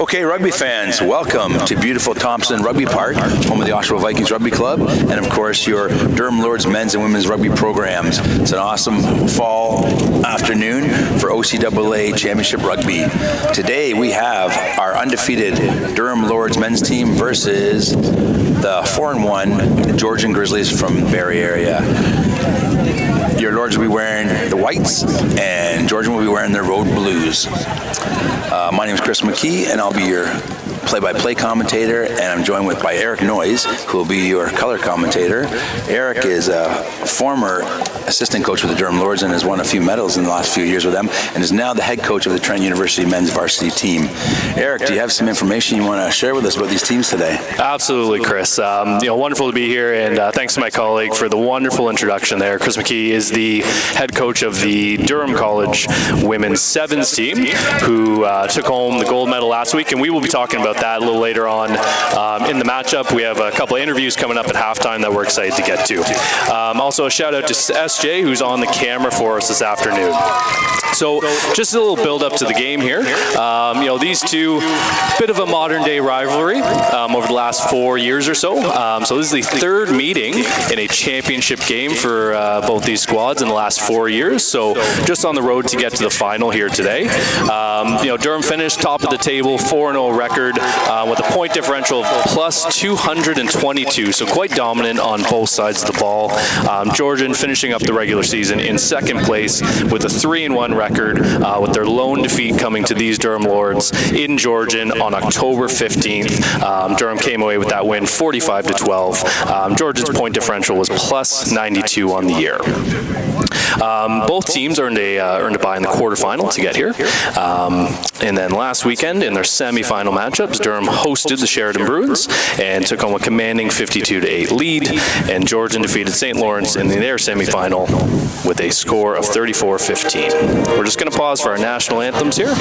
Okay, rugby fans, welcome to beautiful Thompson Rugby Park, home of the Oshawa Vikings Rugby Club, and of course your Durham Lords men's and women's rugby programs. It's an awesome fall afternoon for OCAA Championship Rugby. Today we have our undefeated Durham Lords men's team versus the 4-1 Georgian Grizzlies from the Barrie area. Your Lords will be wearing the whites, and Georgian will be wearing their road blues. My name is Chris McKee, and I'll be your play-by-play commentator, and I'm joined by Eric Noyes, who will be your color commentator. Eric is a former assistant coach with the Durham Lords and has won a few medals in the last few years with them, and is now the head coach of the Trent University men's varsity team. Eric, do you have some information you want to share with us about these teams today? Absolutely, Chris. Wonderful to be here, and thanks to my colleague for the wonderful introduction there. Chris McKee is the head coach of the Durham College women's sevens team, who took home the gold medal last week, and we will be talking about that a little later on in the matchup. We have a couple of interviews coming up at halftime that we're excited to get to. Also a shout out to SJ, who's on the camera for us this afternoon. So just a little build up to the game here. These two, bit of a modern day rivalry over the last 4 years or so. So this is the third meeting in a championship game for both these squads in the last 4 years. So just on the road to get to the final here today. Durham finished top of the table, 4-0 record with a point differential of plus 222. So quite dominant on both sides of the ball. Georgian finishing up the regular season in second place with a 3-1 record, with their lone defeat coming to these Durham Lords in Georgian on October 15th. Durham came away with that win 45-12. Georgian's point differential was plus 92 on the year. Both teams earned a bye in the quarterfinal to get here. And then last weekend in their semifinal matchups, Durham hosted the Sheridan Bruins and took home a commanding 52-8 lead, and Georgian defeated St. Lawrence in their semifinal with a score of 34-15. We're just going to pause for our national anthems here.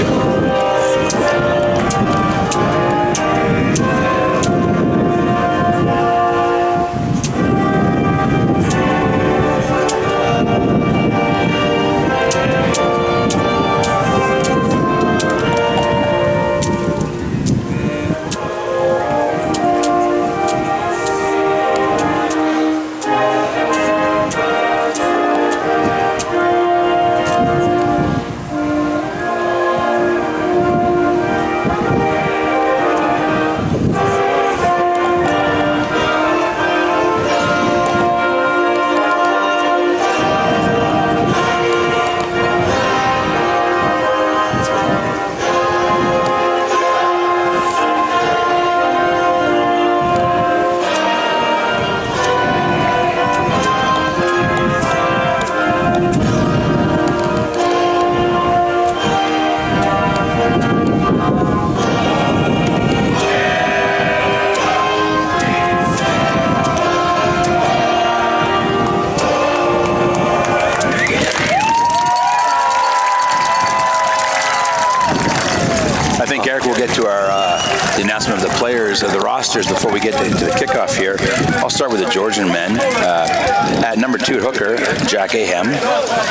The announcement of the players of the rosters before we get into the kickoff here. I'll start with the Georgian men. At number 2 at hooker, Jack Ahem.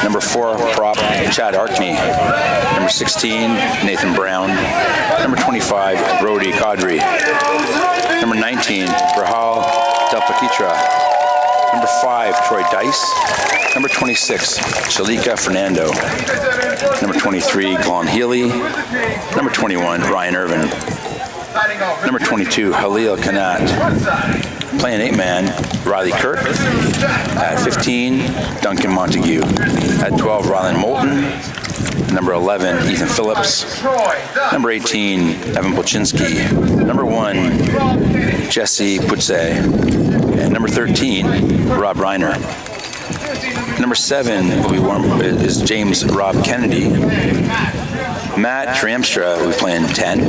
Number 4 prop, Chad Arkney. Number 16, Nathan Brown. Number 25, Brody Kadri. Number 19, Rahal Delpakitra. Number 5, Troy Dice. Number 26, Shalika Fernando. Number 23, Glon Healy. Number 21, Ryan Irvin. Number 22, Halil Kanat. Playing 8-man, Riley Kirk. At 15, Duncan Montague. At 12, Rylan Moulton. Number 11, Ethan Phillips. Number 18, Evan Polchinski. Number 1, Jesse Putze. And number 13, Rob Reiner. Number 7 is James Rob Kennedy. Matt Triamstra will be playing 10.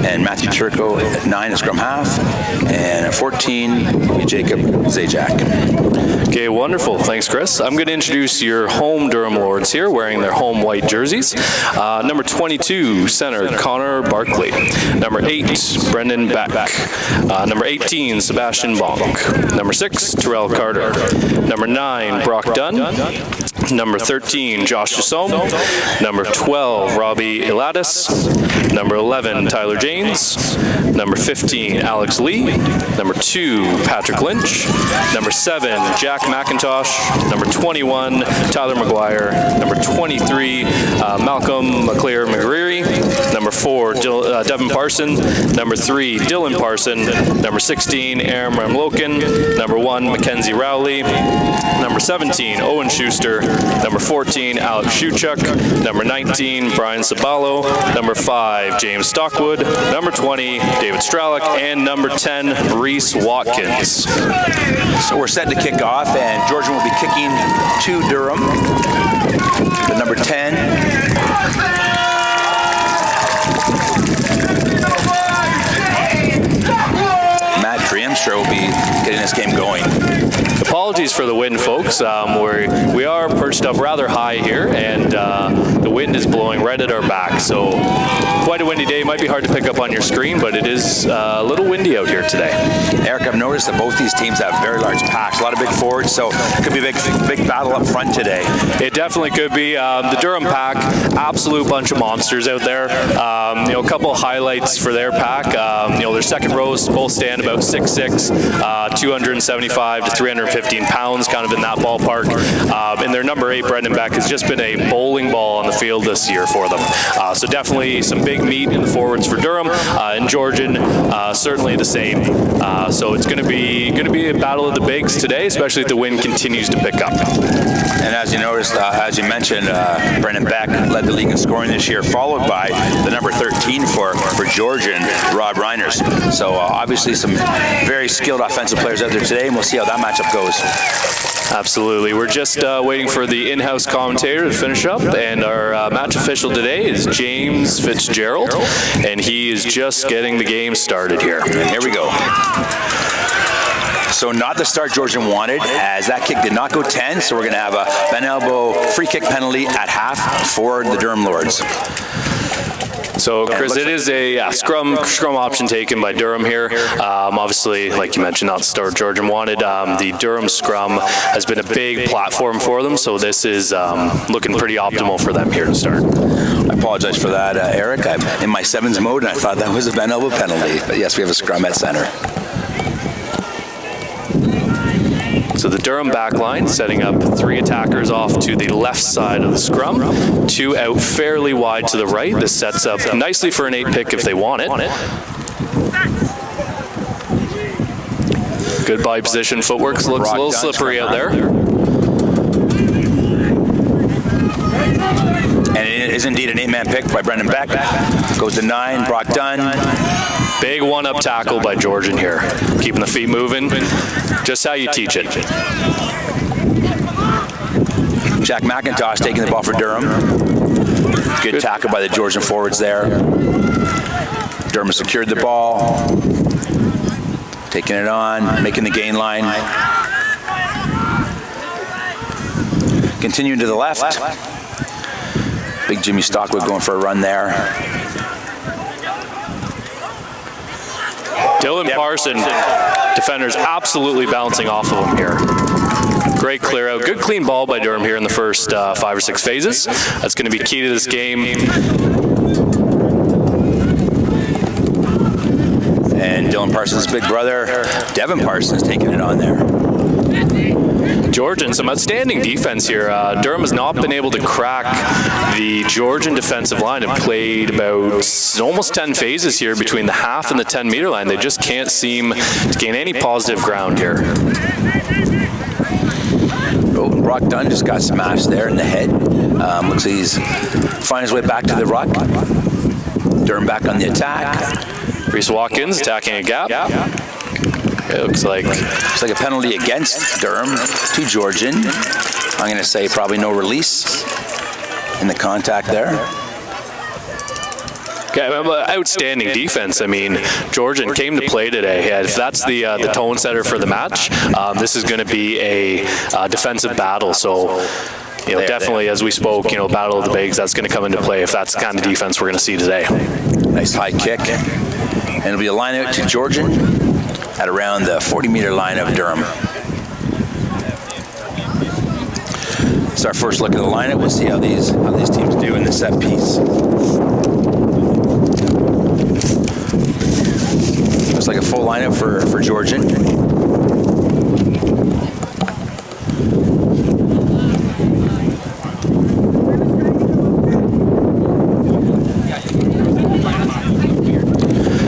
And Matthew Turco at 9 at scrum half. And at 14 will be Jacob Zajac. Okay, wonderful. Thanks, Chris. I'm going to introduce your home Durham Lords here, wearing their home white jerseys. Number 22, center Connor Barkley. Number 8, Brendan Beck. Number 18, Sebastian Bonk. Number 6, Terrell Carter. Number 9, Brock Dunn. Number 13, Josh Jasome. Number 12, Robbie Ilatis. Number 11, Tyler James. Number 15, Alex Lee. Number 2, Patrick Lynch. Number 7, Jack McIntosh. Number 21, Tyler McGuire. Number 23, Malcolm McClear McGreary. Number 4, Devin Parson. Number 3, Dylan Parson. Number 16, Aaron Ramlokin. Number 1, Mackenzie Rowley. Number 17, Owen Schuster. Number 14, Alex Shuchuk. Number 19, Brian Sabalo. Number 5, James Stockwood. Number 20, David Stralick. And number 10, Reese Watkins. So we're set to kick off, and Georgian will be kicking to Durham. The number 10. Matt Driemstra will be getting this game going. Apologies for the wind, folks. We are perched up rather high here, and the wind is blowing right at our back. So quite a windy day. Might be hard to pick up on your screen, but it is a little windy out here today. Eric, I've noticed that both these teams have very large packs, a lot of big forwards, so it could be a big battle up front today. It definitely could be. The Durham pack, absolute bunch of monsters out there. A couple highlights for their pack. Their second rows both stand about 6'6", 275 to 315 pounds, kind of in that ballpark. And their number 8, Brendan Beck, has just been a bowling ball on the field this year for them. So definitely some big meat in the forwards for Durham, and Georgian certainly the same. So it's going to be a battle of the bigs today, especially if the wind continues to pick up. And as you noticed, as you mentioned, Brendan Beck led the league in scoring this year, followed by the number 13 for Georgian, Rob Reiners. So obviously some very skilled offensive players out there today, and we'll see how that matchup goes. Absolutely. We're just waiting for the in-house commentator to finish up, and our match official today is James Fitzgerald, and he is just getting the game started here. And here we go. So not the start Georgian wanted, as that kick did not go 10, so we're going to have a Ben Elbow free kick penalty at half for the Durham Lords. So, Chris, it is a scrum option taken by Durham here. Obviously, like you mentioned, not the start Georgian wanted. The Durham scrum has been a big platform for them, so this is looking pretty optimal for them here to start. I apologize for that, Eric. I'm in my sevens mode, and I thought that was a Ben Elbow penalty. But yes, we have a scrum at center. So the Durham backline setting up 3 attackers off to the left side of the scrum, 2 out fairly wide to the right. This sets up nicely for an 8 pick if they want it. Good body position footwork, looks a little slippery out there. And it is indeed an 8-man pick by Brendan Beck. Goes to 9, Brock Dunn. Big one-up tackle by Georgian here. Keeping the feet moving, just how you teach it. Jack McIntosh taking the ball for Durham. Good tackle by the Georgian forwards there. Durham secured the ball. Taking it on, making the gain line. Continuing to the left. Big Jimmy Stockwood going for a run there. Dylan Parson, defenders absolutely bouncing off of him here. Great clear out. Good clean ball by Durham here in the first 5 or 6 phases. That's going to be key to this game. And Dylan Parsons' big brother, Devin Parsons, taking it on there. Georgian, some outstanding defense here. Durham has not been able to crack the Georgian defensive line and played about almost 10 phases here between the half and the 10-meter line. They just can't seem to gain any positive ground here. Oh, Brock Dunn just got smashed there in the head. Looks like he's finding his way back to the ruck. Durham back on the attack. Reese Watkins attacking a gap. It looks like a penalty against Durham to Georgian. I'm going to say probably no release in the contact there. Okay, outstanding defense. I mean, Georgian came to play today. If that's the tone setter for the match, this is going to be a defensive battle. So, definitely, as we spoke, battle of the bigs, that's going to come into play if that's the kind of defense we're going to see today. Nice high kick. And it'll be a line out to Georgian at around the 40-meter line of Durham. It's our first look at the lineup. We'll see how these teams do in the set piece. full lineup for Georgian.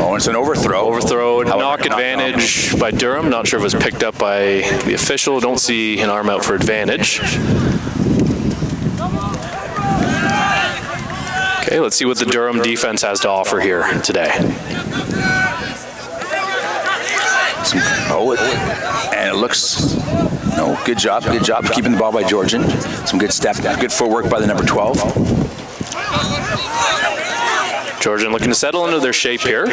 Oh, it's an overthrow. Knock advantage by Durham. Not sure if it was picked up by the official. Don't see an arm out for advantage. Okay, let's see what the Durham defense has to offer here today. And it looks, no, good job keeping the ball by Georgian. Some good step, good footwork by the number 12. Georgian looking to settle into their shape here.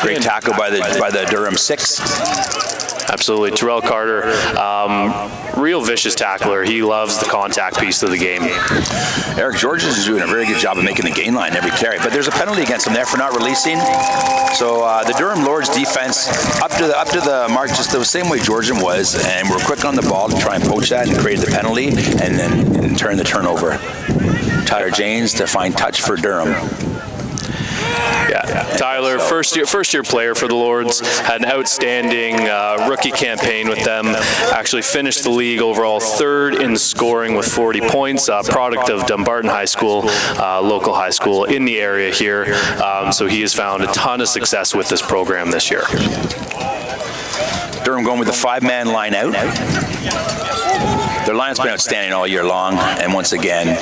Great tackle by the Durham 6. Absolutely. Terrell Carter, real vicious tackler. He loves the contact piece of the game. Eric Georgian is doing a very good job of making the gain line every carry, but there's a penalty against him there for not releasing. So the Durham Lords defense up to the mark, just the same way Georgian was, and we're quick on the ball to try and poach that and create the penalty, and then turn the turnover. Tyler James to find touch for Durham. Yeah, Tyler, first year player for the Lords, had an outstanding rookie campaign with them. Actually finished the league overall third in scoring with 40 points. Product of Dumbarton High School, local high school in the area here. So he has found a ton of success with this program this year. Durham going with the 5-man line out. Their line's been outstanding all year long, and once again,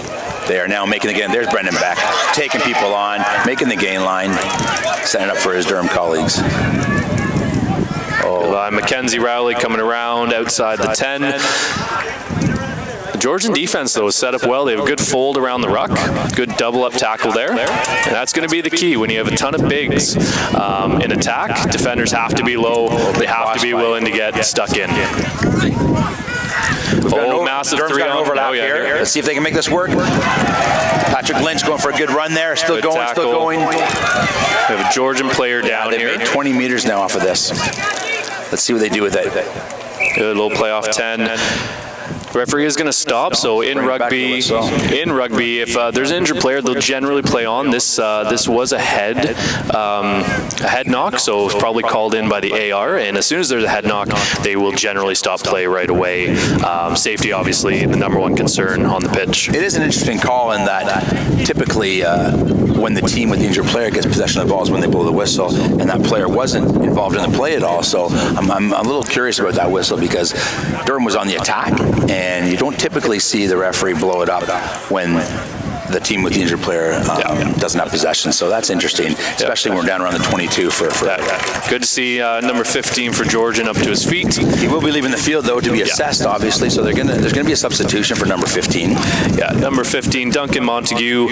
they are now making the gain. There's Brendan Beck, taking people on, making the gain line, setting up for his Durham colleagues. Mackenzie Rowley coming around outside the 10. The Georgian defense, though, is set up well. They have a good fold around the ruck, good double-up tackle there. And that's going to be the key. When you have a ton of bigs in attack, defenders have to be low. They have to be willing to get stuck in. Massive Durham's got an overlap here. Let's see if they can make this work. Patrick Lynch going for a good run there. Still going. We have a Georgian player down here. They made 20 meters now off of this. Let's see what they do with it. Good little playoff 10. Referee is going to stop. So in rugby, if there's an injured player, they'll generally play on. This was a head knock, so it's probably called in by the AR. And as soon as there's a head knock, they will generally stop play right away. Safety, obviously, the number one concern on the pitch. It is an interesting call in that typically when the team with the injured player gets possession of the ball is when they blow the whistle, and that player wasn't involved in the play at all. So I'm a little curious about that whistle because Durham was on the attack. And you don't typically see the referee blow it up when the team with the injured player doesn't have possession. So that's interesting, especially when we're down around the 22 for Good to see number 15 for Georgian up to his feet. He will be leaving the field, though, to be assessed, obviously, so there's going to be a substitution for number 15. Yeah, number 15, Duncan Montague,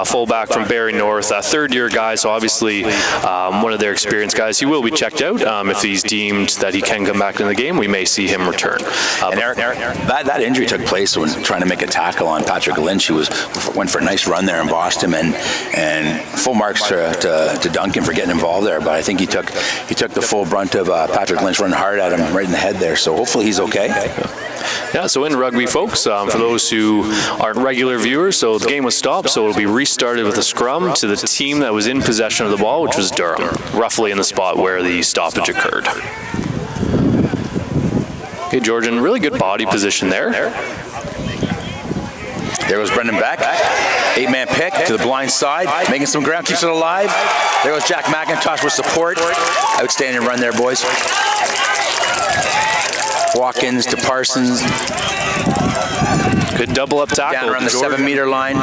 fullback from Barrie North, third-year guy, so obviously one of their experienced guys. He will be checked out. If he's deemed that he can come back into the game, we may see him return. And Eric, that injury took place when trying to make a tackle on Patrick Lynch, who went for a nice run there and bossed him, and full marks to Duncan for getting involved there. But I think he took the full brunt of Patrick Lynch running hard at him right in the head there. So hopefully he's okay. Yeah, so in rugby, folks, for those who aren't regular viewers, so the game was stopped, so it'll be restarted with a scrum to the team that was in possession of the ball, which was Durham, roughly in the spot where the stoppage occurred. Okay, Georgian, really good body position there. There goes Brendan Beck, 8-man pick to the blind side, making some ground, keeps it alive. There goes Jack McIntosh with support. Outstanding run there, boys. Watkins to Parsons. Good double-up tackle. Down around the 7-meter line.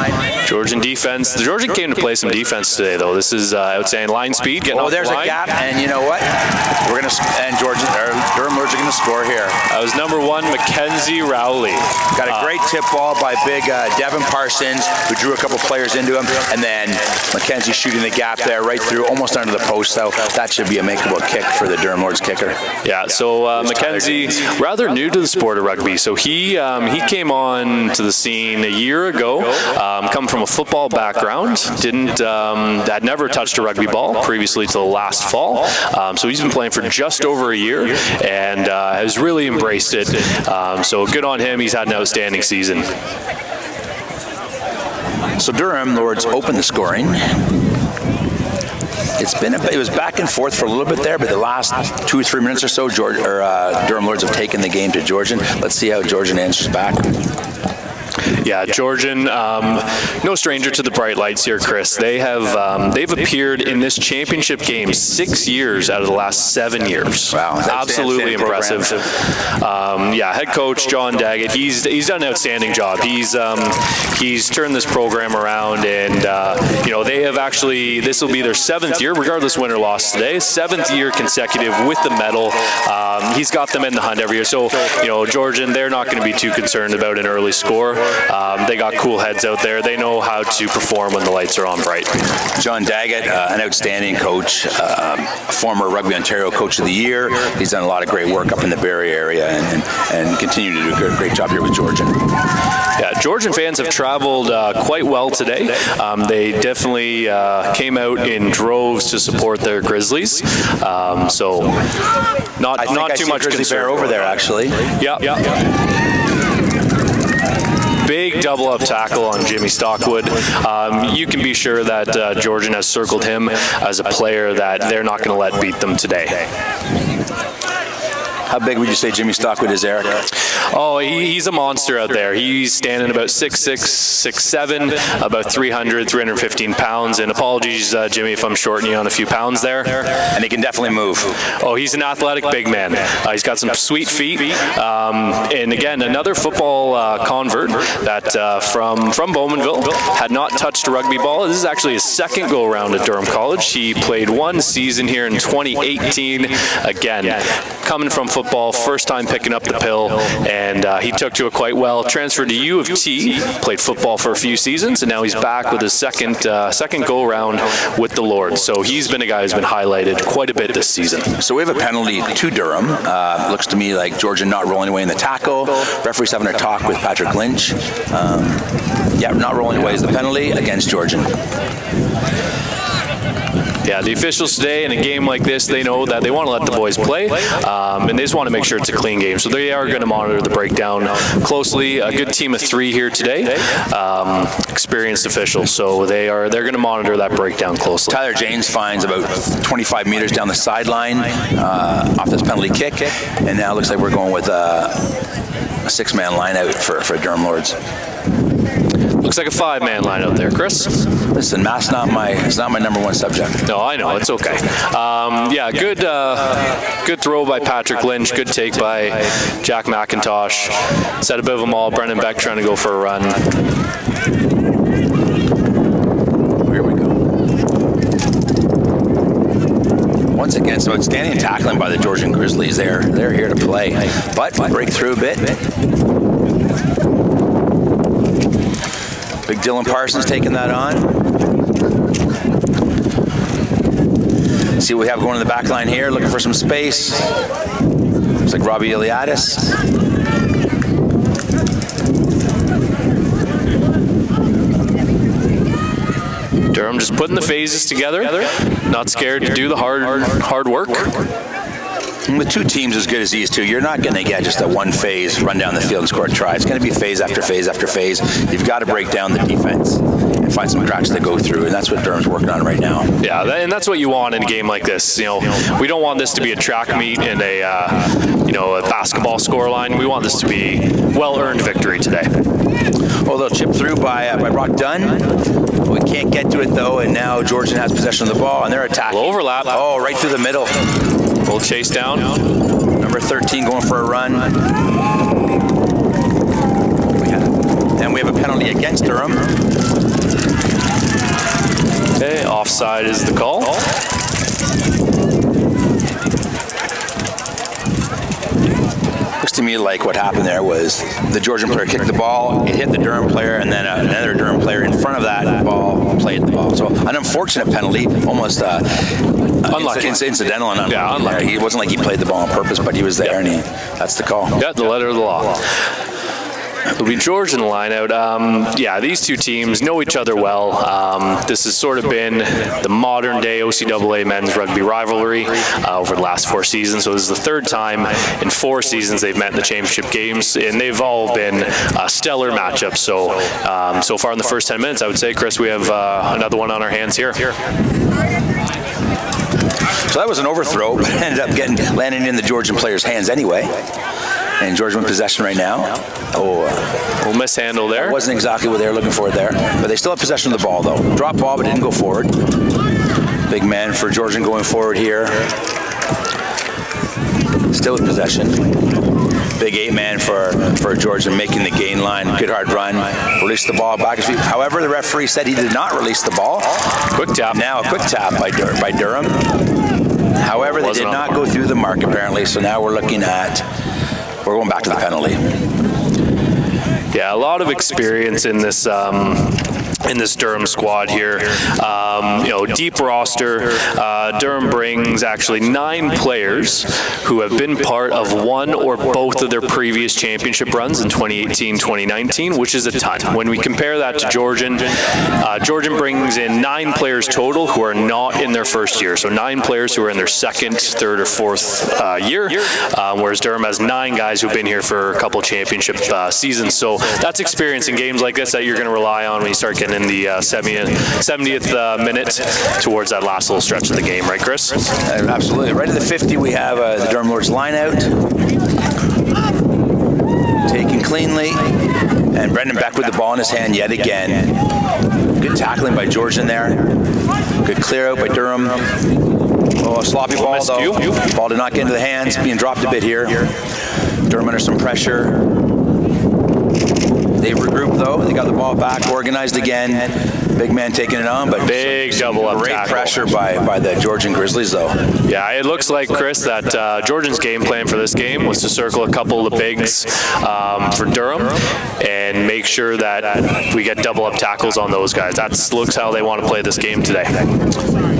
Georgian defense. The Georgian came to play some defense today, though. This is outstanding line speed. There's a gap, and you know what? Durham Lords are going to score here. That was number 1, Mackenzie Rowley. Got a great tip ball by big Devin Parsons, who drew a couple players into him, and then Mackenzie shooting the gap there right through, almost under the post. So that should be a makeable kick for the Durham Lords kicker. Yeah. So Mackenzie, rather new to the sport of rugby, so he came on to the scene a year ago. Come from a football background, had never touched a rugby ball previously to the last fall. So he's been playing for just over a year and has really embraced it. So good on him. He's had an outstanding season. So Durham Lords open the scoring. It was back and forth for a little bit there, but the last 2 or 3 minutes or so, Durham Lords have taken the game to Georgian. Let's see how Georgian answers back. Yeah, Georgian, no stranger to the bright lights here, Chris. They've appeared in this championship game 6 years out of the last 7 years. Wow, absolutely impressive. Head coach John Daggett, he's done an outstanding job. He's turned this program around, and they have actually, this will be their 7th year, regardless win or loss today, 7th year consecutive with the medal. He's got them in the hunt every year. So Georgian, they're not going to be too concerned about an early score. They got cool heads out there. They know how to perform when the lights are on bright. John Daggett, an outstanding coach, former Rugby Ontario Coach of the Year. He's done a lot of great work up in the Barrie area and continue to do a great job here with Georgian. Yeah, Georgian fans have traveled quite well today. They definitely came out in droves to support their Grizzlies. So not too much concern over there, actually. Yeah. Big double-up tackle on Jimmy Stockwood. You can be sure that Georgian has circled him as a player that they're not going to let beat them today. How big would you say Jimmy Stockwood is, Eric? Oh, he's a monster out there. He's standing about 6'6", 6'7", about 315 pounds. And apologies, Jimmy, if I'm shorting you on a few pounds there. And he can definitely move. Oh, he's an athletic big man. He's got some sweet feet. And again, another football convert that from Bowmanville, had not touched a rugby ball. This is actually his second go-around at Durham College. He played 1 season here in 2018. Again, coming from football, first time picking up the pill, and he took to it quite well. Transferred to U of T, played football for a few seasons, and now he's back with his second go-around with the Lords. So he's been a guy who's been highlighted quite a bit this season. So we have a penalty to Durham. Looks to me like Georgian not rolling away in the tackle. Referee's having a talk with Patrick Lynch. Not rolling away is the penalty against Georgian. Yeah, the officials today in a game like this, they know that they want to let the boys play, and they just want to make sure it's a clean game. So they are going to monitor the breakdown closely. A good team of 3 here today, experienced officials. So they're going to monitor that breakdown closely. Tyler James finds about 25 meters down the sideline off this penalty kick, and now it looks like we're going with a 6-man line out for Durham Lords. Looks like a 5-man line out there, Chris. Listen, math's not my number one subject. No, I know, it's okay. Good throw by Patrick Lynch. Good take by Jack McIntosh. Set a bit of a maul. Brendan Beck trying to go for a run. Here we go. Once again, some outstanding tackling by the Georgian Grizzlies. They're here to play, but break through a bit. Big Dylan Parsons taking that on. See what we have going in the back line here. Looking for some space. Looks like Robbie Iliadis. Durham just putting the phases together. Not scared to do the hard work. And with 2 teams as good as these two, you're not going to get just a one phase, run down the field and score a try. It's going to be phase after phase after phase. You've got to break down the defense and find some cracks to go through, and that's what Durham's working on right now. Yeah, and that's what you want in a game like this. We don't want this to be a track meet and a basketball scoreline. We want this to be well-earned victory today. Oh, they'll chip through by Brock Dunn. We can't get to it though, and now Georgian has possession of the ball, and they're attacking. Little overlap. Oh, right through the middle. Little chase down. Number 13 going for a run. And we have a penalty against Durham. Okay, offside is the call. Looks to me like what happened there was the Georgian player kicked the ball, it hit the Durham player, and then another Durham player in front of that ball played the ball. So an unfortunate penalty, almost unlucky. Incidental and unlucky. Yeah, unlucky. It wasn't like he played the ball on purpose, but he was there, and that's the call. Yeah, the letter of the law. It'll be Georgian line out. Yeah, these two teams know each other well. This has sort of been the modern day OCAA men's rugby rivalry over the last 4 seasons. So this is the 3rd time in 4 seasons they've met in the championship games, and they've all been stellar matchups. So so far in the first 10 minutes, I would say, Chris, we have another one on our hands here. So that was an overthrow, but ended up landing in the Georgian player's hands anyway. And Georgia in possession right now. A little mishandle there. Wasn't exactly what they were looking for there, but they still have possession of the ball though. Drop ball, but didn't go forward. Big man for Georgian going forward here. Still with possession. Big 8-man for Georgian making the gain line. Good hard run. Released the ball back. However, the referee said he did not release the ball. Quick tap. Now a quick tap by Durham. However, they did not go through the mark apparently, so now we're going back to the penalty. Yeah, a lot of experience in this Durham squad here. Deep roster. Durham brings actually 9 players who have been part of one or both of their previous championship runs in 2018-2019, which is a ton. When we compare that to Georgian, Georgian brings in 9 players total who are not in their first year. So 9 players who are in their 2nd, 3rd, or 4th year, whereas Durham has 9 guys who've been here for a couple championship seasons. So that's experience in games like this that you're going to rely on when you start getting in the 70th minute towards that last little stretch of the game, right, Chris? Absolutely. Right at the 50, we have the Durham Lords line out. Taken cleanly. And Brendan Beck with the ball in his hand yet again. Good tackling by Georgian there. Good clear out by Durham. Oh, a sloppy ball though. Ball did not get into the hands. Being dropped a bit here. Durham under some pressure. They regrouped though. They got the ball back, organized again. Big man taking it on, but big double up great tackle. Pressure by the Georgian Grizzlies though. Yeah, it looks like, Chris, that Georgian's game plan for this game was to circle a couple of bigs for Durham and make sure that we get double up tackles on those guys. That looks how they want to play this game today.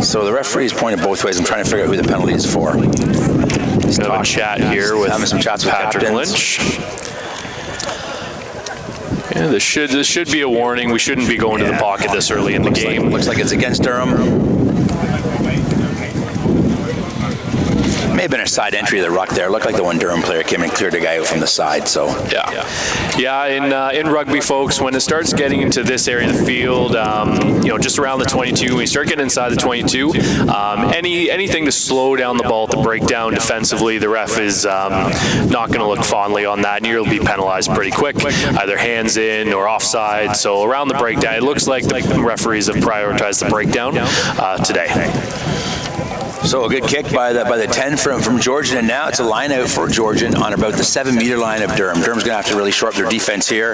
So the referee's pointed both ways. I'm trying to figure out who the penalty is for. He's having a chat here with having some chats with Patrick captains. Lynch. Yeah, this should be a warning. We shouldn't be going to the pocket this early in the game. Looks like it's against Durham. May have been a side entry of the ruck there. Looked like the one Durham player came and cleared a guy out from the side. So in rugby, folks, when it starts getting into this area of the field, just around the 22, when you start getting inside the 22, anything to slow down the ball, to break down defensively, the ref is not going to look fondly on that, and you'll be penalized pretty quick, either hands in or offside. So around the breakdown, it looks like the referees have prioritized the breakdown today. So a good kick by the 10 from Georgian, and now it's a line out for Georgian on about the 7-meter line of Durham. Durham's going to have to really shore up their defense here.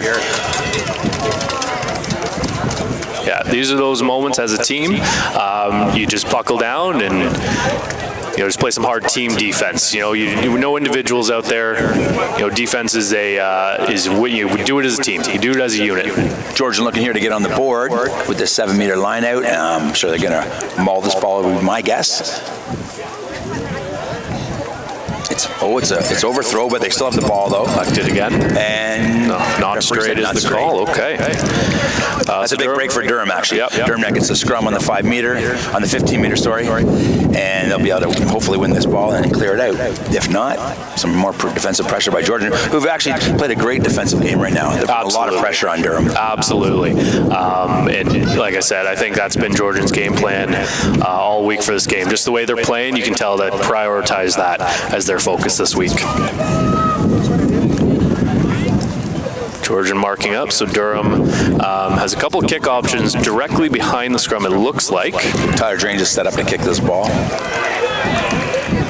Yeah, these are those moments as a team. You just buckle down and just play some hard team defense. You know individuals out there. Defense is you do it as a team. You do it as a unit. Georgian looking here to get on the board with this 7-meter line out. I'm sure they're going to maul this ball, would be my guess. It's overthrow, but they still have the ball though. Tucked it again. And not straight is the call. Okay. That's a big break for Durham actually. Yep. Durham now gets a scrum on the 5-meter, on the 15-meter, and they'll be able to hopefully win this ball and clear it out. If not, some more defensive pressure by Georgian, who've actually played a great defensive game right now. They've put a lot of pressure on Durham. Absolutely. And like I said, I think that's been Georgian's game plan all week for this game. Just the way they're playing, you can tell that prioritize that as their focus this week. Georgian marking up, so Durham has a couple of kick options directly behind the scrum, it looks like. Tyler Drain just set up to kick this ball.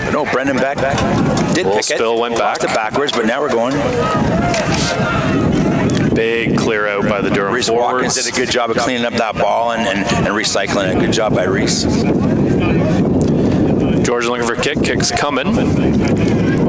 But no, Brendan Beck did pick it. Spill went back. Lost it backwards, but now we're going. Big clear out by the Durham Reese forwards. Watkins did a good job of cleaning up that ball and recycling it. Good job by Reese. Georgian looking for a kick. Kick's coming.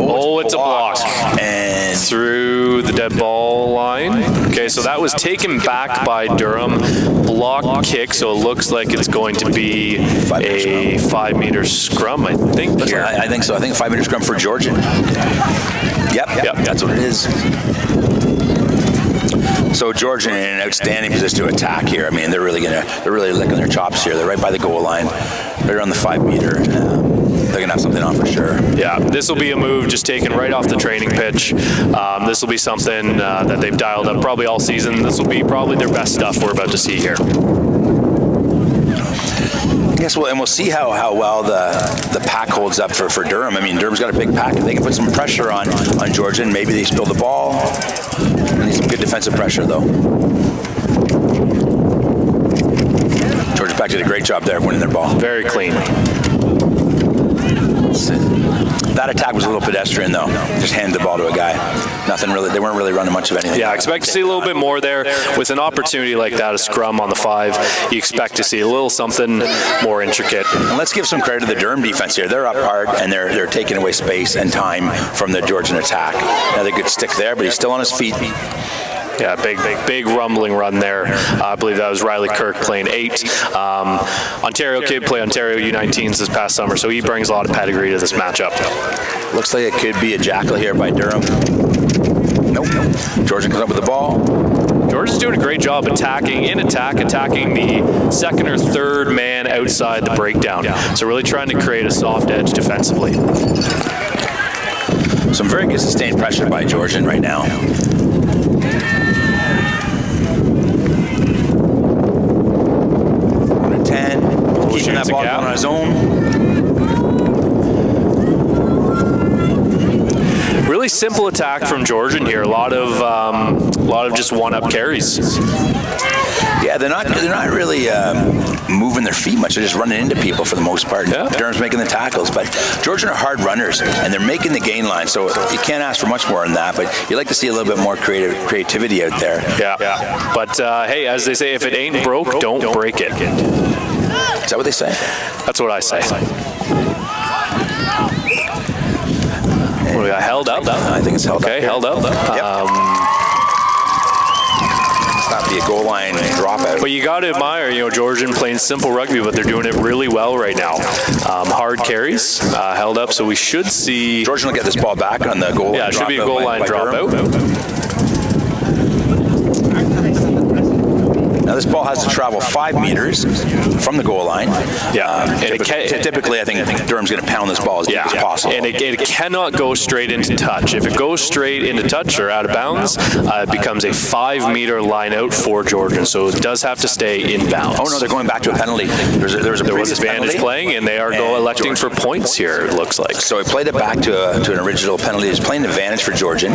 Oh, it's a block. And through the dead ball line. Okay, so that was taken back by Durham. Block kick, so it looks like it's going to be a 5-meter scrum, I think. I think so. I think a 5-meter scrum for Georgian. Yep, that's what it is. So Georgian in an outstanding position to attack here. I mean, they're really licking their chops here. They're right by the goal line, right around the 5 meter. They're gonna have something on for sure. Yeah, this will be a move just taken right off the training pitch. This will be something that they've dialed up probably all season. This will be probably their best stuff we're about to see here. Yes, well, and we'll see how well the pack holds up for Durham. I mean, Durham's got a big pack. If they can put some pressure on Georgian, maybe they spill the ball. They need some good defensive pressure, though. Georgia Pack did a great job there of winning their ball. Very clean. That attack was a little pedestrian, though. Just handed the ball to a guy. Nothing really. They weren't really running much of anything. Yeah, I expect to see a little bit more there. With an opportunity like that, a scrum on the 5, you expect to see a little something more intricate. And let's give some credit to the Durham defense here. They're up hard, and they're taking away space and time from the Georgian attack. Another good stick there, but he's still on his feet. Yeah, big rumbling run there. I believe that was Riley Kirk playing 8. Ontario kid played Ontario U19s this past summer, so he brings a lot of pedigree to this matchup. Looks like it could be a jackal here by Durham. Nope. Georgian comes up with the ball. Georgia's doing a great job attacking the second or third man outside the breakdown. So really trying to create a soft edge defensively. Some very good sustained pressure by Georgian right now. 10, keeping that ball on his own. Really simple attack from Georgian here. A lot of just one-up carries. Yeah, they're not really moving their feet much. They're just running into people for the most part. Yeah. Durham's making the tackles, but Georgian are hard runners, and they're making the gain line, so you can't ask for much more than that, but you like to see a little bit more creativity out there. Yeah. But hey, as they say, if it ain't broke, don't break it. Is that what they say? That's what I say. What, we got held up? I think it's held up. Okay, held up. Yep. Not be a goal line dropout. But you got to admire, Georgian playing simple rugby, but they're doing it really well right now. Hard carries, held up, so we should see. Georgian will get this ball back on the goal line. Yeah, it should be a goal line dropout. Now this ball has to travel 5 meters from the goal line. Yeah. Typically, I think Durham's going to pound this ball as deep as possible. And it cannot go straight into touch. If it goes straight into touch or out of bounds, it becomes a 5-meter line out for Georgian. So it does have to stay inbounds. Oh no, they're going back to a penalty. There was advantage playing, and they are electing for points here, it looks like. So he played it back to an original penalty. He was playing advantage for Georgian,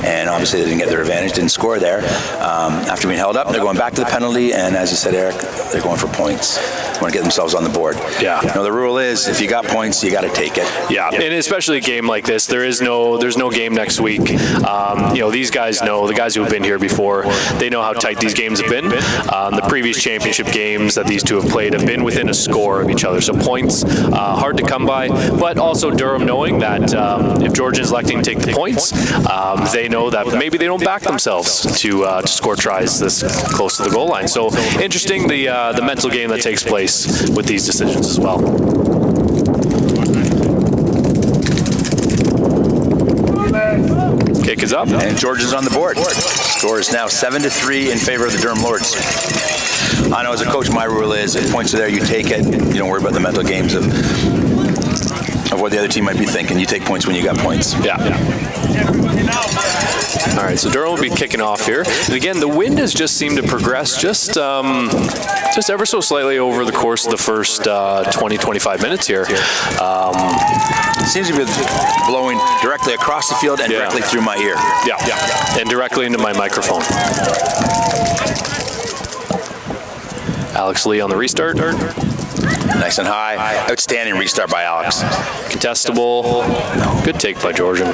and obviously they didn't get their advantage, didn't score there. After being held up, they're going back to the penalty, and as you said, Eric, they're going for points. They want to get themselves on the board. Yeah. The rule is, if you got points, you got to take it. Yeah, and especially a game like this, there's no game next week. These guys know, the guys who have been here before, they know how tight these games have been. The previous championship games that these two have played have been within a score of each other. So points, hard to come by, but also Durham knowing that if Georgian's electing to take the points, they know that maybe they don't back themselves to score tries this close to the goal line. So interesting the mental game that takes place with these decisions as well. Kick is up. And Georgian's on the board. Score is now 7-3 in favor of the Durham Lords. I know as a coach, my rule is if points are there, you take it. You don't worry about the mental games of what the other team might be thinking. You take points when you got points. Yeah. All right, so Durham will be kicking off here. And again, the wind has just seemed to progress just ever so slightly over the course of the first 20-25 minutes here. Seems to be blowing directly across the field and directly through my ear. Yeah, and directly into my microphone. Alex Lee on the restart. Nice and high. Outstanding restart by Alex. Contestable. Good take by Georgian.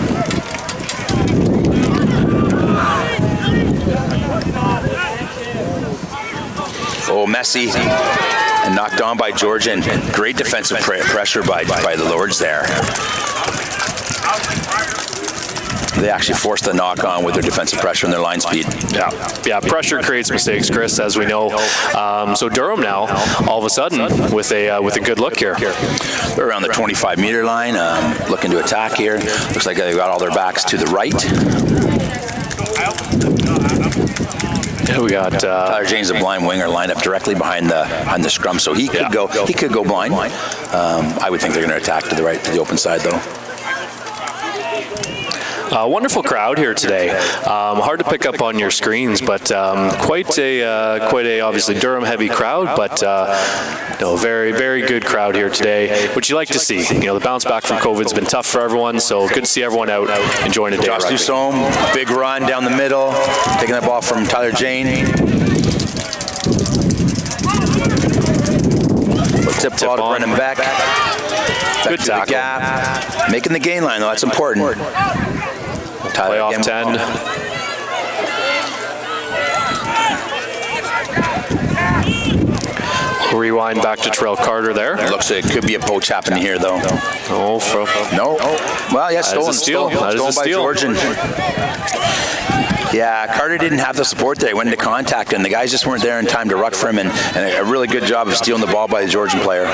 Oh, messy. And knocked on by Georgian. Great defensive pressure by the Lords there. They actually forced the knock on with their defensive pressure and their line speed. Yeah. Pressure creates mistakes, Chris, as we know. So Durham now, all of a sudden, with a good look here. They're around the 25-meter line, looking to attack here. Looks like they've got all their backs to the right. We got Tyler James, a blind winger, lined up directly behind the scrum, so he could go. He could go blind. I would think they're going to attack to the right, to the open side, though. Wonderful crowd here today. Hard to pick up on your screens, but quite a obviously Durham heavy crowd, but very, very good crowd here today, which you like to see. The bounce back from COVID's been tough for everyone, so good to see everyone out enjoying a day of Josh rugby. Dusome, big run down the middle, taking that ball from Tyler Jane. Tip ball to Brendan Beck. Good tackle. The gap. Making the gain line, though, that's important. Tyler Play off 10. Rewind back to Terrell Carter there. Looks like it could be a poach happening here, though. No. Well, yeah, stolen by Georgian. Yeah, Carter didn't have the support there. He went into contact, and the guys just weren't there in time to ruck for him, and a really good job of stealing the ball by the Georgian player.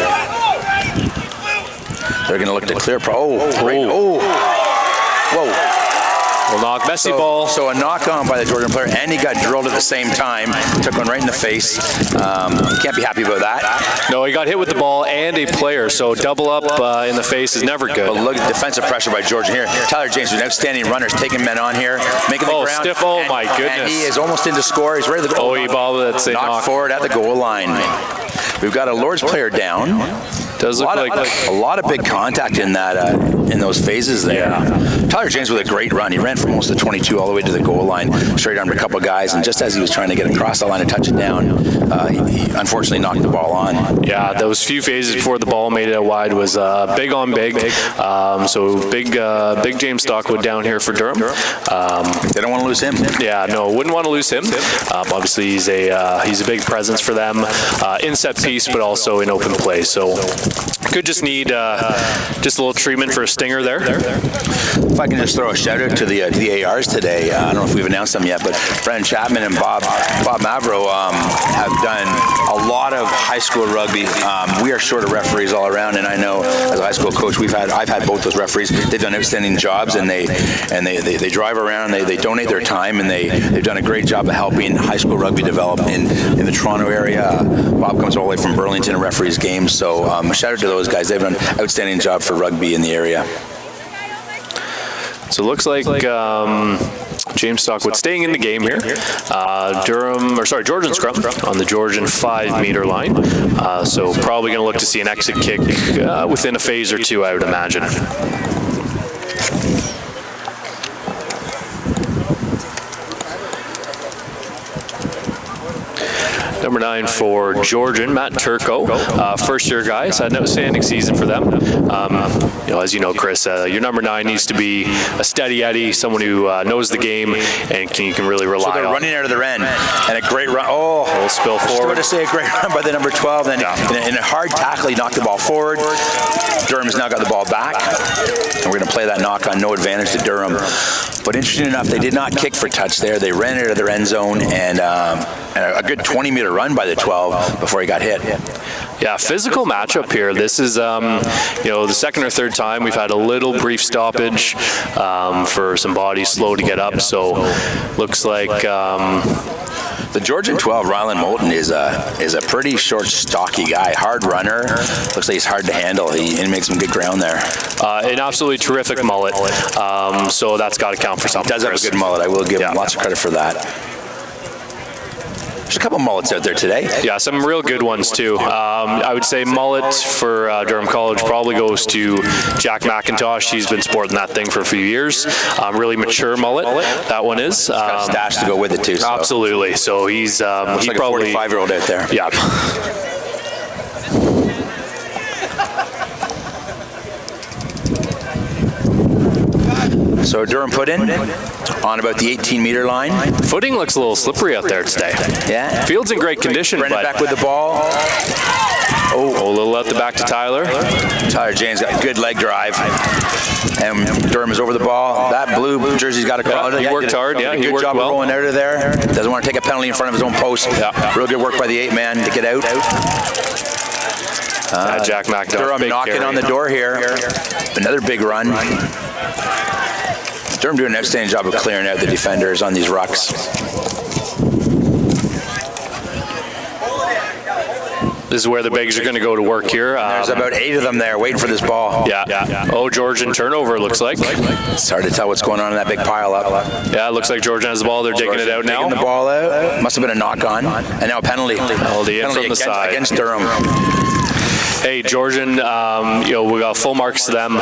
They're going to look to clear. Whoa. Will knock messy ball. So a knock on by the Georgian player, and he got drilled at the same time. Took one right in the face. Can't be happy about that. No, he got hit with the ball and a player, so double up in the face is never good. But look at defensive pressure by Georgian here. Tyler James, an outstanding runner, taking men on here, making the ground. Stiff, my goodness. And he is almost into score. He's ready to go. He balled it. Knocked forward at the goal line. We've got a Lord's player down. Does look like a lot of big contact in those phases there. Yeah. Tyler James with a great run. He ran from almost the 22 all the way to the goal line, straight armed a couple guys, and just as he was trying to get across the line and touch it down, he unfortunately knocked the ball on. Yeah, those few phases before the ball made it out wide was big on big. So big James Stockwood down here for Durham. They don't want to lose him. Yeah, no, wouldn't want to lose him. Obviously, he's a big presence for them in set piece, but also in open play. So could just need just a little treatment for a stinger there. If I can just throw a shout out to the ARs today. I don't know if we've announced them yet, but Brendan Chapman and Bob Mavro have done a lot of high school rugby. We are short of referees all around, and I know as a high school coach, I've had both those referees. They've done outstanding jobs, and they drive around, they donate their time, and they've done a great job of helping high school rugby develop in the Toronto area. Bob comes all the way from Burlington and referees games, so a shout out to those guys. They've done an outstanding job for rugby in the area. So it looks like James Stockwood staying in the game here. Georgian scrum on the Georgian 5-meter line. So probably going to look to see an exit kick within a phase or two, I would imagine. Number 9 for Georgian, Matt Turco, first-year guys. Had an outstanding season for them. As you know, Chris, your number 9 needs to be a steady Eddie, someone who knows the game and you can really rely on. So they're running out of their end, and a great run. Oh, a little spill forward. I was going to say a great run by the number 12. Then in a hard tackle, he knocked the ball forward. Durham's now got the ball back, and we're going to play that knock on, no advantage to Durham. But interesting enough, they did not kick for touch there. They ran out of their end zone, and a good 20-meter run by the 12 before he got hit. Yeah, physical matchup here. This is, the second or third time we've had a little brief stoppage for some bodies slow to get up. So looks like the Georgian 12, Rylan Moulton, is a pretty short, stocky guy, hard runner. Looks like he's hard to handle. He makes some good ground there. An absolutely terrific mullet. So that's got to count for something. He does have a good mullet. I will give him lots of credit for that. There's a couple mullets out there today. Yeah, some real good ones too. I would say mullet for Durham College probably goes to Jack McIntosh. He's been sporting that thing for a few years. Really mature mullet, that one is. He's got a stash to go with it too. So. Absolutely. So he's looks like probably a 45-year-old out there. Yeah. So Durham put in on about the 18-meter line. Footing looks a little slippery out there today. Yeah. Field's in great condition. Brendan back with the ball. Oh, a little out the back to Tyler. Tyler James got a good leg drive. And Durham is over the ball. That blue jersey's got a quality. He worked hard. Yeah, he worked good job well. of rolling out of there. Doesn't want to take a penalty in front of his own post. Yeah. Real good work by the 8-man to get out. Jack McIntosh. Durham knocking on the door here. Another big run. Durham doing an outstanding job of clearing out the defenders on these rucks. This is where the bigs are going to go to work here. There's about 8 of them there waiting for this ball. Yeah. Oh, Georgian turnover, looks like. It's hard to tell what's going on in that big pile up. Yeah, it looks like Georgian has the ball. They're digging it out now. Digging the ball out. Must have been a knock on. And now a penalty. Penalty in from the side. Against Durham. Hey, Georgian, we got full marks to them,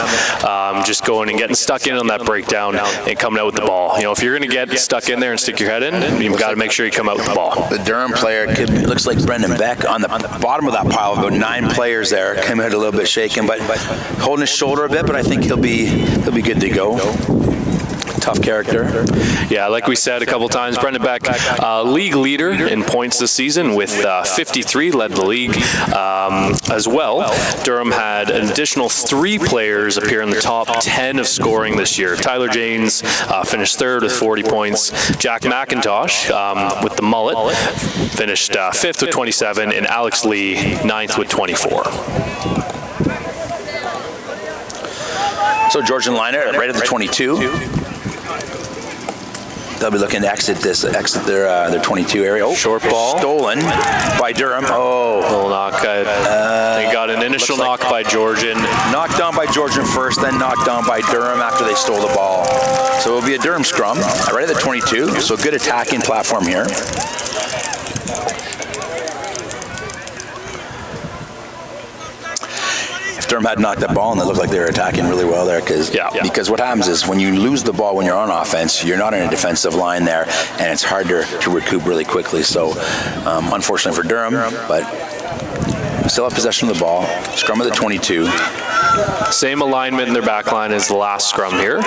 just going and getting stuck in on that breakdown and coming out with the ball. If you're going to get stuck in there and stick your head in, you've got to make sure you come out with the ball. The Durham player looks like Brendan Beck on the bottom of that pile. About 9 players there. Came out a little bit shaken, but holding his shoulder a bit. But I think he'll be good to go. Tough character. Yeah, like we said a couple times, Brendan Beck, league leader in points this season with 53, led the league as well. Durham had an additional 3 players appear in the top 10 of scoring this year. Tyler Janes finished 3rd with 40 points. Jack McIntosh with the mullet finished 5th with 27, and Alex Lee 9th with 24. So Georgian liner right at the 22. They'll be looking to exit their 22 area. Oh, short ball. Stolen by Durham. Oh. Little knock. They got an initial knock by Georgian. Knocked down by Georgian first, then knocked down by Durham after they stole the ball. So it'll be a Durham scrum right at the 22. So good attacking platform here. Durham had knocked that ball, and it looked like they were attacking really well there because what happens is when you lose the ball when you're on offense, you're not in a defensive line there, and it's harder to recoup really quickly. So unfortunately for Durham, but still have possession of the ball. Scrum of the 22. Same alignment in their back line as the last scrum here.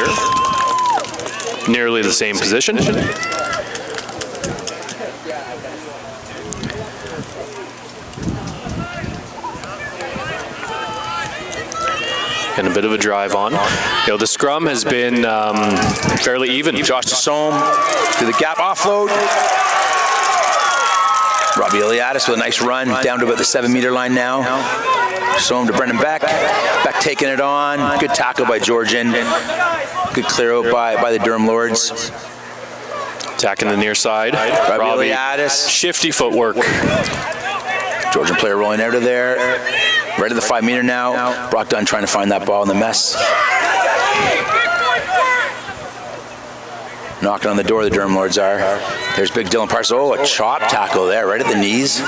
Nearly the same position. And a bit of a drive on. The scrum has been fairly even. Josh Tassom to the gap offload. Robbie Eliadis with a nice run down to about the 7-meter line now. Tassom to Brendan Beck. Beck taking it on. Good tackle by Georgian. Good clear out by the Durham Lords. Attacking the near side. Robbie Eliadis. Shifty footwork. Georgian player rolling out of there. Right at the 5-meter now. Brock Dunn trying to find that ball in the mess. Knocking on the door, the Durham Lords are. There's big Dylan Parsons. Oh, a chop tackle there, right at the knees.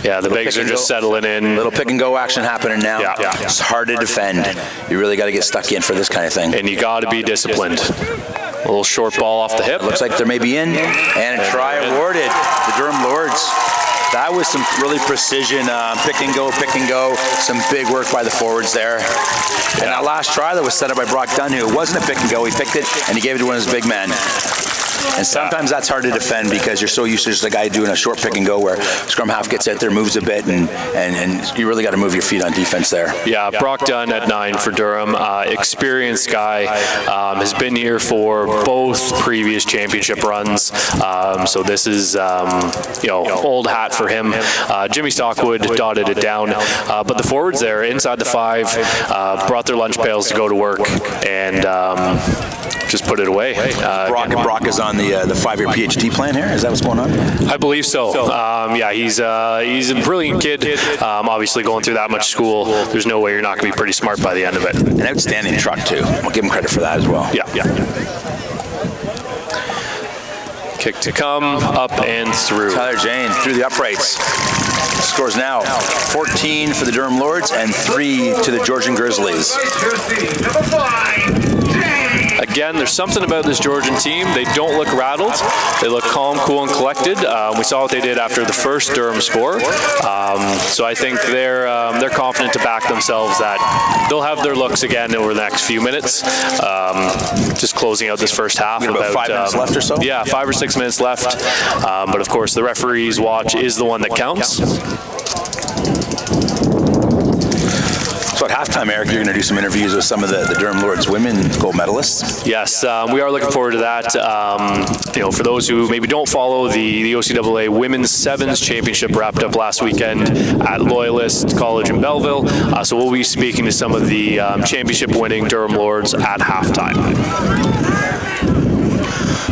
Yeah, the bigs are just settling in. Little pick and go action happening now. Yeah. It's hard to defend. You really got to get stuck in for this kind of thing. And you got to be disciplined. A little short ball off the hip. Looks like they're maybe in. And a try awarded. The Durham Lords. That was some really precision pick and go. Some big work by the forwards there. And that last try that was set up by Brock Dunn, who wasn't a pick and go. He picked it and he gave it to one of his big men. And sometimes that's hard to defend because you're so used to just a guy doing a short pick and go where scrum half gets out there, moves a bit, and you really got to move your feet on defense there. Yeah, Brock Dunn at 9 for Durham. Experienced guy, has been here for both previous championship runs. So this is, old hat for him. Jimmy Stockwood dotted it down. But the forwards there, inside the 5, brought their lunch pails to go to work and just put it away. Brock is on the 5-year PhD plan here? Is that what's going on? I believe so. He's a brilliant kid. Obviously going through that much school, there's no way you're not going to be pretty smart by the end of it. An outstanding truck too. I'll give him credit for that as well. Yeah. Kick to come, up and through. Tyler Jane through the uprights. Scores now 14 for the Durham Lords and 3 to the Georgian Grizzlies. Again, there's something about this Georgian team. They don't look rattled. They look calm, cool, and collected. We saw what they did after the first Durham score. So I think they're confident to back themselves that they'll have their looks again over the next few minutes. Just closing out this first half. About 5 minutes left or so? Yeah, 5 or 6 minutes left. But of course, the referee's watch is the one that counts. So at halftime, Eric, you're going to do some interviews with some of the Durham Lords women gold medalists. Yes, we are looking forward to that. For those who maybe don't follow, the OCAA Women's Sevens Championship wrapped up last weekend at Loyalist College in Belleville. So we'll be speaking to some of the championship-winning Durham Lords at halftime.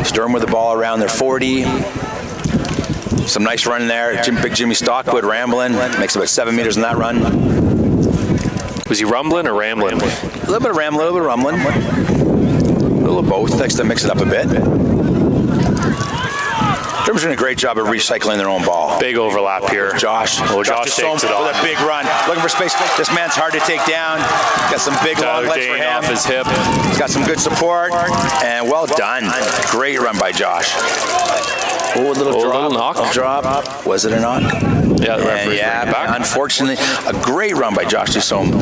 So Durham with the ball around their 40. Some nice run there. Big Jimmy Stockwood rambling. Makes about 7 meters in that run. Was he rumbling or rambling? A little bit of rambling, a little bit of rumbling. A little of both. Likes to mix it up a bit. Durham's doing a great job of recycling their own ball. Big overlap here. Josh. Oh, Josh takes it on. With a big run. Looking for space. This man's hard to take down. Got some big long legs for him. Off his hip. He's got some good support. And well done. Great run by Josh. Oh, a little knock. Drop. Was it a knock? Yeah, the referee's bringing it back. Unfortunately, a great run by Josh Dusome.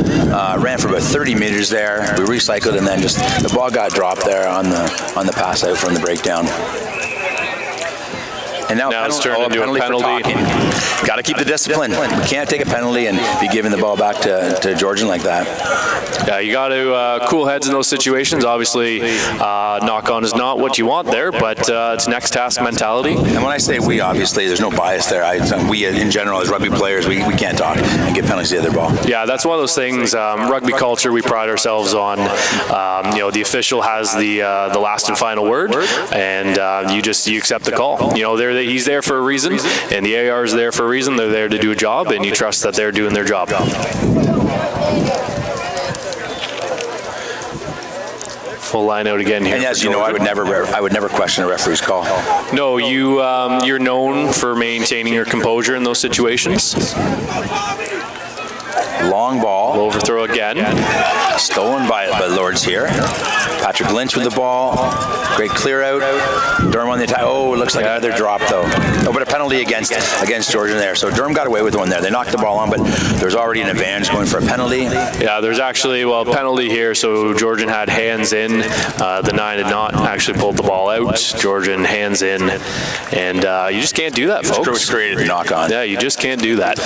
Ran for about 30 meters there. We recycled, and then just the ball got dropped there on the pass out from the breakdown. And now it's turned into a penalty. Got to keep the discipline. We can't take a penalty and be giving the ball back to Georgian like that. Yeah, you got to cool heads in those situations. Obviously, knock on is not what you want there, but it's next task mentality. And when I say we, obviously, there's no bias there. We, in general, as rugby players, we can't talk and give penalties to the other ball. Yeah, that's one of those things. Rugby culture, we pride ourselves on. The official has the last and final word, and you accept the call. He's there for a reason, and the AR is there for a reason. They're there to do a job, and you trust that they're doing their job. Full line out again here. And as you know, I would never question a referee's call. No, you're known for maintaining your composure in those situations. Long ball. Overthrow again. Stolen by Lords here. Patrick Lynch with the ball. Great clear out. Durham on the attack. Oh, it looks like another drop though. Oh, but a penalty against Georgian there. So Durham got away with one there. They knocked the ball on, but there's already an advantage going for a penalty. Yeah, there's actually, penalty here. So Georgian had hands in. The 9 had not actually pulled the ball out. Georgian hands in. And you just can't do that, folks. It was created the knock on. Yeah, you just can't do that.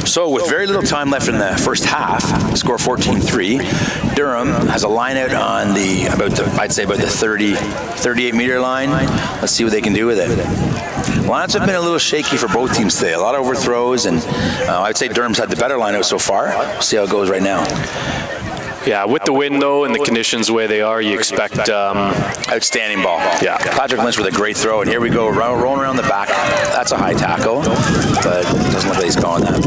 So with very little time left in the first half, score 14-3, Durham has a line out on about the 38 meter line. Let's see what they can do with it. Lines have been a little shaky for both teams today. A lot of overthrows, and I'd say Durham's had the better line out so far. We'll see how it goes right now. Yeah, with the wind though and the conditions the way they are, you expect outstanding ball. Yeah, Patrick Lynch with a great throw, and here we go, rolling around the back. That's a high tackle, but it doesn't look like he's calling that.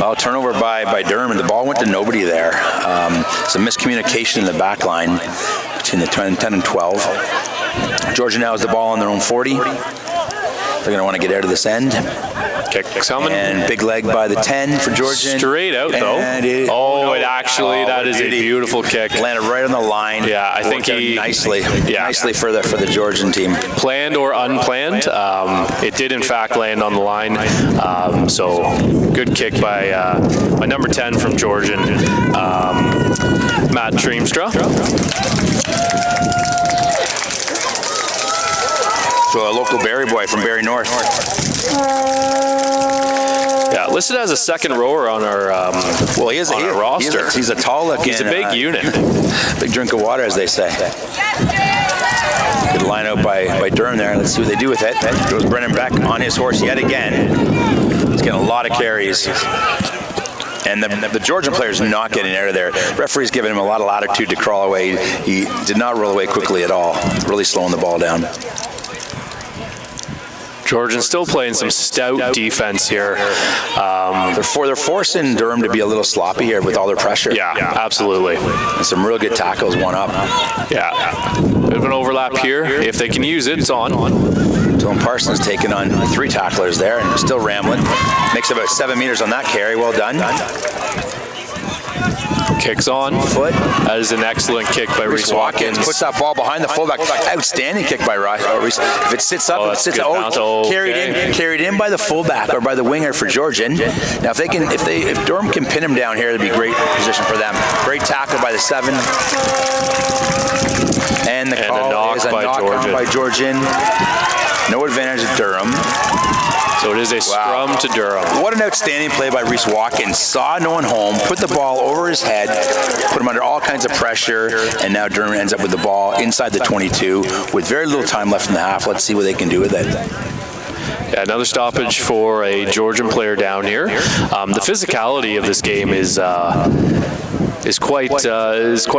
Well, turnover by Durham, and the ball went to nobody there. Some miscommunication in the back line between the 10 and 12. Georgia now has the ball on their own 40. They're going to want to get out of this end. Kick coming. And big leg by the 10 for Georgian. Straight out, though. That is a beautiful kick. Landed right on the line. Yeah, I think nicely for the Georgian team. Planned or unplanned, it did in fact land on the line. So good kick by number 10 from Georgian, Matt Treemstra. So a local Barrie boy from Barrie North. Yeah, listed as a second rower on our our roster. He's a tall looking. He's a big unit. Big drink of water, as they say. Good line out by Durham there. Let's see what they do with it. Goes Brennan Beck on his horse yet again. He's getting a lot of carries. And the Georgian player is not getting out of there. Referee's giving him a lot of latitude to crawl away. He did not roll away quickly at all. Really slowing the ball down. Georgian still playing some stout defense here. They're forcing Durham to be a little sloppy here with all their pressure. Yeah, absolutely. And some real good tackles, one up. Yeah, bit of an overlap here. If they can use it, it's on. Dylan Parsons taking on 3 tacklers there and still rambling. Makes about 7 meters on that carry. Well done. Kicks on. Foot. That is an excellent kick by Reese Watkins. Puts that ball behind the fullback. Outstanding kick by Reese. If it sits up, carried in by the fullback or by the winger for Georgian. Now, if Durham can pin him down here, it'd be a great position for them. Great tackle by the 7. And the call is a knock on by Georgian. No advantage of Durham. So it is a scrum to Durham. What an outstanding play by Reese Watkins. Saw no one home, put the ball over his head, put him under all kinds of pressure, and now Durham ends up with the ball inside the 22 with very little time left in the half. Let's see what they can do with it. Yeah, another stoppage for a Georgian player down here. The physicality of this game is is quite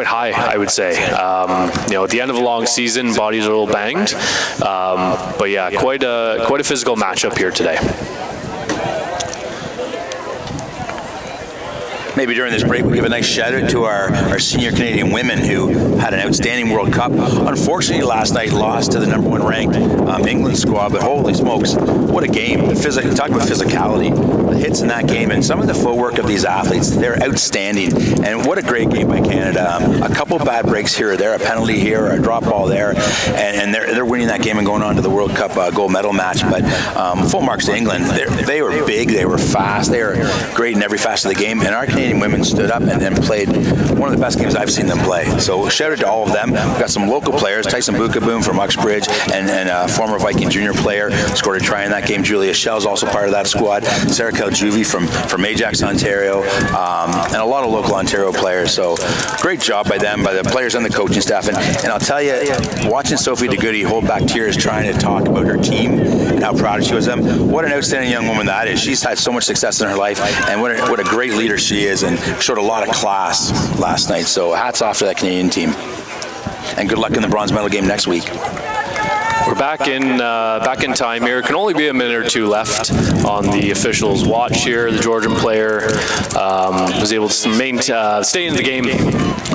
high, I would say. At the end of a long season, bodies are a little banged, but yeah, quite a physical matchup here today. Maybe during this break, we give a nice shout out to our senior Canadian women who had an outstanding World Cup. Unfortunately, last night lost to the #1 ranked England squad, but holy smokes, what a game. Talk about physicality, the hits in that game, and some of the footwork of these athletes, they're outstanding. And what a great game by Canada. A couple bad breaks here or there, a penalty here, or a drop ball there, and they're winning that game and going on to the World Cup gold medal match. But full marks to England. They were big, they were fast, they were great in every facet of the game, and our Canadian women stood up and played one of the best games I've seen them play. So shout out to all of them. We've got some local players, Tyson Bukaboom from Uxbridge, and a former Viking junior player scored a try in that game. Julia Schell's also part of that squad. Sarah Kaljuvi from Ajax, Ontario, and a lot of local Ontario players. So great job by them, by the players and the coaching staff. And I'll tell you, watching Sophie DeGoody hold back tears trying to talk about her team and how proud she was of them, what an outstanding young woman that is. She's had so much success in her life, and what a great leader she is, and showed a lot of class last night. So hats off to that Canadian team. And good luck in the bronze medal game next week. We're back in time here. Can only be a minute or two left on the officials' watch here. The Georgian player was able to stay in the game.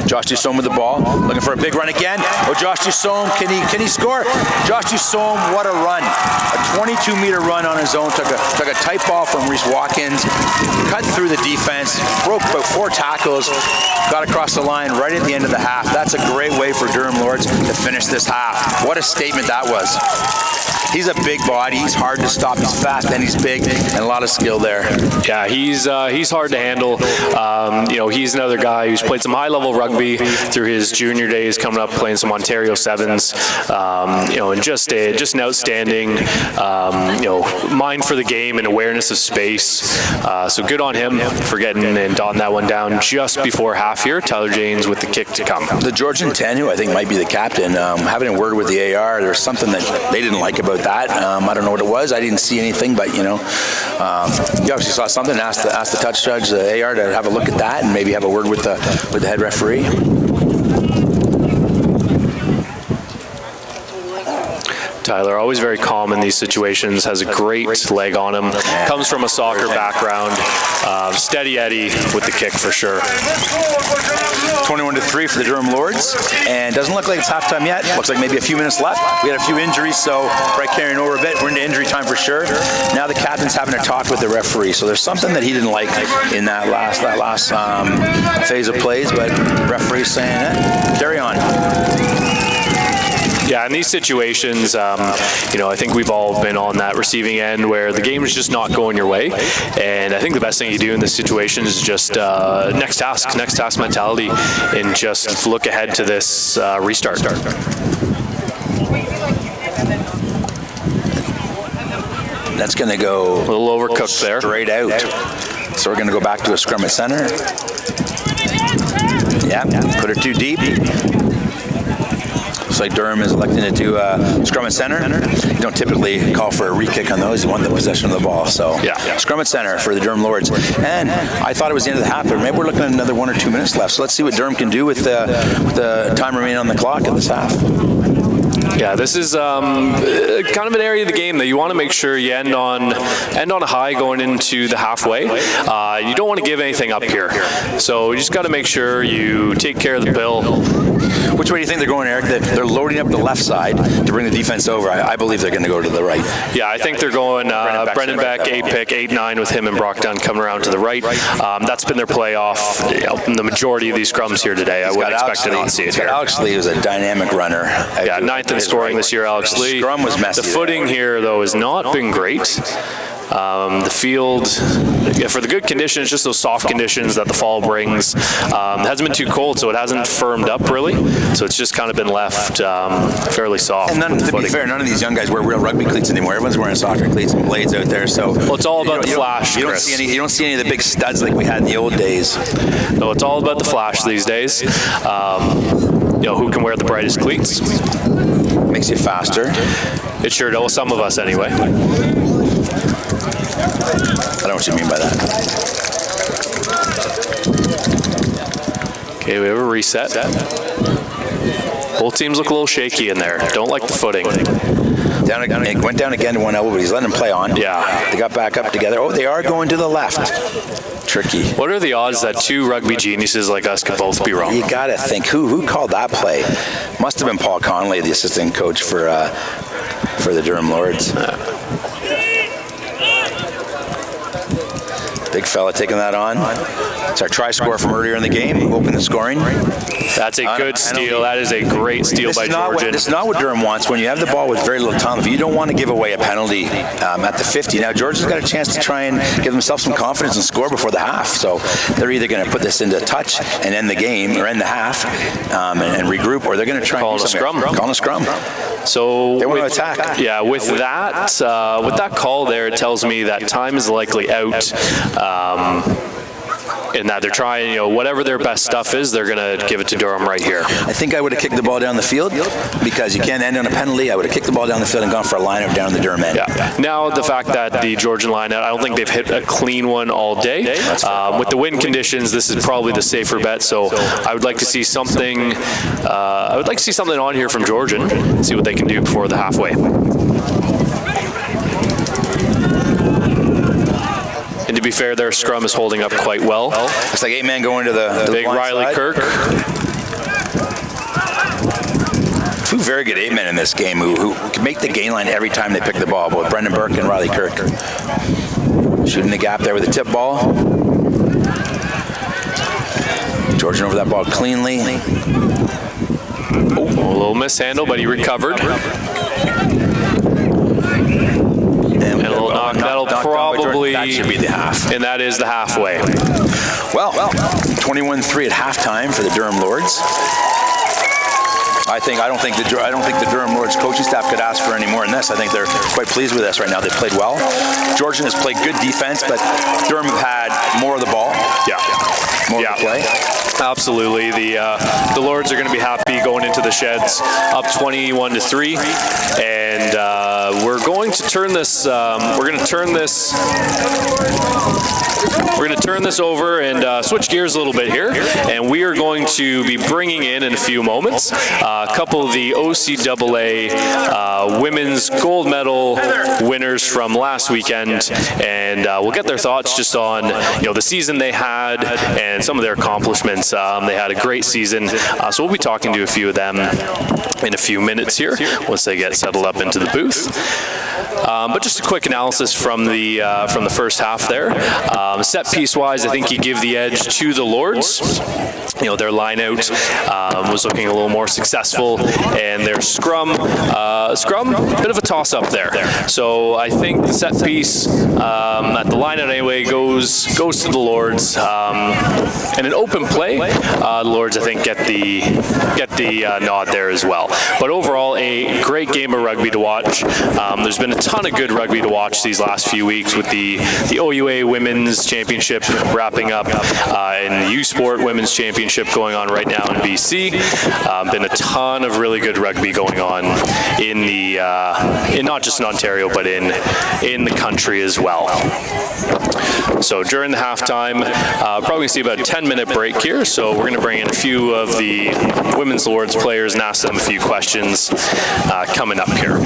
Josh Dusome with the ball, looking for a big run again. Oh, Josh Dusome, can he score? Josh Dusome, what a run. A 22-meter run on his own, took a tight ball from Reese Watkins, cut through the defense, broke about 4 tackles, got across the line right at the end of the half. That's a great way for Durham Lords to finish this half. What a statement that was. He's a big body, he's hard to stop, he's fast and he's big, and a lot of skill there. Yeah, he's hard to handle. He's another guy who's played some high-level rugby through his junior days, coming up playing some Ontario Sevens. And just an outstanding, mind for the game and awareness of space. So good on him for getting and dotting that one down just before half here. Tyler Janes with the kick to come. The Georgian 10, who I think might be the captain, having a word with the AR, there's something that they didn't like about that. I don't know what it was. I didn't see anything, but you obviously saw something. Asked the touch judge, the AR, to have a look at that and maybe have a word with the head referee. Tyler, always very calm in these situations, has a great leg on him, comes from a soccer background. Steady Eddie with the kick for sure. 21-3 for the Durham Lords, and doesn't look like it's halftime yet. Looks like maybe a few minutes left. We had a few injuries, so right carrying over a bit. We're into injury time for sure. Now the captain's having a talk with the referee, so there's something that he didn't like in that last phase of plays, but referee's saying, carry on. Yeah, in these situations, I think we've all been on that receiving end where the game is just not going your way. And I think the best thing you do in this situation is just next task mentality, and just look ahead to this restart. That's going to go a little overcooked there. Straight out. So we're going to go back to a scrum at center. Yeah, put it too deep. Looks like Durham is electing to do scrum at center. You don't typically call for a re-kick on those. You want the possession of the ball. So yeah. Scrum at center for the Durham Lords. And I thought it was the end of the half, but maybe we're looking at another 1 or 2 minutes left. So let's see what Durham can do with the time remaining on the clock at this half. Yeah, this is kind of an area of the game that you want to make sure you end on a high going into the halfway. You don't want to give anything up here. So you just got to make sure you take care of the bill. Which way do you think they're going, Eric? They're loading up the left side to bring the defense over. I believe they're going to go to the right. Yeah, I think they're going Brendan Beck, 8-pick, 8-9 with him and Brock Dunn coming around to the right. That's been their playoff. The majority of these scrums here today. I wouldn't expect to not see it here. Alex Lee was a dynamic runner. Yeah, 9th in scoring this year, Alex Lee. Scrum was messy. The footing here, though, has not been great. The field, for the good conditions, just those soft conditions that the fall brings. It hasn't been too cold, so it hasn't firmed up really. So it's just kind of been left fairly soft. And to be fair, none of these young guys wear real rugby cleats anymore. Everyone's wearing soccer cleats and blades out there. So it's all about the flash. You don't see any of the big studs like we had in the old days. No, it's all about the flash these days. Who can wear the brightest cleats? Makes you faster. It sure does. Some of us, anyway. I don't know what you mean by that. Okay, we have a reset. Both teams look a little shaky in there. Don't like the footing. It went down again to one elbow, but he's letting him play on. Yeah. They got back up together. Oh, they are going to the left. Tricky. What are the odds that two rugby geniuses like us could both be wrong? You got to think, who called that play? Must have been Paul Connolly, the assistant coach for the Durham Lords. Big fella taking that on. It's our try score from earlier in the game. Who opened the scoring? That's a good steal. That is a great steal by Georgian. This is not what Durham wants. When you have the ball with very little time, you don't want to give away a penalty at the 50. Now, Georgian's got a chance to try and give themselves some confidence and score before the half. So they're either going to put this into touch and end the game, or end the half and regroup, or they're going to try and do something. Call a scrum. So they want to attack. Yeah, with that call there, it tells me that time is likely out. In that they're trying, whatever their best stuff is, they're going to give it to Durham right here. I think I would have kicked the ball down the field because you can't end on a penalty. I would have kicked the ball down the field and gone for a line-out down the Durham end. Yeah. Now, the fact that the Georgian line-out, I don't think they've hit a clean one all day. With the wind conditions, this is probably the safer bet. So I would like to see something. I would like to see something on here from Georgian. See what they can do before the halfway. And to be fair, their scrum is holding up quite well. It's like 8-man going to the big Riley side. Kirk. Two very good 8-men in this game who can make the gain line every time they pick the ball, both Brendan Burke and Riley Kirk. Shooting the gap there with the tip ball. Georgian over that ball cleanly. Oh, a little mishandle, but he recovered. And a little knock. That'll probably. That should be the half. And that is the halfway. Well, 21-3 at halftime for the Durham Lords. I don't think the Durham Lords coaching staff could ask for any more than this. I think they're quite pleased with us right now. They played well. Georgian has played good defense, but Durham have had more of the ball. Yeah. More of the play. Absolutely. The Lords are going to be happy going into the sheds up 21-3, and we're going to turn this. We're going to turn this over and switch gears a little bit here, and we are going to be bringing in a few moments a couple of the OCAA women's gold medal winners from last weekend, and we'll get their thoughts just on the season they had and some of their accomplishments. They had a great season, so we'll be talking to a few of them in a few minutes here once they get settled up into the booth. But just a quick analysis from the first half there. Set piece wise, I think you give the edge to the Lords. Their line out was looking a little more successful, and their scrum, bit of a toss up there. So I think the set piece at the line out anyway goes to the Lords. And an open play, the Lords I think get the nod there as well. But overall, a great game of rugby to watch. There's been a ton of good rugby to watch these last few weeks with the OUA Women's Championship wrapping up and the U Sport Women's Championship going on right now in BC. Been a ton of really good rugby going on in not just in Ontario but in the country as well. So during the halftime, probably going to see about a 10-minute break here. So we're going to bring in a few of the Women's Lords players and ask them a few questions coming up here.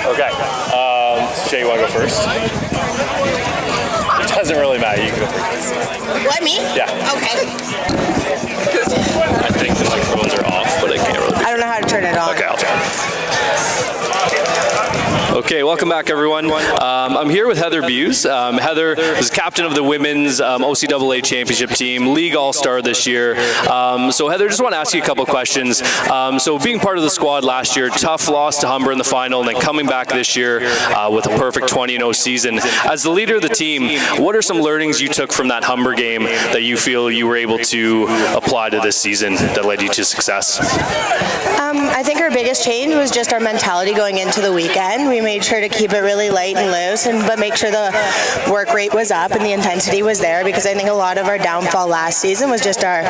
Okay. Shay, you want to go first? It doesn't really matter. You can go first. What, me? Yeah. Okay. I think the microphones are off, but I can't really. I don't know how to turn it on. Okay, I'll turn. Okay, welcome back, everyone. I'm here with Heather Buse. Heather is captain of the women's OCAA championship team, league all-star this year. So Heather, just want to ask you a couple questions. So being part of the squad last year, tough loss to Humber in the final, and then coming back this year with a perfect 20-0 season. As the leader of the team, what are some learnings you took from that Humber game that you feel you were able to apply to this season that led you to success? I think our biggest change was just our mentality going into the weekend. We made sure to keep it really light and loose, but make sure the work rate was up and the intensity was there, because I think a lot of our downfall last season was just our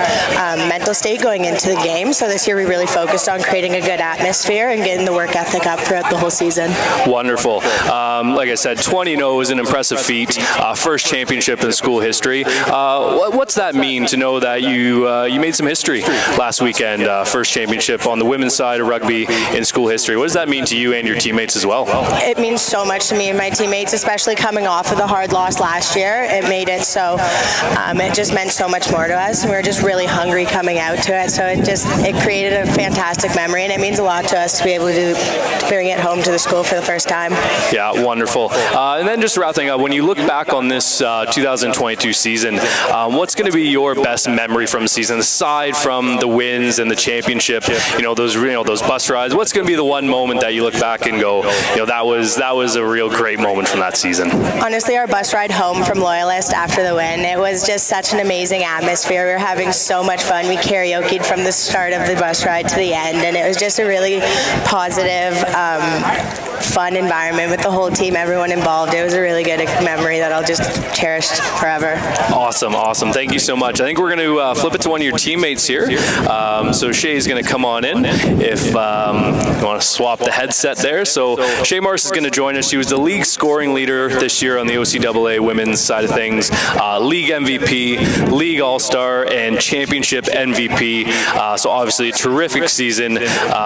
mental state going into the game. So this year we really focused on creating a good atmosphere and getting the work ethic up throughout the whole season. Wonderful. Like I said, 20-0 is an impressive feat. First championship in school history. What's that mean to know that you made some history last weekend? First championship on the women's side of rugby in school history. What does that mean to you and your teammates as well? It means so much to me and my teammates, especially coming off of the hard loss last year. It made it so, it just meant so much more to us, and we were just really hungry coming out to it. So it created a fantastic memory, and it means a lot to us to be able to bring it home to the school for the first time. Yeah, wonderful. And then just wrapping up, when you look back on this 2022 season, what's going to be your best memory from the season, aside from the wins and the championship? Those bus rides. What's going to be the one moment that you look back and go, that was a real great moment from that season? Honestly, our bus ride home from Loyalist after the win, it was just such an amazing atmosphere. We were having so much fun. We karaoke'd from the start of the bus ride to the end, and it was just a really positive, fun environment with the whole team, everyone involved. It was a really good memory that I'll just cherish forever. Awesome. Thank you so much. I think we're going to flip it to one of your teammates here. So Shay's going to come on in if you want to swap the headset there. So Shay Morris is going to join us. She was the league scoring leader this year on the OCAA women's side of things. League MVP, league all-star, and championship MVP. So obviously a terrific season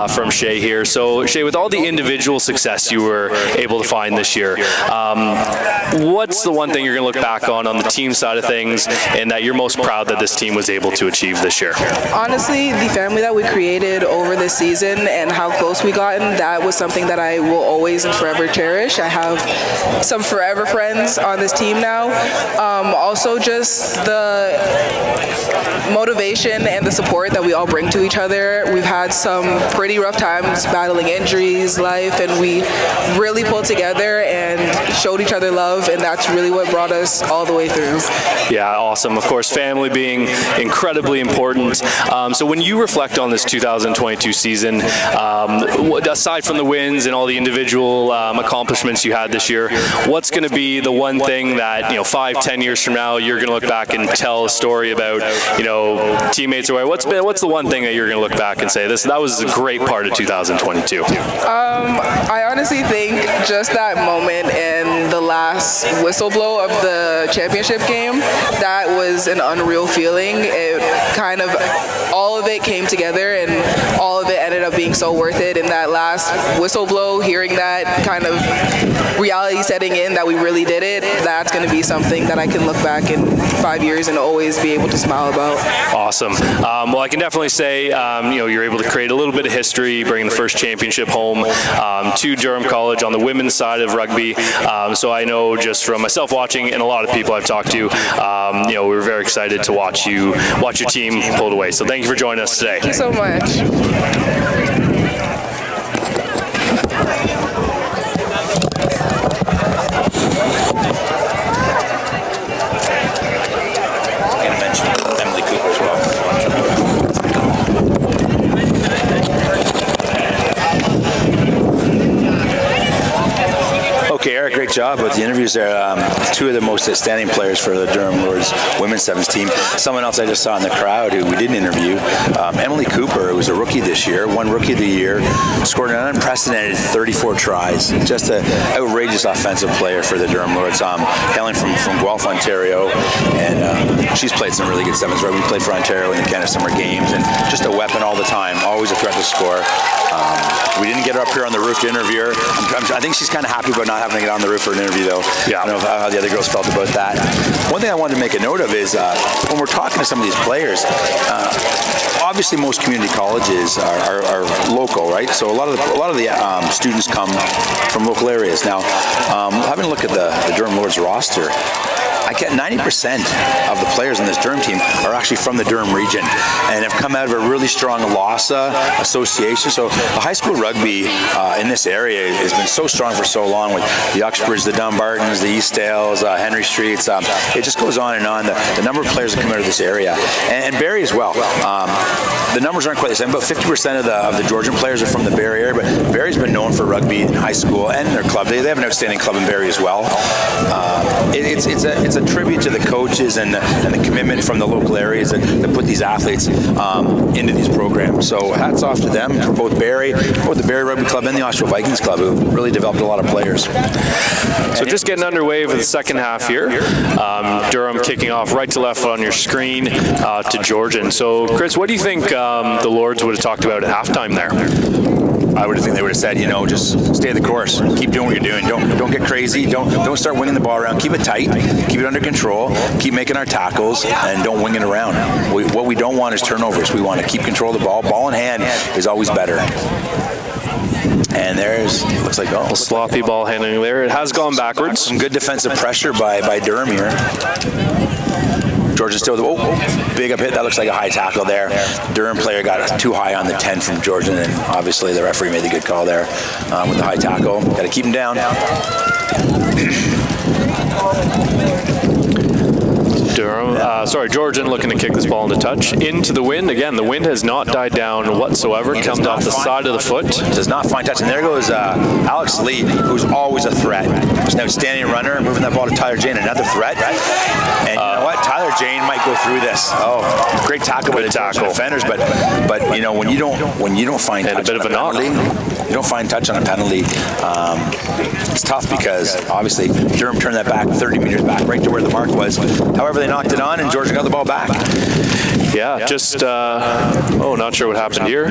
from Shay here. So Shay, with all the individual success you were able to find this year, what's the one thing you're going to look back on the team side of things and that you're most proud that this team was able to achieve this year? Honestly, the family that we created over this season and how close we gotten, that was something that I will always and forever cherish. I have some forever friends on this team now. Also just the motivation and the support that we all bring to each other. We've had some pretty rough times battling injuries, life, and we really pulled together and showed each other love, and that's really what brought us all the way through. Yeah, awesome. Of course, family being incredibly important. So when you reflect on this 2022 season, aside from the wins and all the individual accomplishments you had this year, what's going to be the one thing that 5-10 years from now you're going to look back and tell a story about teammates or what's the one thing that you're going to look back and say that was a great part of 2022? I honestly think just that moment and the last whistle blow of the championship game, that was an unreal feeling. It kind of, all of it came together and all of it ended up being so worth it. And that last whistle blow, hearing that kind of reality setting in that we really did it, that's going to be something that I can look back in 5 years and always be able to smile about. Awesome. Well, I can definitely say, you're able to create a little bit of history, bringing the first championship home to Durham College on the women's side of rugby. So I know just from myself watching and a lot of people I've talked to, we were very excited to watch your team pulled away. So thank you for joining us today. Thank you so much. Okay, Eric, great job with the interviews there. Two of the most outstanding players for the Durham Lords women's sevens team. Someone else I just saw in the crowd who we didn't interview, Emily Cooper, who was a rookie this year, won Rookie of the Year, scored an unprecedented 34 tries. Just an outrageous offensive player for the Durham Lords, hailing from Guelph, Ontario, and she's played some really good sevens rugby. We played for Ontario in the Canada Summer Games, and just a weapon all the time, always a threat to score. We didn't get her up here on the roof to interview her. I think she's kind of happy about not having to get on the roof for an interview, though. Yeah. I don't know how the other girls felt about that. One thing I wanted to make a note of is when we're talking to some of these players, obviously most community colleges are local, right? So a lot of the students come from local areas. Now, having a look at the Durham Lords roster, I get 90% of the players on this Durham team are actually from the Durham region and have come out of a really strong LASA association. So the high school rugby in this area has been so strong for so long with the Uxbridge, the Dumbartons, the Eastdales, Henry Streets. It just goes on and on. The number of players that come out of this area. And Barrie as well. The numbers aren't quite the same. About 50% of the Georgian players are from the Barrie area, but Barrie's been known for rugby in high school and in their club. They have an outstanding club in Barrie as well. It's a tribute to the coaches and the commitment from the local areas that put these athletes into these programs. So hats off to them, both the Barrie Rugby Club and the Oshawa Vikings Club, who really developed a lot of players. So just getting underway for the second half here. Durham kicking off right to left on your screen to Georgian. So Chris, what do you think the Lords would have talked about at halftime there? I would think they would have said, just stay the course, keep doing what you're doing, don't get crazy, don't start winging the ball around, keep it tight, keep it under control, keep making our tackles, and don't wing it around. What we don't want is turnovers. We want to keep control of the ball. Ball in hand is always better. And looks like a sloppy ball handling there. It has gone backwards. Some good defensive pressure by Durham here. Georgian still, big up hit. That looks like a high tackle there. Durham player got too high on the 10 from Georgian, and obviously the referee made the good call there with the high tackle. Got to keep him down. Georgian looking to kick this ball into touch. Into the wind. Again, the wind has not died down whatsoever. It comes off the side of the foot. Does not find touch. And there goes Alex Lee, who's always a threat. Just an outstanding runner, moving that ball to Tyler Jane, another threat. And you know what? Tyler Jane might go through this. Oh, great tackle by the defenders, but when you don't find touch, a bit of a knock. You don't find touch on a penalty. It's tough because obviously Durham turned that back 30 meters back, right to where the mark was. However, they knocked it on, and Georgia got the ball back. Yeah, not sure what happened here.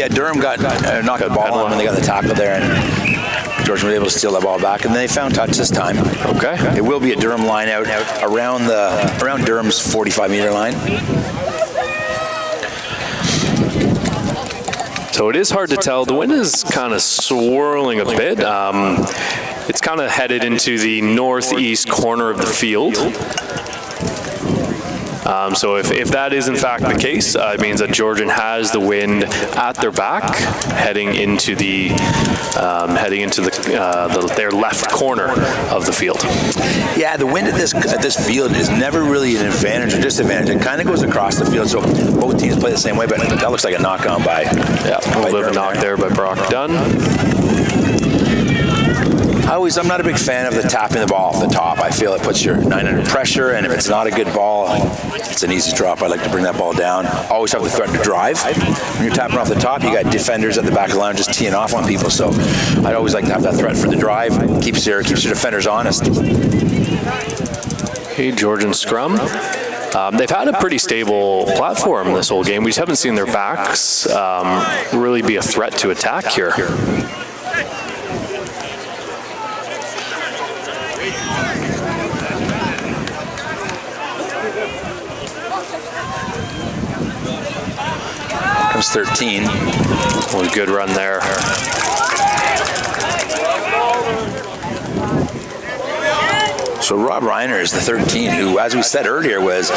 Durham got knocked the ball on when they got the tackle there, and Georgia was able to steal that ball back, and they found touch this time. Okay. It will be a Durham line out around Durham's 45-meter line. So it is hard to tell. The wind is kind of swirling a bit. It's kind of headed into the northeast corner of the field. So if that is in fact the case, it means that Georgian has the wind at their back, heading into their left corner of the field. Yeah, the wind at this field is never really an advantage or disadvantage. It kind of goes across the field, so both teams play the same way. But that looks like a knock on by. Yeah, a little bit of a knock there by Brock Dunn. I'm not a big fan of the tapping the ball off the top. I feel it puts your 9 under pressure, and if it's not a good ball, it's an easy drop. I like to bring that ball down. Always have the threat to drive. When you're tapping off the top, you got defenders at the back of the line just teeing off on people. So I'd always like to have that threat for the drive. Keeps your defenders honest. Okay, Georgian scrum. They've had a pretty stable platform this whole game. We just haven't seen their backs really be a threat to attack here. Comes 13. Well, good run there. So Rob Reiner is the 13, who, as we said earlier, was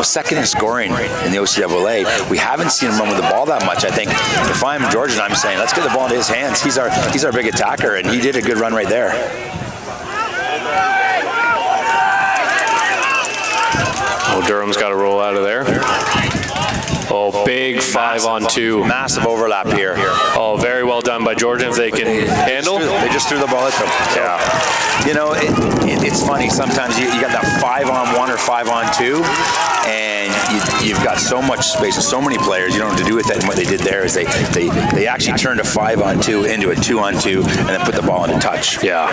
second in scoring in the OCAA. We haven't seen him run with the ball that much. I think if I'm Georgian, I'm saying let's get the ball into his hands. He's our big attacker, and he did a good run right there. Well, Durham's got to roll out of there. Oh, big 5-on-2. Massive overlap here. Oh, very well done by Georgian if they can handle. They just threw the ball at them. So, Yeah. you know, it's funny. Sometimes you got that 5-on-1 or 5-on-2, and you've got so much space and so many players. You don't know what to do with it. And what they did there is they actually turned a 5-on-2 into a 2-on-2 and then put the ball into touch. Yeah.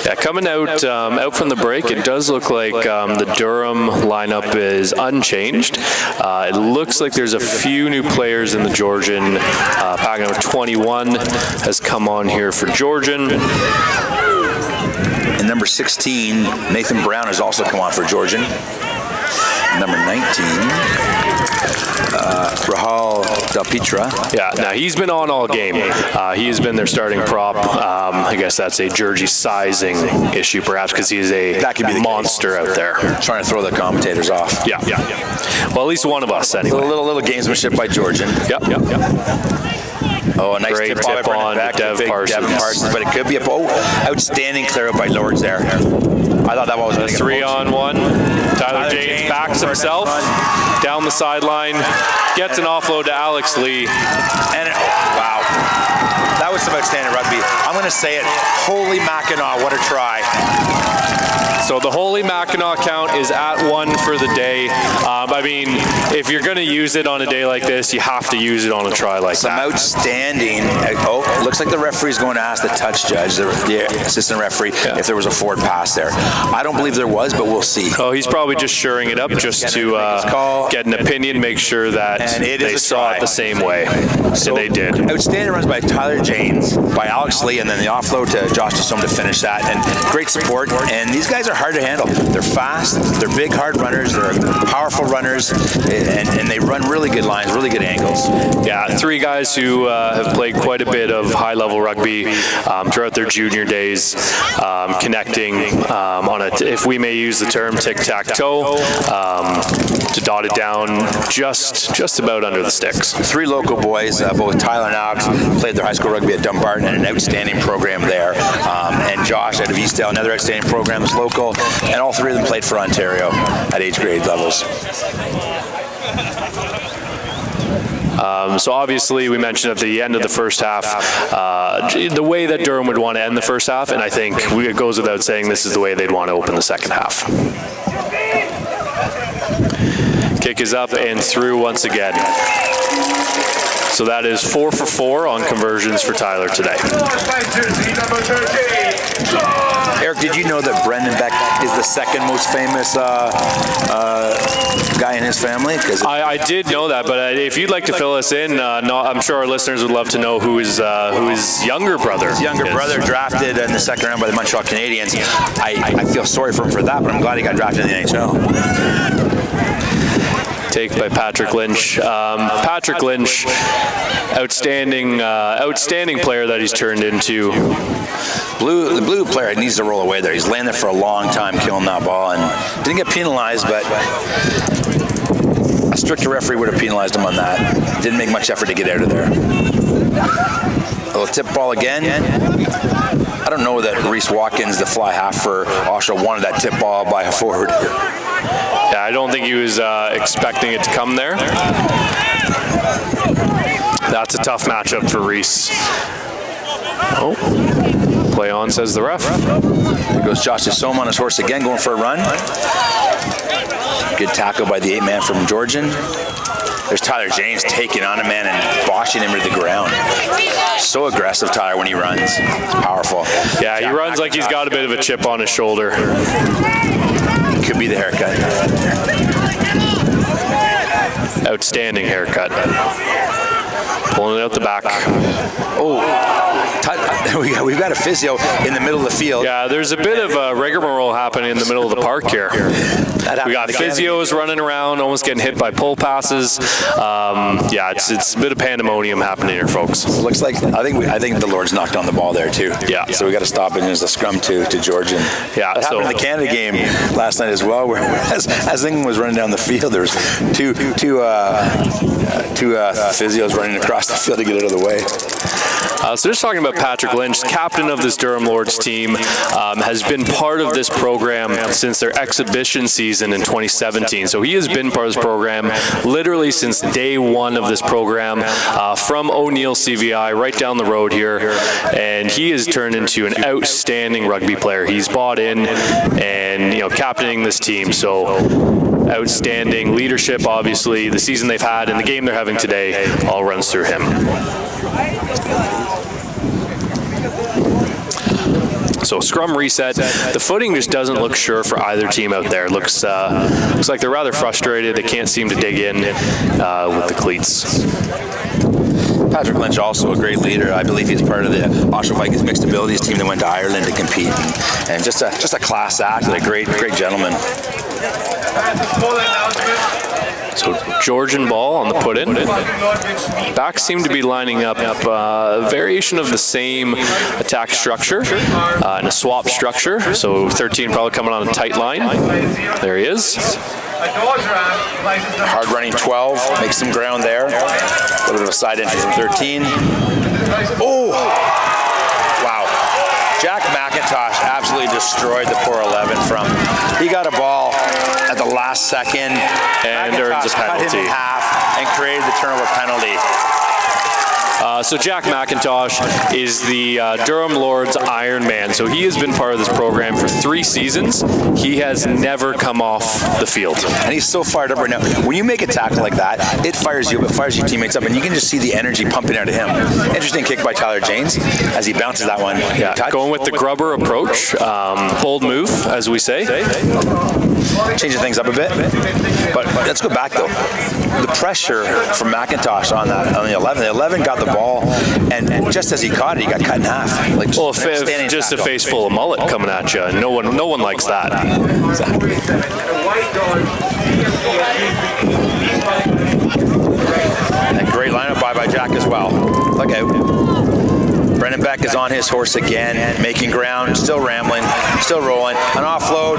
Yeah, coming out from the break, it does look like the Durham lineup is unchanged. It looks like there's a few new players in the Georgian. Pack number 21 has come on here for Georgian. And number 16, Nathan Brown, has also come on for Georgian. Number 19, Rahal Delpitra. Yeah, now he's been on all game. He has been their starting prop. I guess that's a jersey sizing issue, perhaps, because he's a monster out there. Trying to throw the commentators off. Yeah. Well, at least one of us, anyway. Little gamesmanship by Georgian. Yep. Oh, a nice Great tip on Dev Parsons. But it could be a outstanding clear out by Lords there. I thought that was a 3-on-1. Tyler James backs himself down the sideline, gets an offload to Alex Lee. And wow, that was some outstanding rugby. I'm going to say it. Holy Mackinac, what a try. So the Holy Mackinac count is at 1 for the day. I mean, if you're going to use it on a day like this, you have to use it on a try like some that. Outstanding. Oh, it looks like the referee's going to ask the touch judge, the assistant referee, if there was a forward pass there. I don't believe there was, but we'll see. Oh, he's probably just shoring it up just to get an opinion, make sure that they saw it the same way. So, and they did. Outstanding runs by Tyler James, by Alex Lee, and then the offload to Josh DeSome to finish that. And great support. And these guys are hard to handle. They're fast, they're big, hard runners, they're powerful runners, and they run really good lines, really good angles. Yeah, 3 guys who have played quite a bit of high-level rugby throughout their junior days, connecting on a, if we may use the term, tic-tac-toe, to dot it down just about under the sticks. 3 local boys, both Tyler and Alex, played their high school rugby at Dumbarton, and an outstanding program there. And Josh out of Eastdale, another outstanding program that's local, and all 3 of them played for Ontario at age grade levels. So obviously we mentioned at the end of the first half the way that Durham would want to end the first half, and I think it goes without saying this is the way they'd want to open the second half. Kick is up and through once again. So that is 4 for 4 on conversions for Tyler today. Eric, did you know that Brendan Beck is the second most famous guy in his family? I did know that, but if you'd like to fill us in, I'm sure our listeners would love to know who his younger brother is. His younger brother drafted in the second round by the Montreal Canadiens. I feel sorry for him for that, but I'm glad he got drafted in the NHL. Take by Patrick Lynch. Patrick Lynch, outstanding player that he's turned into. The blue player needs to roll away there. He's laying there for a long time, killing that ball, and didn't get penalized, but a stricter referee would have penalized him on that. Didn't make much effort to get out of there. A little tip ball again. I don't know that Reese Watkins, the fly half for Oshawa, wanted that tip ball by a forward. Yeah, I don't think he was expecting it to come there. That's a tough matchup for Reese. Oh, play on, says the ref. There goes Josh DeSome on his horse again, going for a run. Good tackle by the 8-man from Georgian. There's Tyler James taking on a man and boshing him to the ground. So aggressive, Tyler, when he runs. It's powerful. Yeah, he runs like he's got a bit of a chip on his shoulder. Could be the haircut. Outstanding haircut. Pulling it out the back. Oh, we've got a physio in the middle of the field. Yeah, there's a bit of a rigmarole happening in the middle of the park here. We got physios running around, almost getting hit by pull passes. Yeah, it's a bit of pandemonium happening here, folks. It looks like I think the Lords knocked on the ball there too. Yeah. So we got to stop it as a scrum to Georgian. Yeah. That happened in the Canada game last night as well, where as England was running down the field, there was two physios running across the field to get it out of the way. So just talking about Patrick Lynch, captain of this Durham Lords team, has been part of this program since their exhibition season in 2017. So he has been part of this program literally since day one of this program, from O'Neill CVI right down the road here, and he has turned into an outstanding rugby player. He's bought in and, you know, captaining this team. So outstanding leadership, obviously. The season they've had and the game they're having today all runs through him. So scrum reset. The footing just doesn't look sure for either team out there. Looks like they're rather frustrated. They can't seem to dig in with the cleats. Patrick Lynch, also a great leader. I believe he's part of the Oshawa Vikings mixed abilities team that went to Ireland to compete, and just a class act and a great gentleman. So Georgian ball on the put-in. Backs seem to be lining up a variation of the same attack structure and a swap structure. So 13 probably coming on a tight line. There he is. Hard running 12, makes some ground there. A little bit of a side entry from 13. Oh! Wow. Jack McIntosh absolutely destroyed the poor 11 from. He got a ball at the last second and earns a penalty. Cut him in half and created the turnover penalty. So Jack McIntosh is the Durham Lords Iron Man. So he has been part of this program for 3 seasons. He has never come off the field. And he's so fired up right now. When you make a tackle like that, it fires you, but fires your teammates up, and you can just see the energy pumping out of him. Interesting kick by Tyler James as he bounces that one. Yeah, going with the grubber approach. Bold move, as we say. Changing things up a bit. But let's go back, though. The pressure from McIntosh on the 11. The 11 got the ball, and just as he caught it, he got cut in half. Like just a face full of mullet coming at you. No one likes that. Exactly. And great lineup by Jack as well. Look out. Brendan Beck is on his horse again, making ground, still rambling, still rolling. An offload.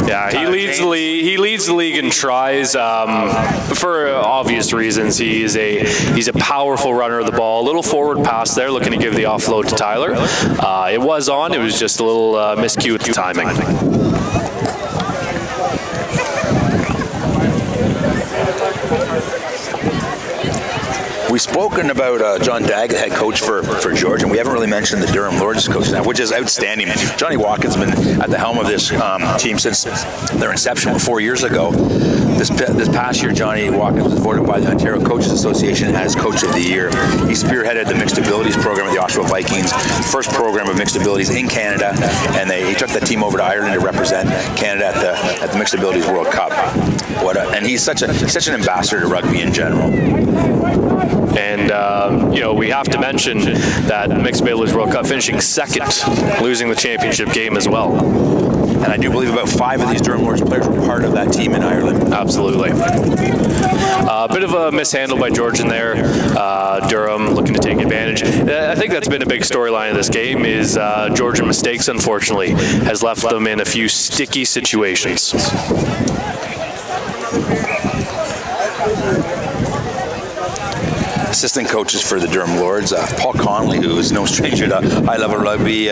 Yeah, he leads the league in tries for obvious reasons. He's a powerful runner of the ball. A little forward pass there, looking to give the offload to Tyler. It was on. It was just a little miscue with the timing. We've spoken about John Daggett, head coach for Georgian. We haven't really mentioned the Durham Lords coach now, which is outstanding. Johnny Watkins has been at the helm of this team since their inception 4 years ago. This past year, Johnny Watkins was voted by the Ontario Coaches Association as Coach of the Year. He spearheaded the Mixed Abilities program at the Oshawa Vikings, first program of mixed abilities in Canada, and he took the team over to Ireland to represent Canada at the Mixed Abilities World Cup. And he's such an ambassador to rugby in general. And, we have to mention that Mixed Abilities World Cup finishing second, losing the championship game as well. And I do believe about 5 of these Durham Lords players were part of that team in Ireland. Absolutely. A bit of a mishandle by Georgian there. Durham looking to take advantage. I think that's been a big storyline of this game is Georgian mistakes, unfortunately, has left them in a few sticky situations. Assistant coaches for the Durham Lords, Paul Connolly, who is no stranger to high-level rugby,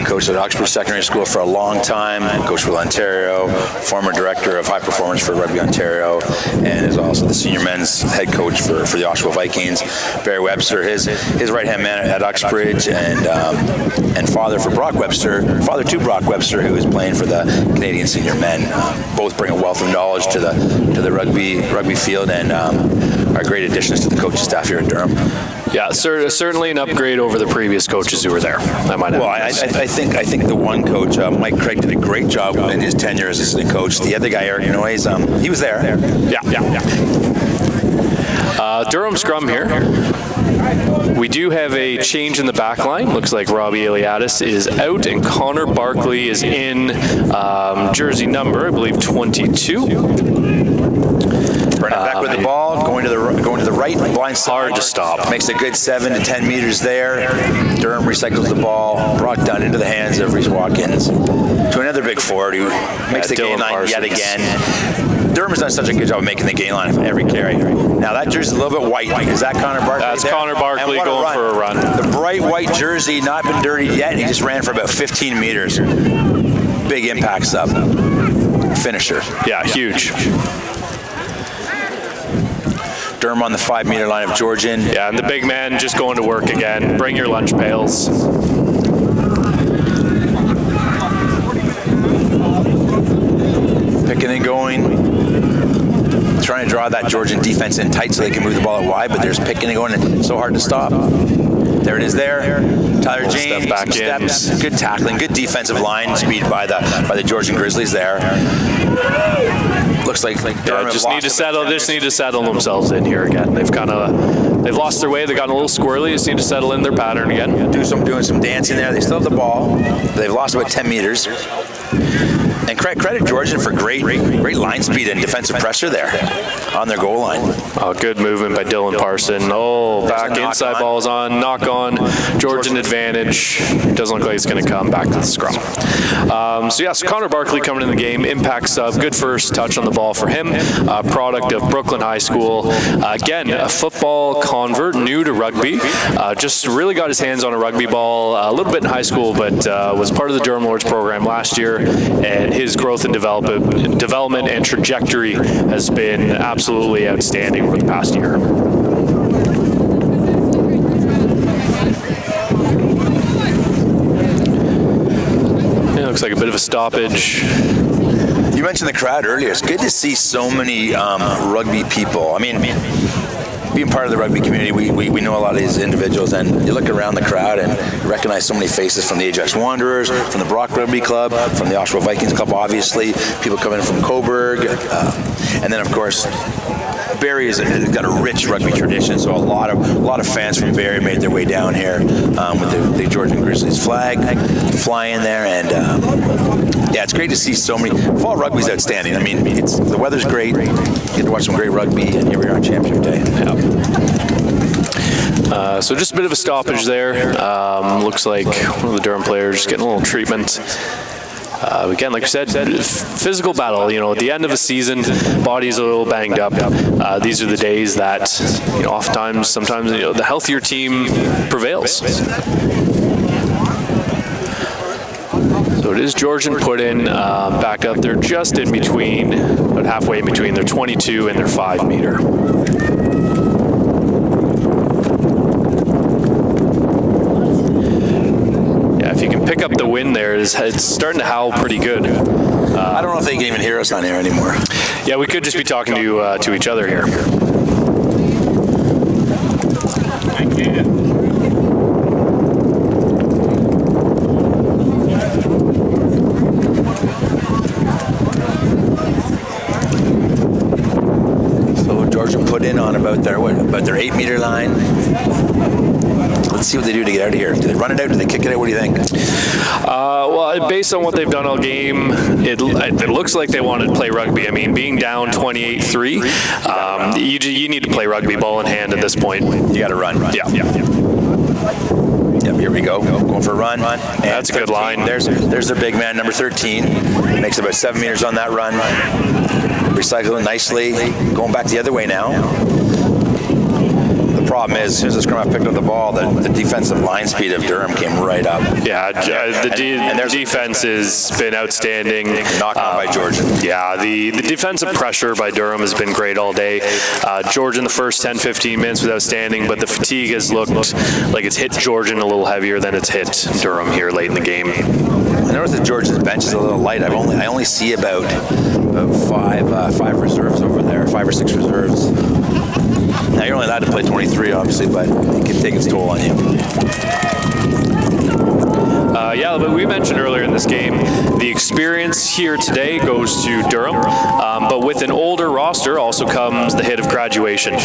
coached at Oxford Secondary School for a long time, coached with Ontario, former director of high performance for Rugby Ontario, and is also the senior men's head coach for the Oshawa Vikings. Barry Webster, his right-hand man at Uxbridge, and father to Brock Webster, who is playing for the Canadian senior men. Both bring a wealth of knowledge to the rugby field, and are great additions to the coaching staff here at Durham. Yeah, certainly an upgrade over the previous coaches who were there. I think the one coach, Mike Craig, did a great job in his tenure as assistant coach. The other guy, Eric Noyes, he was there. Yeah. Durham scrum here. We do have a change in the back line. Looks like Robbie Eliadis is out and Connor Barkley is in jersey number, I believe 22. Brennan back with the ball, going to the right, blind side. Hard to stop. Makes a good 7 to 10 meters there. Durham recycles the ball, brought down into the hands of Reese Watkins to another big forward who makes the game line yet again. Durham's done such a good job of making the gain line for every carry. Now that jersey's a little bit white. Is that Connor Barkley? That's there? Connor Barkley going for a run. The bright white jersey, not been dirty yet. He just ran for about 15 meters. Big impact sub. Finisher. Yeah, huge. Durham on the 5-meter line of Georgian. Yeah, and the big man just going to work again. Bring your lunch pails. Picking and going. Trying to draw that Georgian defense in tight so they can move the ball out wide, but there's picking and going, and it's so hard to stop. There it is there. Tyler James, step back steps, good tackling, good defensive line speed by the Georgian Grizzlies there. Looks like Durham just need to settle themselves in here again. They've lost their way. They've gotten a little squirrely. Just need to settle in their pattern again. Doing some dancing there. They still have the ball. They've lost about 10 meters. And credit Georgian for great line speed and defensive pressure there on their goal line. Oh, good movement by Dylan Parson. Oh, back inside ball's on, knock on, Georgian advantage. Doesn't look like it's going to come back to the scrum. So Connor Barkley coming in the game, impact sub, good first touch on the ball for him. Product of Brooklyn High School. Again, a football convert, new to rugby. Just really got his hands on a rugby ball a little bit in high school, but was part of the Durham Lords program last year, and his growth and development and trajectory has been absolutely outstanding over the past year. Yeah, looks like a bit of a stoppage. You mentioned the crowd earlier. It's good to see so many rugby people. I mean, being part of the rugby community, we know a lot of these individuals, and you look around the crowd and recognize so many faces from the Ajax Wanderers, from the Brock Rugby Club, from the Oshawa Vikings Club, obviously, people coming in from Coburg, and then of course Barrie has got a rich rugby tradition, so a lot of fans from Barrie made their way down here with the Georgian Grizzlies flag flying there, and yeah, it's great to see so many. Fall rugby's outstanding. I mean, the weather's great. You get to watch some great rugby, and here we are on Championship Day. So just a bit of a stoppage there. Looks like one of the Durham players getting a little treatment. Again, like I said, physical battle. You know, at the end of a season, body's a little banged up. These are the days that, sometimes the healthier team prevails. So it is Georgian put in back up. They're just in between, about halfway in between their 22 and their 5-meter. If you can pick up the wind there, it's starting to howl pretty good. I don't know if they can even hear us on air anymore. Yeah, we could just be talking to each other here. So Georgian put in on about their 8-meter line. Let's see what they do to get out of here. Do they run it out? Do they kick it out? What do you think? Well, based on what they've done all game, it looks like they want to play rugby. I mean, being down 28-3, you need to play rugby ball in hand at this point. You got to run. Yeah. Yep, here we go. Going for a run. And that's a good line. There's their big man, number 13. Makes about 7 meters on that run. Recycling nicely. Going back the other way now. The problem is, as soon as the scrum picked up the ball, the defensive line speed of Durham came right up. Yeah, the defense has been outstanding. Knocked on by Georgian. Yeah, the defensive pressure by Durham has been great all day. Georgian the first 10-15 minutes was outstanding, but the fatigue has looked like it's hit Georgian a little heavier than it's hit Durham here late in the game. I noticed that Georgian's bench is a little light. I only see about five reserves over there, 5 or 6 reserves. Now, you're only allowed to play 23, obviously, but it can take its toll on you. Yeah, but we mentioned earlier in this game, the experience here today goes to Durham, but with an older roster also comes the hit of graduation.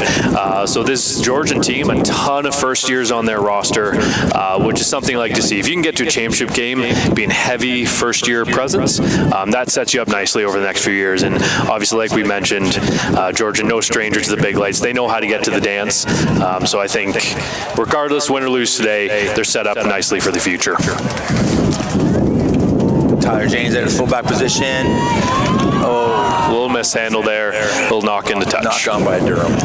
So this Georgian team, a ton of first years on their roster, which is something I like to see. If you can get to a championship game, being heavy first year presence, that sets you up nicely over the next few years. And obviously, like we mentioned, Georgian, no stranger to the big lights. They know how to get to the dance. So I think regardless, win or lose today, they're set up nicely for the future. Tyler James at fullback position. Oh, little mishandle there. He'll knock into touch. Knocked on by Durham.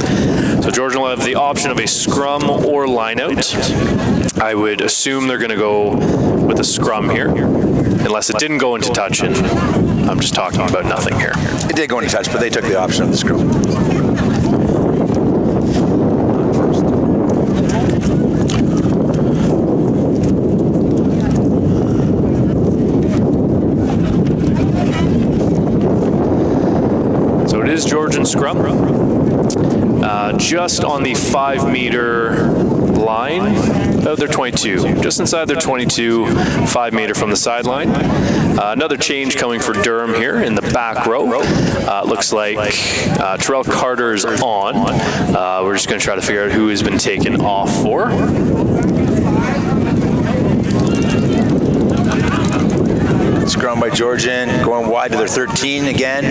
So Georgian will have the option of a scrum or line out. I would assume they're going to go with a scrum here, unless it didn't go into touch, and I'm just talking about nothing here. It did go into touch, but they took the option of the scrum. So it is Georgian scrum. Just on the 5-meter line of their 22, just inside their 22, 5-meter from the sideline. Another change coming for Durham here in the back row. Looks like Terrell Carter's on. We're just going to try to figure out who has been taken off for. Scrum by Georgian, going wide to their 13 again.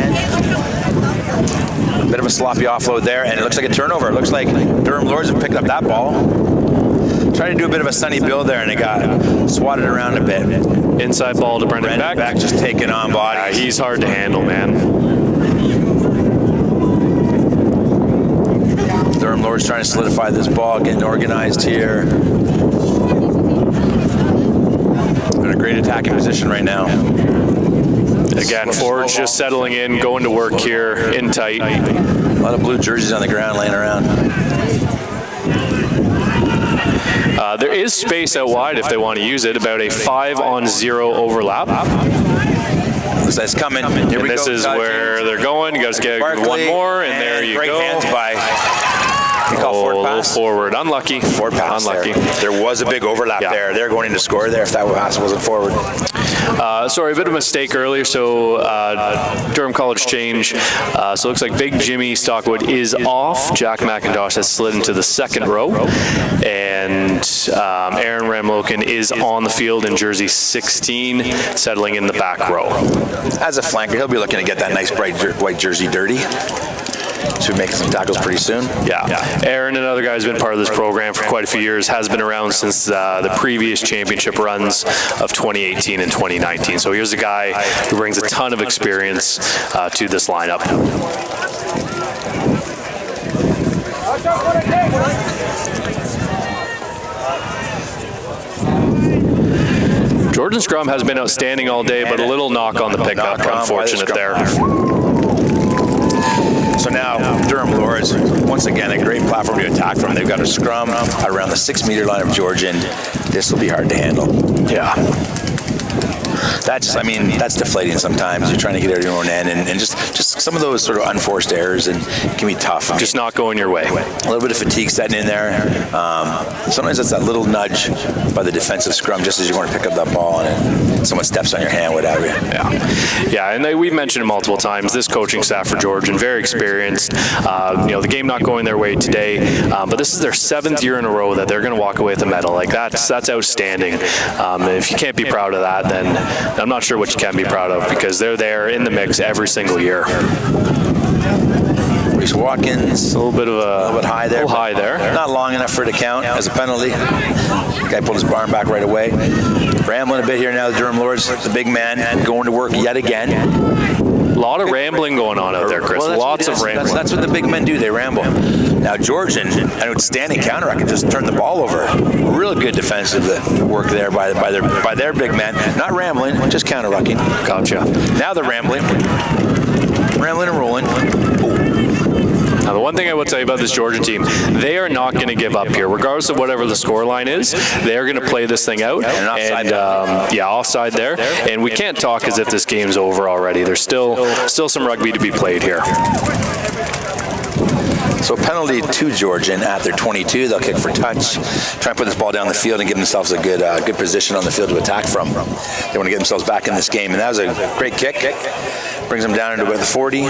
Bit of a sloppy offload there, and it looks like a turnover. It looks like Durham Lords have picked up that ball. Trying to do a bit of a sunny build there, and it got swatted around a bit. Inside ball to Brendan Beck. Just taking on bodies. He's hard to handle, man. Durham Lords trying to solidify this ball, getting organized here. They're in a great attacking position right now. Again, forwards just settling in, going to work here, in tight. A lot of blue jerseys on the ground laying around. There is space out wide if they want to use it, about a 5-on-0 overlap. Looks like it's coming. Here we go. This is where they're going. You guys get one more, and there you great go. Hands by. You call forward pass? Forward. Unlucky. Forward pass. Unlucky. There was a big overlap there. They're going in to score there if that pass wasn't forward. Sorry, a bit of a mistake earlier. So Durham College change. So it looks like Big Jimmy Stockwood is off. Jack McIntosh has slid into the second row. And Aaron Ramlokin is on the field in jersey 16, settling in the back row. As a flanker, he'll be looking to get that nice bright white jersey dirty. Should be making some tackles pretty soon. Yeah. Aaron, another guy who's been part of this program for quite a few years, has been around since the previous championship runs of 2018 and 2019. So here's a guy who brings a ton of experience to this lineup. Georgian scrum has been outstanding all day, but a little knock on the pickup, unfortunate there. So now Durham Lords, once again, a great platform to attack from. They've got a scrum around the 6-meter line of Georgian. This will be hard to handle. Yeah. That's deflating sometimes. You're trying to get out of your own end, and just some of those sort of unforced errors and it can be tough. Just not going your way. A little bit of fatigue setting in there. Sometimes it's that little nudge by the defensive scrum just as you want to pick up that ball and someone steps on your hand, what have you. Yeah, and we've mentioned it multiple times. This coaching staff for Georgian, very experienced. The game not going their way today, but this is their 7th year in a row that they're going to walk away with a medal. Like that's outstanding. And if you can't be proud of that, then I'm not sure what you can be proud of, because they're there in the mix every single year. Reese Watkins, a little bit high there. Not long enough for it to count as a penalty. The guy pulled his barn back right away. Rambling a bit here now. The Durham Lords, the big man, going to work yet again. A lot of rambling going on out there, Chris. Well, lots of rambling. That's what the big men do. They ramble. Now Georgian, an outstanding counter. I could just turn the ball over. Real good defensive work there by their big man. Not rambling, just counter rucking. Gotcha. Now they're rambling and rolling. Now, the one thing I will tell you about this Georgian team, they are not going to give up here. Regardless of whatever the score line is, they are going to play this thing out. And offside offside there. And we can't talk as if this game's over already. There's still some rugby to be played here. So penalty to Georgian at their 22. They'll kick for touch. Try and put this ball down the field and give themselves a good position on the field to attack from. They want to get themselves back in this game. And that was a great kick. Brings them down into about the 40.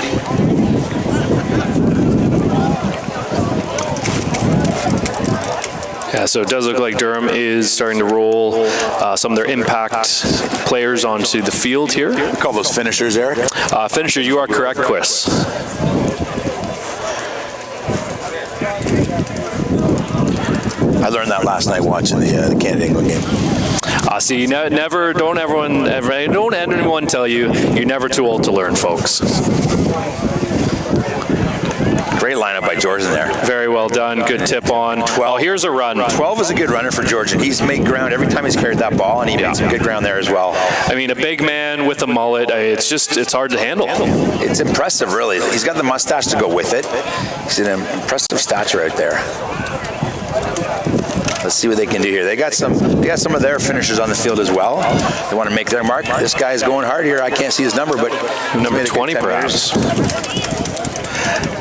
Yeah, so it does look like Durham is starting to roll some of their impact players onto the field here. We call those finishers, Eric? Finisher, you are correct, Chris. I learned that last night watching the Canada-England game. See, don't anyone tell you you're never too old to learn, folks. Great lineup by Georgian there. Very well done. Good tip on. 12. Here's a run. 12 is a good runner for Georgian. He's made ground every time he's carried that ball, and he made some good ground there as well. I mean, a big man with a mullet, it's hard to handle. It's impressive, really. He's got the mustache to go with it. He's an impressive stature out there. Let's see what they can do here. They got some of their finishers on the field as well. They want to make their mark. This guy is going hard here. I can't see his number, but number 20 perhaps.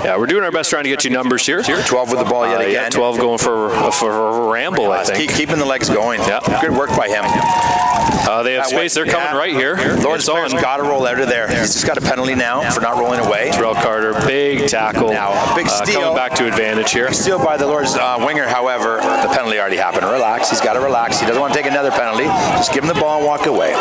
Yeah, we're doing our best trying to get you numbers here. 12 with the ball yet again. Yeah, 12 going for a ramble, I think. Keeping the legs going. Yeah. Good work by him. They have space. They're coming right here. Lord's player's got to roll out of there. He's just got a penalty now for not rolling away. Terrell Carter, big tackle. Now, a big steal. Coming back to advantage here. Big steal by the Lord's winger. However, the penalty already happened. Relax. He's got to relax. He doesn't want to take another penalty. Just give him the ball and walk away.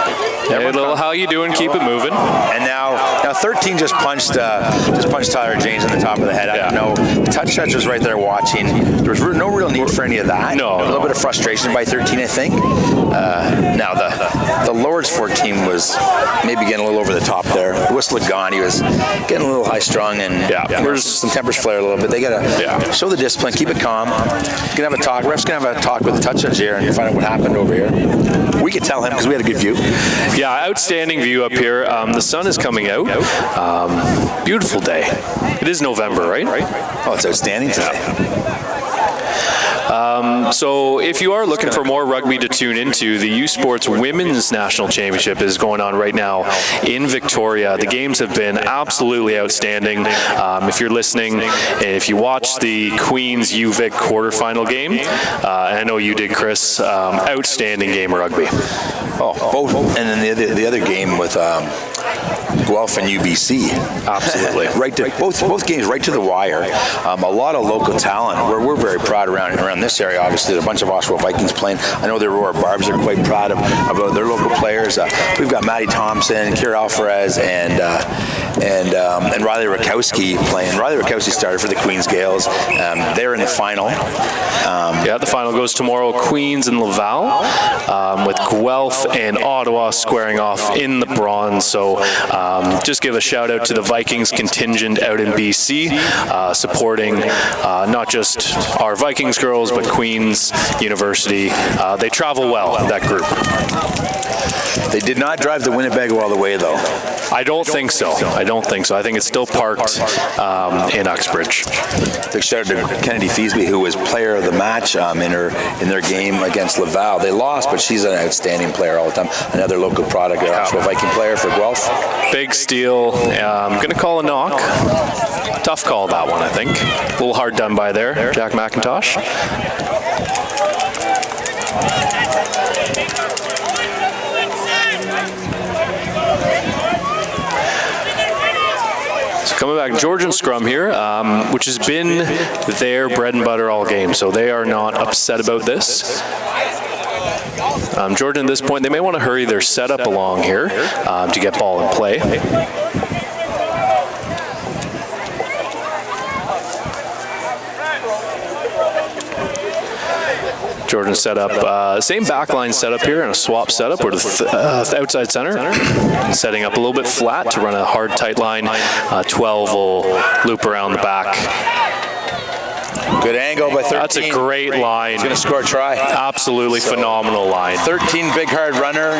Hey, little how you doing? Keep it moving. And now 13 just punched Tyler James in the top of the head. I don't know. The touch was right there watching. There was no real need for any of that. No. A little bit of frustration by 13, I think. Now the Lord's 14 was maybe getting a little over the top there. The whistle had gone. He was getting a little high strung, and there's some tempers flare a little bit. They gotta show the discipline, keep it calm. Gonna have a talk. Ref's gonna have a talk with the touch judge here and find out what happened over here. We could tell him because we had a good view. Yeah, outstanding view up here. The sun is coming out. Beautiful day. It is November, right? Oh, it's outstanding today. So if you are looking for more rugby to tune into, the U Sports Women's National Championship is going on right now in Victoria. The games have been absolutely outstanding. If you're listening, if you watched the Queens UVic quarterfinal game, and I know you did, Chris, outstanding game of rugby. Oh, both, and then the other game with Guelph and UBC. Absolutely. Right to both games right to the wire. A lot of local talent. We're very proud around this area. Obviously, there's a bunch of Oshawa Vikings playing. I know the Aurora Barbs are quite proud about their local players. We've got Maddie Thompson, Kira Alvarez, and Riley Rakowski playing. Riley Rakowski started for the Queens Gales. They're in the final. The final goes tomorrow. Queens and Laval, with Guelph and Ottawa squaring off in the bronze. So just give a shout out to the Vikings contingent out in BC, supporting not just our Vikings girls, but Queens University. They travel well, that group. They did not drive the Winnebago all the way, though. I don't think so. I think it's still parked in Uxbridge. Big shout out to Kennedy Feasby, who was player of the match in their game against Laval. They lost, but she's an outstanding player all the time. Another local product, Oshawa Viking player for Guelph. Big steal. I'm going to call a knock. Tough call, that one, I think. A little hard done by there, Jack McIntosh. So coming back, Georgian scrum here, which has been their bread and butter all game, so they are not upset about this. Georgian at this point, they may want to hurry their setup along here to get ball in play. Georgian setup, same backline setup here and a swap setup. We're the outside center, setting up a little bit flat to run a hard, tight line. 12 will loop around the back. Good angle by 13. That's a great line. He's going to score a try. Absolutely phenomenal line. 13, big hard runner.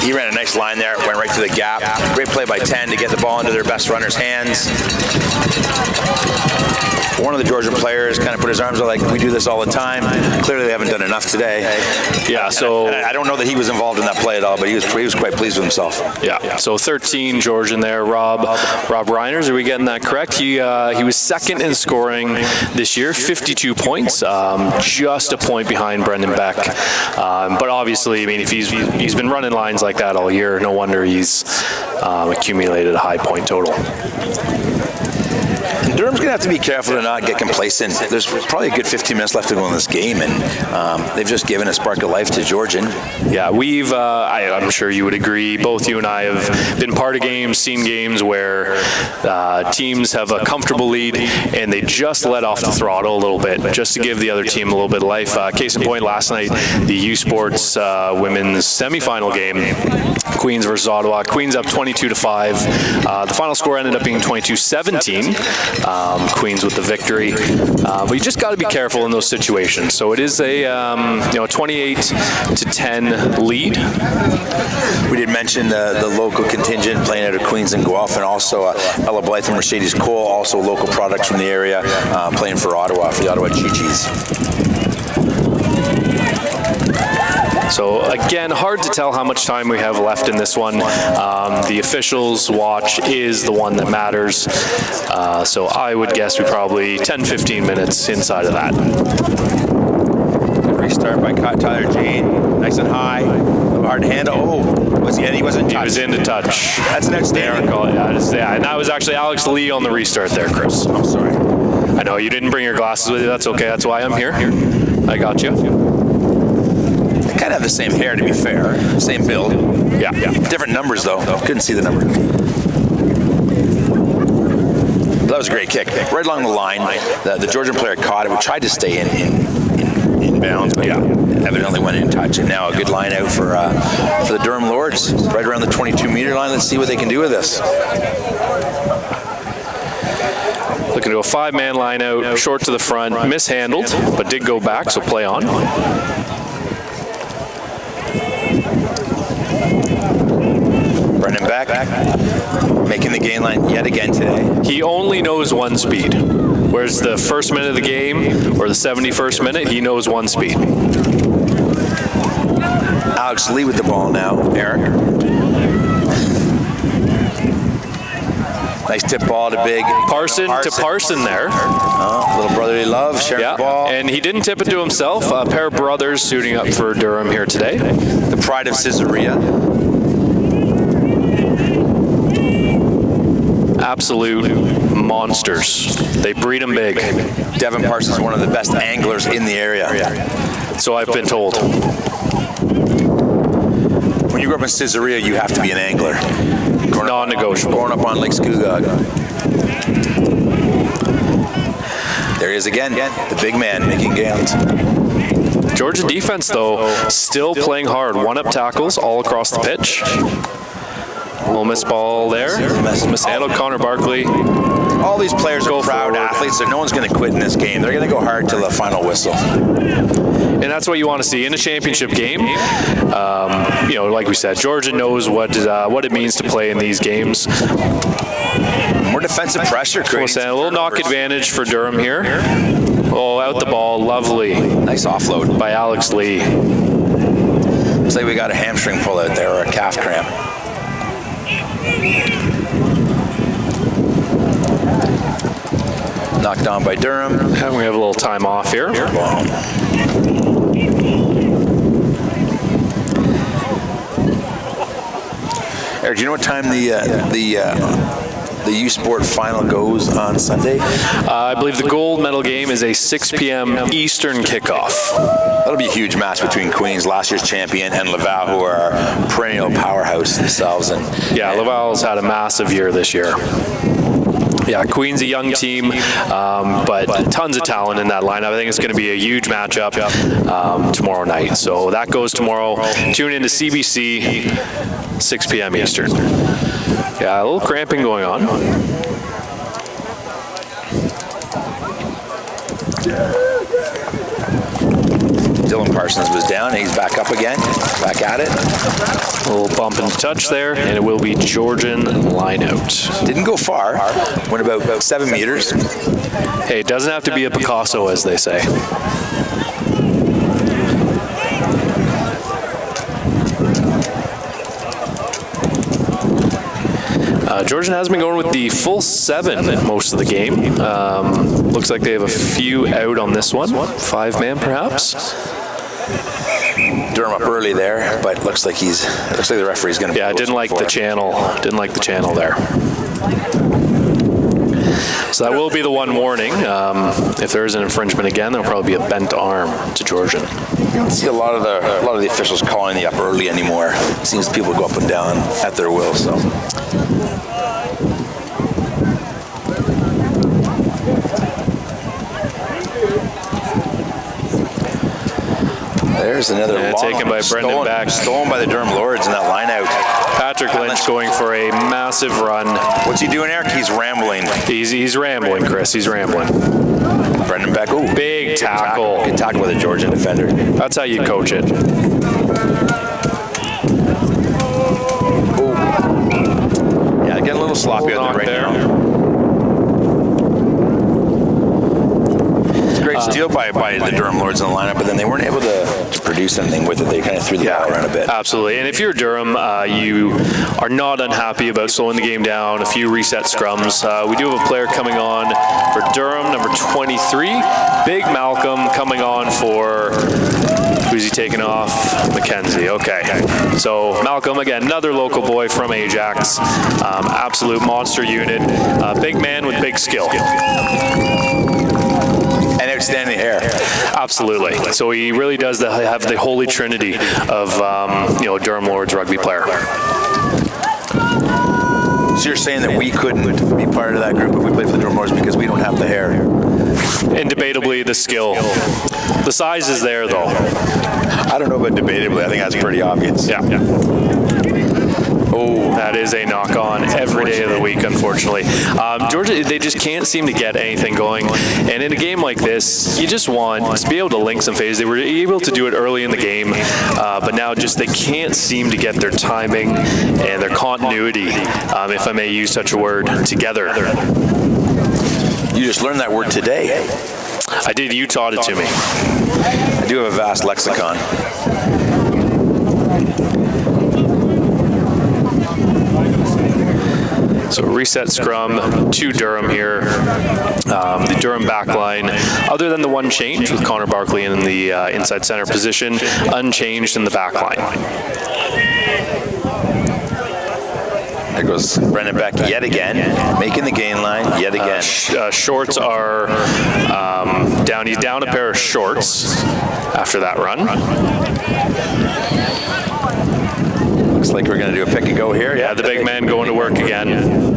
He ran a nice line there, went right through the gap. Great play by 10 to get the ball into their best runner's hands. One of the Georgian players kind of put his arms out like, we do this all the time. Clearly they haven't done enough today. Yeah, so I don't know that he was involved in that play at all, but he was quite pleased with himself. Yeah, so 13 Georgian there. Rob Reiners, are we getting that correct? He was second in scoring this year, 52 points, just a point behind Brendan Beck. But obviously, I mean, if he's been running lines like that all year, no wonder he's accumulated a high point total. Durham's going to have to be careful to not get complacent. There's probably a good 15 minutes left to go in this game, and they've just given a spark of life to Georgian. Yeah, I'm sure you would agree, both you and I have been part of games, seen games where teams have a comfortable lead and they just let off the throttle a little bit just to give the other team a little bit of life. Case in point, last night, the U Sports women's semifinal game, Queens versus Ottawa. Queens up 22-5. The final score ended up being 22-17. Queens with the victory. But you just got to be careful in those situations. So it is a 28-10 lead. We did mention the local contingent playing out of Queens and Guelph, and also Ella Blythe and Mercedes Cole, also local products from the area, playing for Ottawa, for the Ottawa Chi-Chis. So again, hard to tell how much time we have left in this one. The officials' watch is the one that matters. So I would guess we probably 10-15 minutes inside of that. Restart by Tyler Jane, nice and high, a little hard to handle. Oh, was he in? He wasn't touched. He was into touch. That's an outstanding call. Yeah, and that was actually Alex Lee on the restart there, Chris. I'm sorry. I know you didn't bring your glasses with you. That's okay. That's why I'm here. I got you. They kind of have the same hair, to be fair. Same build. Yeah. Different numbers, though. Couldn't see the number. That was a great kick. Right along the line. The Georgian player caught it. We tried to stay in bounds, but evidently went in touch. And now a good line out for the Durham Lords. Right around the 22-meter line. Let's see what they can do with this. Looking to go 5-man line out, short to the front, mishandled, but did go back, so play on. Brendan back, making the gain line yet again today. He only knows one speed, whereas the first minute of the game, or the 71st minute, he knows one speed. Alex Lee with the ball now, Eric. Nice tip ball to big. Parson to Parson there. Little brotherly love, sharing the ball. And he didn't tip it to himself. A pair of brothers suiting up for Durham here today. The pride of Caesarea. Absolute monsters. They breed them big. Devin Parsons is one of the best anglers in the area. So I've been told. When you grow up in Caesarea, you have to be an angler. Non-negotiable. Growing up on Lake Scugog. There he is again, the big man making gains. Georgian defense, though, still playing hard. One-up tackles all across the pitch. A little missed ball there. Mishandled Connor Barkley. All these players are proud athletes, so no one's going to quit in this game. They're going to go hard till the final whistle. And that's what you want to see in a championship game. Like we said, Georgia knows what it means to play in these games. More defensive pressure. A little knock advantage for Durham here. Oh, out the ball, lovely. Nice offload by Alex Lee. Looks like we got a hamstring pull out there, or a calf cramp. Knocked down by Durham. And we have a little time off here. Eric, do you know what time the U Sport final goes on Sunday? I believe the gold medal game is a 6 p.m. Eastern kickoff. That'll be a huge match between Queens, last year's champion, and Laval, who are a perennial powerhouse themselves. Laval's had a massive year this year. Yeah, Queen's a young team, but tons of talent in that lineup. I think it's going to be a huge matchup tomorrow night. So that goes tomorrow. Tune in to CBC, 6 p.m. Eastern. Yeah, a little cramping going on. Dylan Parsons was down, and he's back up again, back at it. A little bump and touch there, and it will be Georgian line out. Didn't go far, went about 7 meters. Hey, it doesn't have to be a Picasso, as they say. Georgian has been going with the full 7 most of the game. Looks like they have a few out on this one. 5-man, perhaps. Durham up early there, but looks like the referee's going to. Yeah, I didn't like the channel. Didn't like the channel there. So that will be the one warning. If there is an infringement again, there'll probably be a bent arm to Georgian. You don't see a lot of the officials calling the up early anymore. It seems people go up and down at their will. So. There's another And long taken by Brendan Beck. Stolen by the Durham Lords in that line out. Patrick Lynch going for a massive run. What's he doing, Eric? He's rambling. He's rambling, Chris. He's rambling. Brendan Beck. Ooh, Big tackle. Good tackle with a Georgian defender. That's how you coach it. Yeah, getting a little sloppy out there right now. Great steal by the Durham Lords in the lineup, but then they weren't able to produce anything with it. They kind of threw the ball around a bit. Absolutely. And if you're Durham, you are not unhappy about slowing the game down, a few reset scrums. We do have a player coming on for Durham, number 23, Big Malcolm, coming on for... Who's he taking off? Mackenzie. Okay. So Malcolm, again, another local boy from Ajax. Absolute monster unit. Big man with big skill. And outstanding hair. Absolutely. So he really does have the holy trinity of Durham Lords rugby player. So you're saying that we couldn't be part of that group if we played for the Durham Lords because we don't have the hair? Indebatably, the skill. The size is there, though. I don't know about debatably. I think that's pretty obvious. Yeah. Oh, that is a knock-on every day of the week, unfortunately. Georgia, they just can't seem to get anything going. And in a game like this, you just want to be able to link some phases. They were able to do it early in the game, but now just they can't seem to get their timing and their continuity, if I may use such a word, together. You just learned that word today. I did. You taught it to me. I do have a vast lexicon. So reset scrum to Durham here. The Durham back line, other than the one change with Connor Barkley in the inside center position, unchanged in the back line. There goes Brendan Beck yet again, making the gain line yet again. Shorts are down. He's down a pair of shorts after that run. Looks like we're going to do a pick and go here. Yeah, the big man going to work again.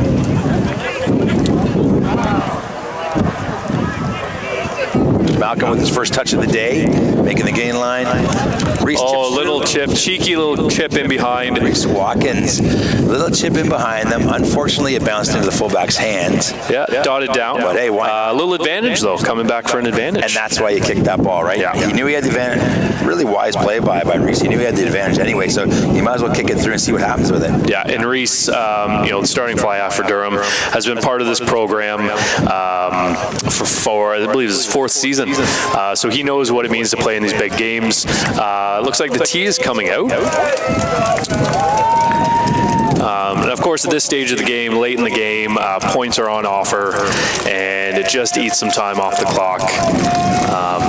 Malcolm with his first touch of the day, making the gain line. Reese a little chip, cheeky little chip in behind. Reese Watkins, little chip in behind them. Unfortunately, it bounced into the fullback's hands. Yeah, dotted down. But hey, why? A little advantage, though, coming back for an advantage. And that's why you kicked that ball, right? Yeah. He knew he had the advantage. Really wise play by Reese. He knew he had the advantage anyway, so you might as well kick it through and see what happens with it. Yeah, and Reese, the starting fly half for Durham, has been part of this program for I believe, his fourth season. So he knows what it means to play in these big games. Looks like the tee is coming out. And of course, at this stage of the game, late in the game, points are on offer, and it just eats some time off the clock,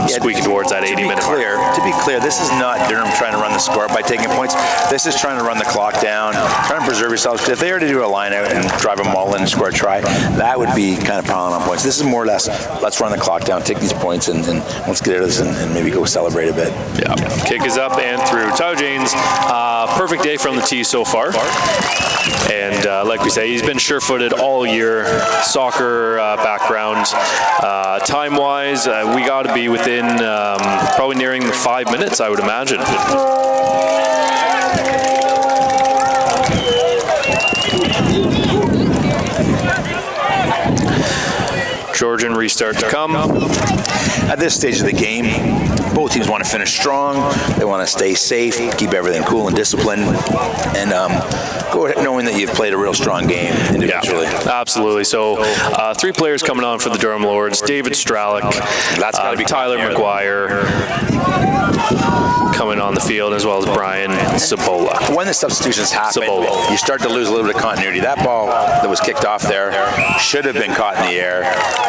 squeaking towards that 80-minute mark. To be clear, this is not Durham trying to run the score by taking points. This is trying to run the clock down, trying to preserve yourselves. Because if they were to do a line out and drive them all in and score a try, that would be kind of piling on points. This is more or less, let's run the clock down, take these points, and let's get out of this and maybe go celebrate a bit. Yeah, kick is up and through. Tyler Janes, perfect day from the tee so far. And like we say, he's been sure-footed all year, soccer background. Time-wise, we got to be within probably nearing the 5 minutes, I would imagine. Georgian restart to come. At this stage of the game, both teams want to finish strong. They want to stay safe, keep everything cool and disciplined, and go ahead knowing that you've played a real strong game individually. Yeah, absolutely. So 3 players coming on for the Durham Lords. David Stralick, That's gotta be Tyler McGuire coming on the field, as well as Brian Sabola. When the substitutions happen, you start to lose a little bit of continuity. That ball that was kicked off there should have been caught in the air.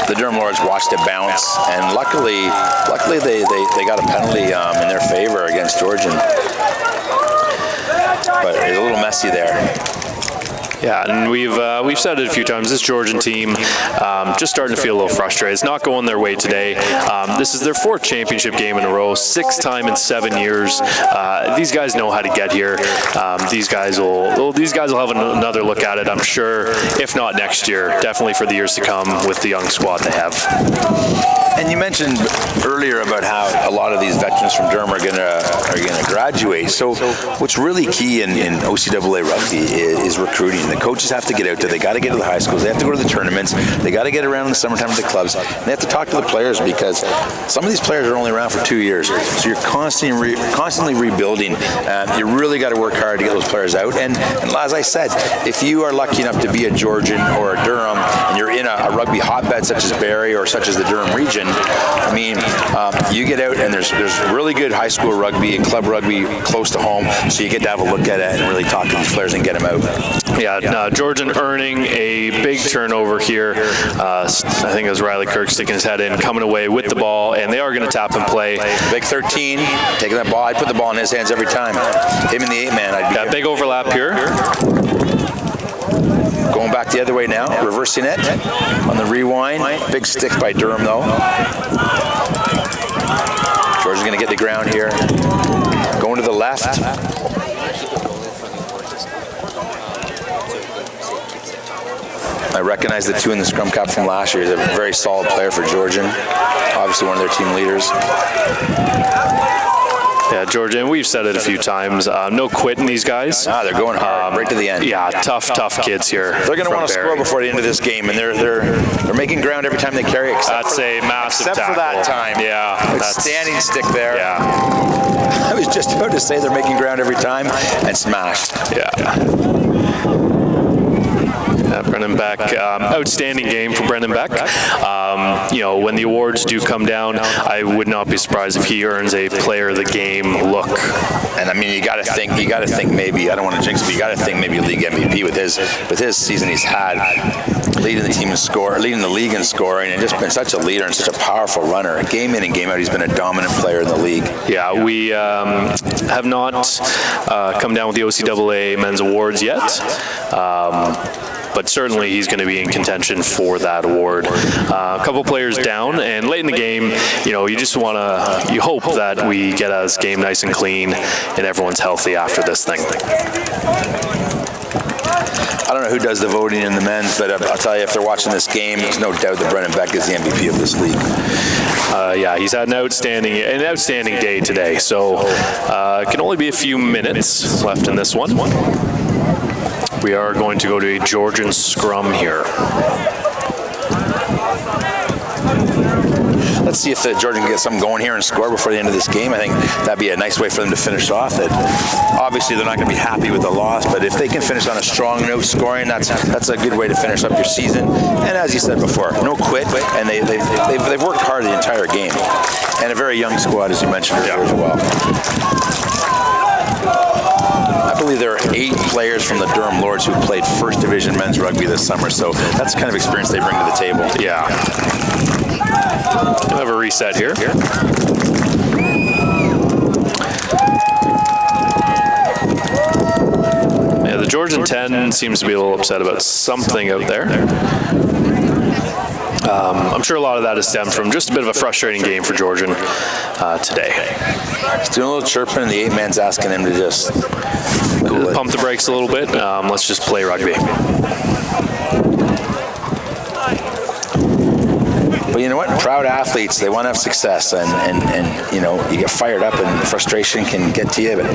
The Durham Lords watched it bounce, and luckily they got a penalty in their favor against Georgian. But it's a little messy there. Yeah, and we've said it a few times. This Georgian team just starting to feel a little frustrated. It's not going their way today. This is their 4th championship game in a row, 6th time in 7 years. These guys know how to get here. These guys will have another look at it, I'm sure, if not next year, definitely for the years to come with the young squad they have. And you mentioned earlier about how a lot of these veterans from Durham are gonna graduate. So what's really key in OCAA rugby is recruiting. The coaches have to get out there. They got to get to the high schools. They have to go to the tournaments. They got to get around in the summertime with the clubs. And they have to talk to the players, because some of these players are only around for 2 years. So you're constantly rebuilding. You really got to work hard to get those players out. And as I said, if you are lucky enough to be a Georgian or a Durham, and you're in a rugby hotbed such as Barrie or such as the Durham region, I mean, you get out and there's really good high school rugby and club rugby close to home, so you get to have a look at it and really talk to these players and get them out. Yeah, Georgian earning a big turnover here. I think it was Riley Kirk sticking his head in, coming away with the ball, and they are going to tap and play. Big 13, taking that ball. I'd put the ball in his hands every time. Him in the 8-man, I'd be Yeah, big overlap here. Going back the other way now, reversing it on the rewind. Big stick by Durham, though. Georgia's going to get the ground here. Going to the left. I recognize the 2 in the scrum cap from last year. He's a very solid player for Georgian. Obviously one of their team leaders. Yeah, Georgian, we've said it a few times. No quitting these guys. They're going hard, right to the end. Yeah, tough kids here. They're going to want to score before the end of this game, and they're making ground every time they carry. That's a massive tackle. Except for that time. Yeah. That's standing stick there. Yeah. I was just about to say they're making ground every time, and smashed. Yeah. Brendan Beck, outstanding game from Brendan Beck. When the awards do come down, I would not be surprised if he earns a Player of the Game look. And I mean, you got to think maybe. I don't want to jinx it, but you got to think maybe league MVP with his season he's had, leading the team in leading the league in scoring, and just been such a leader and such a powerful runner. Game in and game out, he's been a dominant player in the league. Yeah, we have not come down with the OCAA men's awards yet. But certainly he's going to be in contention for that award. A couple players down, and late in the game, you just you hope that we get this game nice and clean and everyone's healthy after this thing. I don't know who does the voting in the men's, but I'll tell you, if they're watching this game, there's no doubt that Brendan Beck is the MVP of this league. Yeah, he's had an outstanding day today, so it can only be a few minutes left in this one. We are going to go to a Georgian scrum here. Let's see if Georgian can get something going here and score before the end of this game. I think that'd be a nice way for them to finish off. Obviously, they're not going to be happy with the loss, but if they can finish on a strong note scoring, that's a good way to finish up your season. And as you said before, no quit, and they've worked hard the entire game. And a very young squad, as you mentioned earlier as well. I believe there are 8 players from the Durham Lords who played First Division men's rugby this summer, so that's the kind of experience they bring to the table. Yeah. We'll have a reset here. Yeah, the Georgian 10 seems to be a little upset about something out there. I'm sure a lot of that is stemmed from just a bit of a frustrating game for Georgian today. He's doing a little chirping, and the 8-man's asking him to just pump the brakes a little bit. Let's just play rugby. But you know what? Proud athletes, they want to have success, and you get fired up, and frustration can get to you. But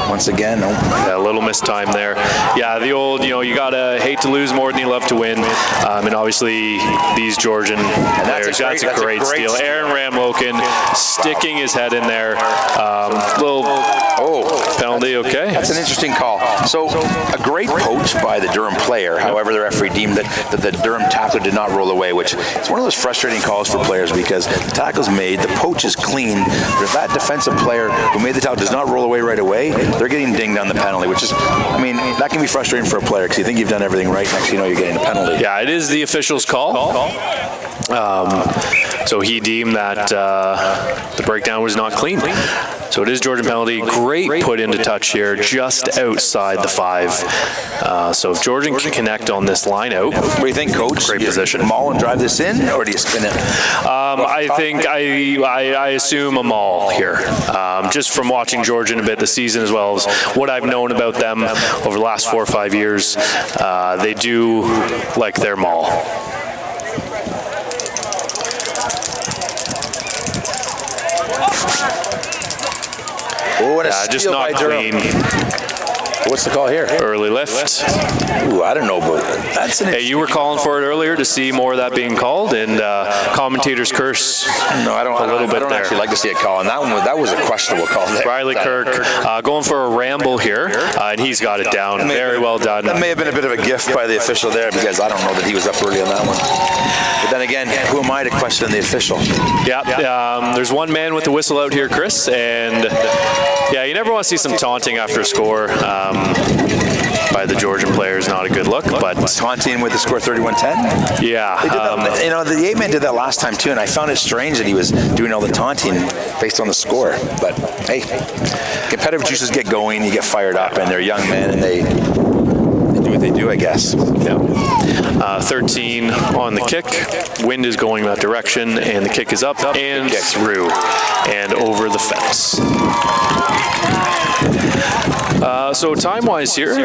once again, no. Yeah, a little missed time there. Yeah, the old, you gotta hate to lose more than you love to win. And obviously, these Georgian players, that's a great steal. Aaron Ramlokin sticking his head in there. Little penalty, okay. That's an interesting call. So, a great poach by the Durham player. However, the referee deemed that the Durham tackler did not roll away, which is one of those frustrating calls for players, because the tackle's made, the poach is clean, but if that defensive player who made the tackle does not roll away right away, they're getting dinged on the penalty, which is, that can be frustrating for a player, because you think you've done everything right, next thing you know, you're getting a penalty. Yeah, it is the official's call. So he deemed that the breakdown was not clean. So it is Georgian penalty. Great great put into touch here, just outside the 5. So if Georgian can connect on this line out, What do you think, Coach? Great You position. Maul and drive this in, or do you spin it? I think I assume a maul here, just from watching Georgian a bit this season, as well as what I've known about them over the last 4 or 5 years. They do like their maul. Oh, what a Just steal not by Durham. clean. What's the call here? Early lift. Ooh, I don't know about that. That's an Hey, you were calling for it earlier to see more of that being called, and commentators curse No, I don't. a little I bit don't there. actually like to see a call, and that was a questionable call there. Riley Kirk going for a ramble here, and he's got it down. Very well done. That may have been a bit of a gift by the official there, because I don't know that he was up early on that one. But then again, who am I to question the official? Yeah, there's one man with the whistle out here, Chris, and yeah, you never want to see some taunting after a score by the Georgian player is not a good look, but Taunting with the score 31-10? yeah. They did that, the 8-man did that last time too, and I found it strange that he was doing all the taunting based on the score. But hey, competitive juices get going, you get fired up, and they're young men, and they do what they do, I guess. Yeah. 13 on the kick. Wind is going that direction, and the kick is up and through and over the fence. So time-wise here,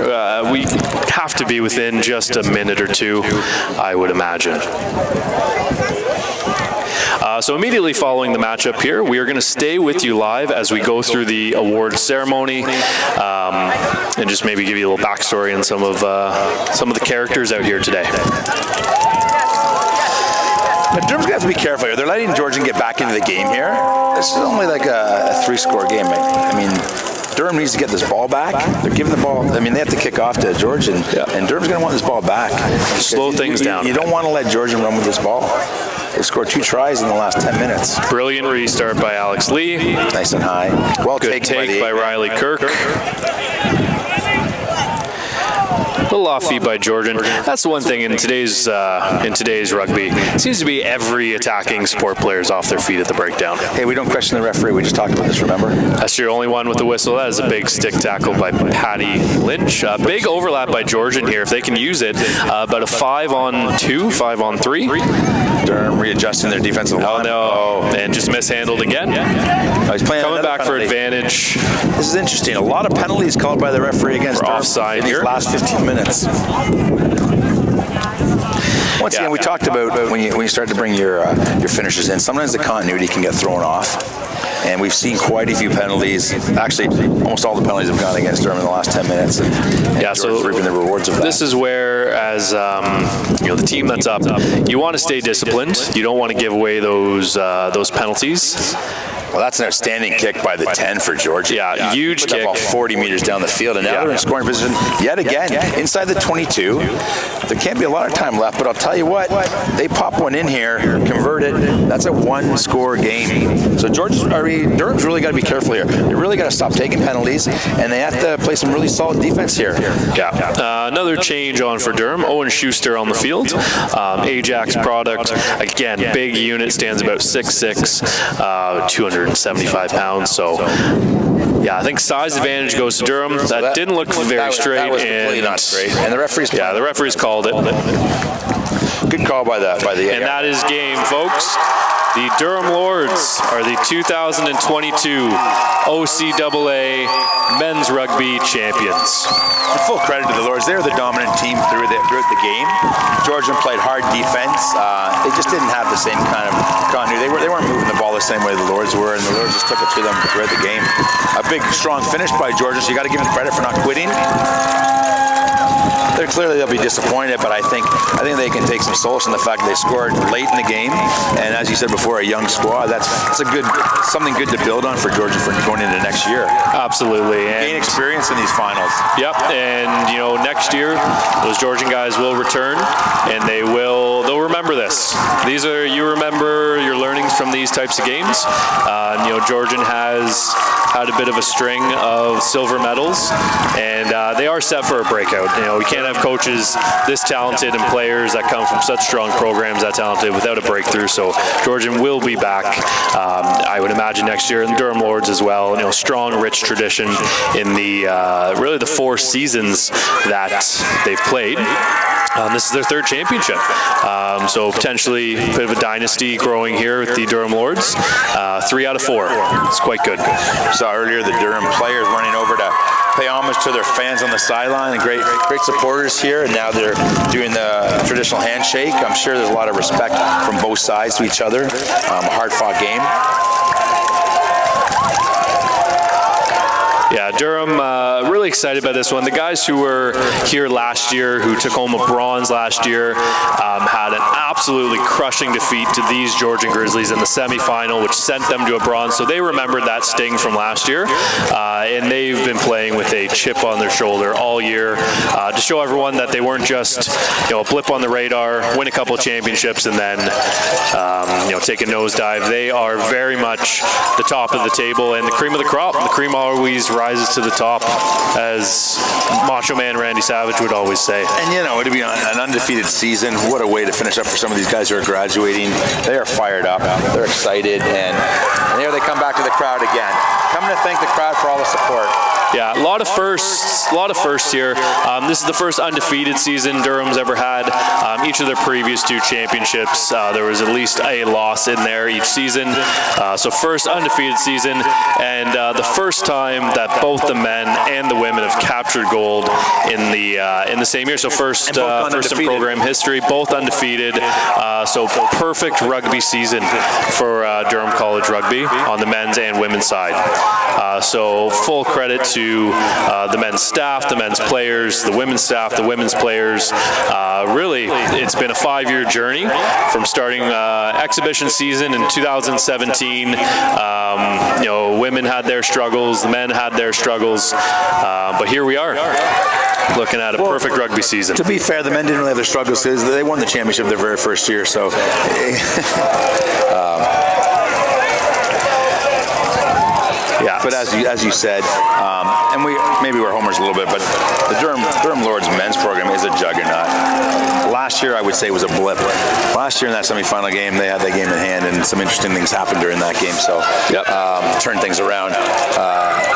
we have to be within just a minute or two, I would imagine. So immediately following the matchup here, we are going to stay with you live as we go through the awards ceremony, and just maybe give you a little backstory on some of the characters out here today. But Durham's going to have to be careful here. They're letting Georgian get back into the game here. This is only like a 3-score game. I mean, Durham needs to get this ball back. They're giving the ball. I mean, they have to kick off to Georgian, and Durham's going to want this ball back. Slow things down. You don't want to let Georgian run with this ball. They scored 2 tries in the last 10 minutes. Brilliant restart by Alex Lee. Nice and high. Well Good taken take by Riley Kirk. A little off feet by Georgian. That's the one thing in today's rugby. It seems to be every attacking sport player is off their feet at the breakdown. Hey, we don't question the referee. We just talked about this, remember? That's your only one with the whistle. That is a big stick tackle by Patty Lynch. Big overlap by Georgian here. If they can use it, about a 5-on-2, 5-on-3. Durham readjusting their defensive line. Oh, no. And just mishandled again. He's playing Coming back for penalty. advantage. This is interesting. A lot of penalties called by the referee against Durham offside in these here. last 15 minutes. Once again, we talked about when you start to bring your finishers in, sometimes the continuity can get thrown off. And we've seen quite a few penalties. Actually, almost all the penalties have gone against Durham in the last 10 minutes. And So reaping the rewards of that. This is where, as the team that's up, you want to stay disciplined. You don't want to give away those penalties. Well, that's an outstanding kick by the 10 for Georgia. Yeah, huge Put that kick. ball 40 meters down the field, and now they're in scoring position yet again inside the 22. There can't be a lot of time left, but I'll tell you what, they pop one in here, convert it. That's a 1-score game. So Durham's really got to be careful here. They really got to stop taking penalties, and they have to play some really solid defense here. Yeah. Another change on for Durham. Owen Schuster on the field. Ajax product. Again, big unit, stands about 6'6", 275 pounds. So, yeah, I think size advantage goes to Durham. That didn't look very straight. That was completely not straight. And the referee's the referees called it. Good call by the And that is game, folks. The Durham Lords are the 2022 OCAA Men's Rugby Champions. And full credit to the Lords. They were the dominant team throughout the game. Georgian played hard defense. They just didn't have the same kind of continuity. They weren't moving the ball the same way the Lords were, and the Lords just took it to them throughout the game. A big, strong finish by Georgian, so you got to give them credit for not quitting. They'll be disappointed, but I think they can take some solace in the fact that they scored late in the game, and as you said before, a young squad. That's something good to build on for Georgia for going into next year. Absolutely. Gain experience in these finals. Yep, and next year those Georgian guys will return, and they'll remember this. You remember your learnings from these these types of games. Georgian has had a bit of a string of silver medals, and they are set for a breakout. We can't have coaches this talented and players that come from such strong programs that talented without a breakthrough. So Georgian will be back, I would imagine, next year, and Durham Lords as well. Strong, rich tradition in the really the 4 seasons that they've played. This is their 3rd championship, so potentially a bit of a dynasty growing here with the Durham Lords. 3 out of 4. It's quite good. Saw earlier the Durham players running over to pay homage to their fans on the sideline, and great supporters here, and now they're doing the traditional handshake. I'm sure there's a lot of respect from both sides to each other. A hard-fought game. Yeah, Durham, really excited about this one. The guys who were here last year, who took home a bronze last year, had an absolutely crushing defeat to these Georgian Grizzlies in the semifinal, which sent them to a bronze. So they remembered that sting from last year, and they've been playing with a chip on their shoulder all year to show everyone that they weren't just a blip on the radar, win a couple of championships, and then take a nosedive. They are very much the top of the table and the cream of the crop. The cream always rises to the top, as Macho Man Randy Savage would always say. And it'd be an undefeated season. What a way to finish up for some of these guys who are graduating. They are fired up. They're excited, and here they come back to the crowd again. Coming to thank the crowd for all the support. Yeah, a lot of firsts here. This is the first undefeated season Durham's ever had. Each of their previous 2 championships, there was at least a loss in there each season. So first undefeated season, and the first time that both the men and the women have captured gold in the same year. So first in program history, both undefeated. So perfect rugby season for Durham College Rugby on the men's and women's side. So full credit to the men's staff, the men's players, the women's staff, the women's players. Really, it's been a 5-year journey from starting exhibition season in 2017. Women had their struggles, the men had their struggles, but here we are, looking at a perfect rugby season. To be fair, the men didn't really have their struggles because they won the championship their very first year, so yeah. But as you said, and maybe we're homers a little bit, but the Durham Lords men's program is a juggernaut. Last year, I would say, was a blip. Last year in that semifinal game, they had that game in hand, and some interesting things happened during that game, so turned things around.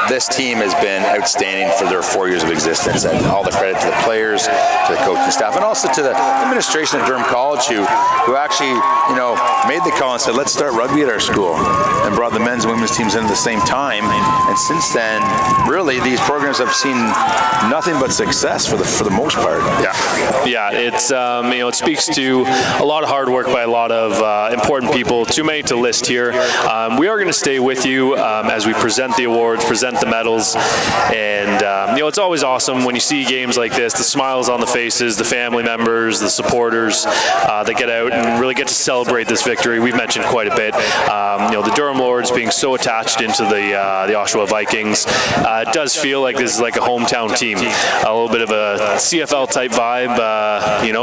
This team has been outstanding for their 4 years of existence, and all the credit to the players, to the coaching staff, and also to the administration of Durham College, who actually, made the call and said, let's start rugby at our school, and brought the men's and women's teams in at the same time. And since then, really, these programs have seen nothing but success for the most part. Yeah. It's it speaks to a lot of hard work by a lot of important people. Too many to list here. We are going to stay with you as we present the awards, present the medals, and it's always awesome when you see games like this. The smiles on the faces, the family members, the supporters that get out and really get to celebrate this victory. We've mentioned quite a bit. The Durham Lords being so attached into the Oshawa Vikings, it does feel like this is like a hometown team. A little bit of a CFL type vibe.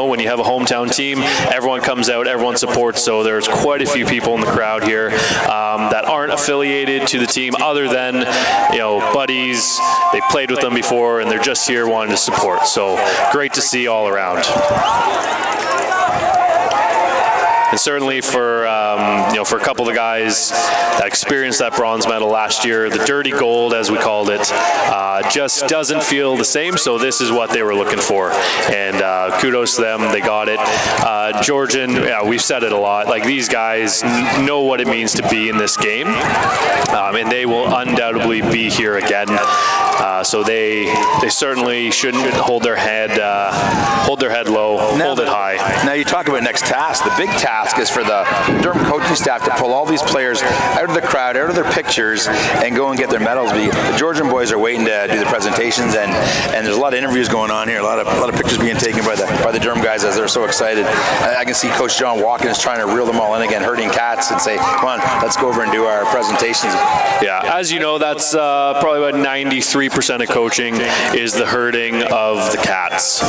When you have a hometown team, everyone comes out, everyone supports. So there's quite a few people in the crowd here that aren't affiliated to the team, other than buddies. They played with them before, and they're just here wanting to support. So great to see all around. And certainly for a couple of the guys that experienced that bronze medal last year, the dirty gold, as we called it, just doesn't feel the same. So this is what they were looking for, and kudos to them. They got it. Georgian, we've said it a lot. Like, these guys know what it means to be in this game, and they will undoubtedly be here again. So they certainly shouldn't hold their head low, hold it high. Now you talk about next task. The big task is for the Durham coaching staff to pull all these players out of the crowd, out of their pictures, and go and get their medals. The Georgian boys are waiting to do the presentations, and there's a lot of interviews going on here, a lot of pictures being taken by the Durham guys as they're so excited. I can see Coach John Watkins trying to reel them all in again, herding cats, and say, come on, let's go over and do our presentations. Yeah, as you know, that's probably about 93% of coaching is the herding of the cats.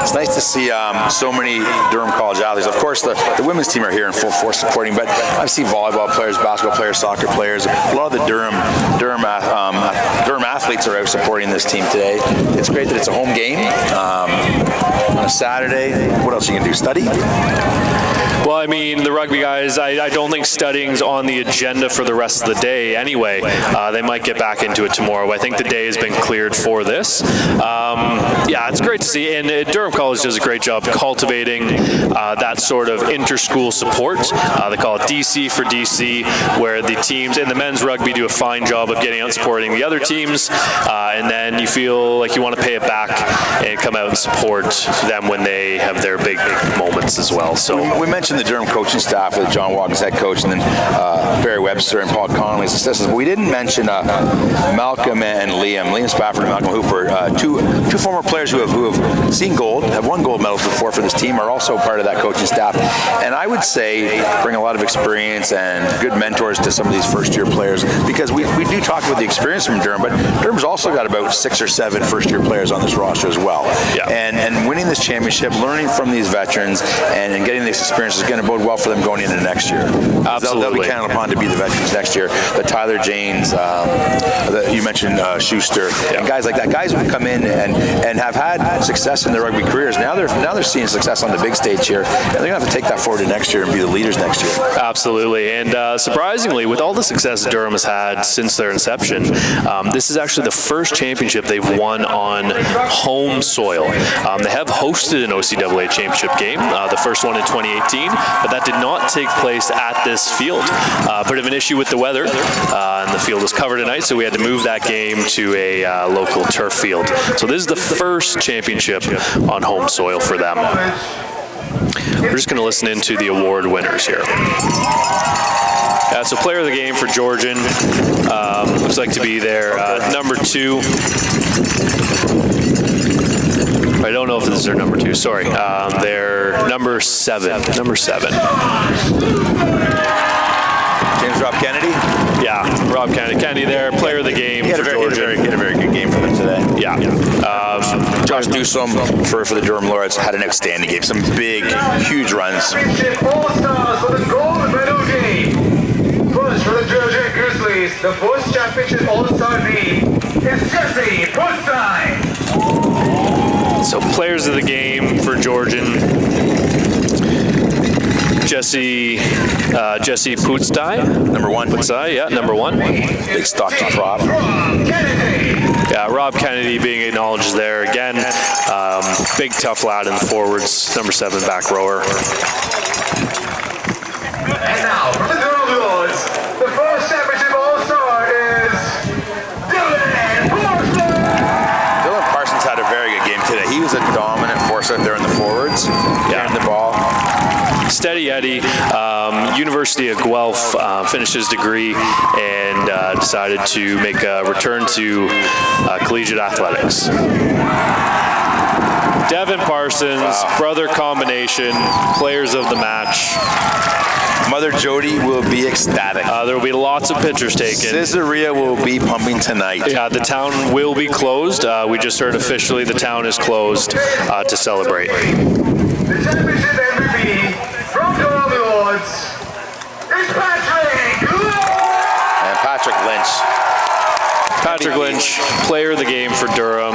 It's nice to see so many Durham College athletes. Of course, the women's team are here in full force supporting, but I see volleyball players, basketball players, soccer players. A lot of the Durham athletes are out supporting this team today. It's great that it's a home game on a Saturday. What else you can do? Study? Well, I mean, the rugby guys, I don't think studying's on the agenda for the rest of the day anyway. They might get back into it tomorrow. I think the day has been cleared for this. Yeah, it's great to see. And Durham College does a great job cultivating that sort of inter-school support. They call it DC for DC, where the teams in the men's rugby do a fine job of getting out and supporting the other teams. And then you feel like you want to pay it back and come out and support them when they have their big moments as well. So we mentioned the Durham coaching staff with John Watkins, head coach, and then Barry Webster and Paul Connolly as assistants. But we didn't mention Malcolm and Liam Spafford and Malcolm Hooper, two former players who have seen gold, have won gold medals before for this team, are also part of that coaching staff. And I would say bring a lot of experience and good mentors to some of these first-year players, because we do talk about the experience from Durham, but Durham's also got about 6 or 7 first-year players on this roster as well. Yeah. And winning this championship, learning from these veterans, and getting this experience is going to bode well for them going into next year. Absolutely. They'll be counted upon to be the veterans next year. The Tyler Janes, you mentioned Schuster, and guys like that. Guys who come in and have had success in their rugby careers. Now they're seeing success on the big stage here, and they're going to have to take that forward to next year and be the leaders next year. Absolutely. And surprisingly, with all the success Durham has had since their inception, this is actually the first championship they've won on home soil. They have hosted an OCAA championship game, the first one in 2018, but that did not take place at this field. Bit of an issue with the weather, and the field was covered at night, so we had to move that game to a local turf field. So this is the first championship on home soil for them. We're just going to listen into the award winners here. So player of the game for Georgian, looks like to be their number 2. I don't know if this is their number 2, sorry. They're number 7. Number 7. James Rob Kennedy? Yeah, Rob Kennedy there, player of the game for Georgian. He had a very good game for them today. Yeah. Josh Dusum for the Durham Lords had an outstanding game. Some big, huge runs. All-Stars for the gold medal game. First for the Georgian Grizzlies, the first championship All-Star name is Jesse Putzai. So players of the game for Georgian. Jesse Putzai. Number 1. Putzai, yeah, number 1. Big Stockton prop. Yeah, Rob Kennedy being acknowledged there again. Big tough lad in the forwards. Number 7 back rower. And now, for the Durham Lords, the first championship All-Star is Dylan Parsons. Dylan Parsons had a very good game today. He was a dominant force out there in the forwards, carrying the ball. Steady Eddie, University of Guelph, finished his degree and decided to make a return to collegiate athletics. Devin Parsons, brother combination, players of the match. Mother Jody will be ecstatic. There will be lots of pictures taken. Caesarea will be pumping tonight. Yeah, the town will be closed. We just heard officially the town is closed to celebrate. The championship MVP from Durham Lords is Patrick Lynch. And Patrick Lynch. Patrick Lynch, player of the game for Durham.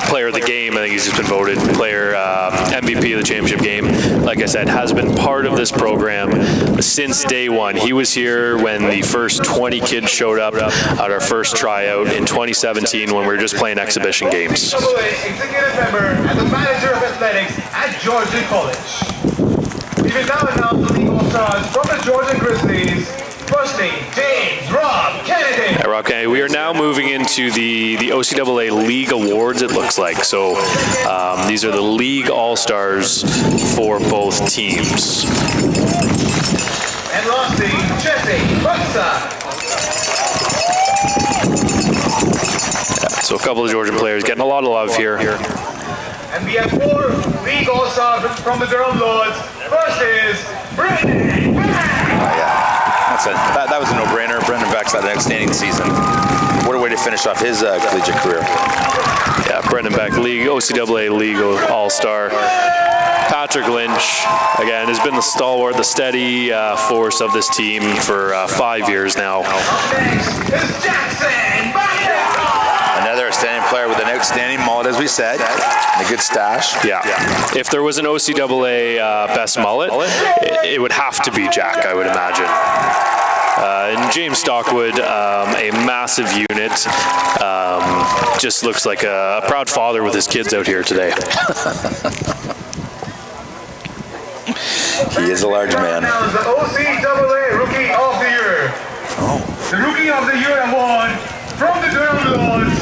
Player of the game, I think he's just been voted player MVP of the championship game. Like I said, has been part of this program since day one. He was here when the first 20 kids showed up at our first tryout in 2017 when we were just playing exhibition games. Executive member and the manager of athletics at Georgian College. We will now announce the league All-Stars from the Georgian Grizzlies. Firstly, James Rob Kennedy. Yeah, Rob Kennedy. We are now moving into the OCAA League Awards, it looks like. So these are the League All-Stars for both teams. And lastly, Jesse Putzai. So a couple of Georgian players getting a lot of love here. And we have 4 League All-Stars from the Durham Lords. First is Brendan Beck. That was a no-brainer. Brendan Beck's had an outstanding season. what a way to finish off his collegiate career. Yeah, Brendan Beck, OCAA League All-Star. Patrick Lynch, again, has been the stalwart, the steady force of this team for 5 years now. Another outstanding player with an outstanding mullet, as we said, and a good stash. Yeah. If there was an OCAA best mullet, it would have to be Jack, I would imagine. And James Stockwood, a massive unit, just looks like a proud father with his kids out here today. He is a large man. Now is the OCAA Rookie of the Year. The Rookie of the Year award from the Durham Lords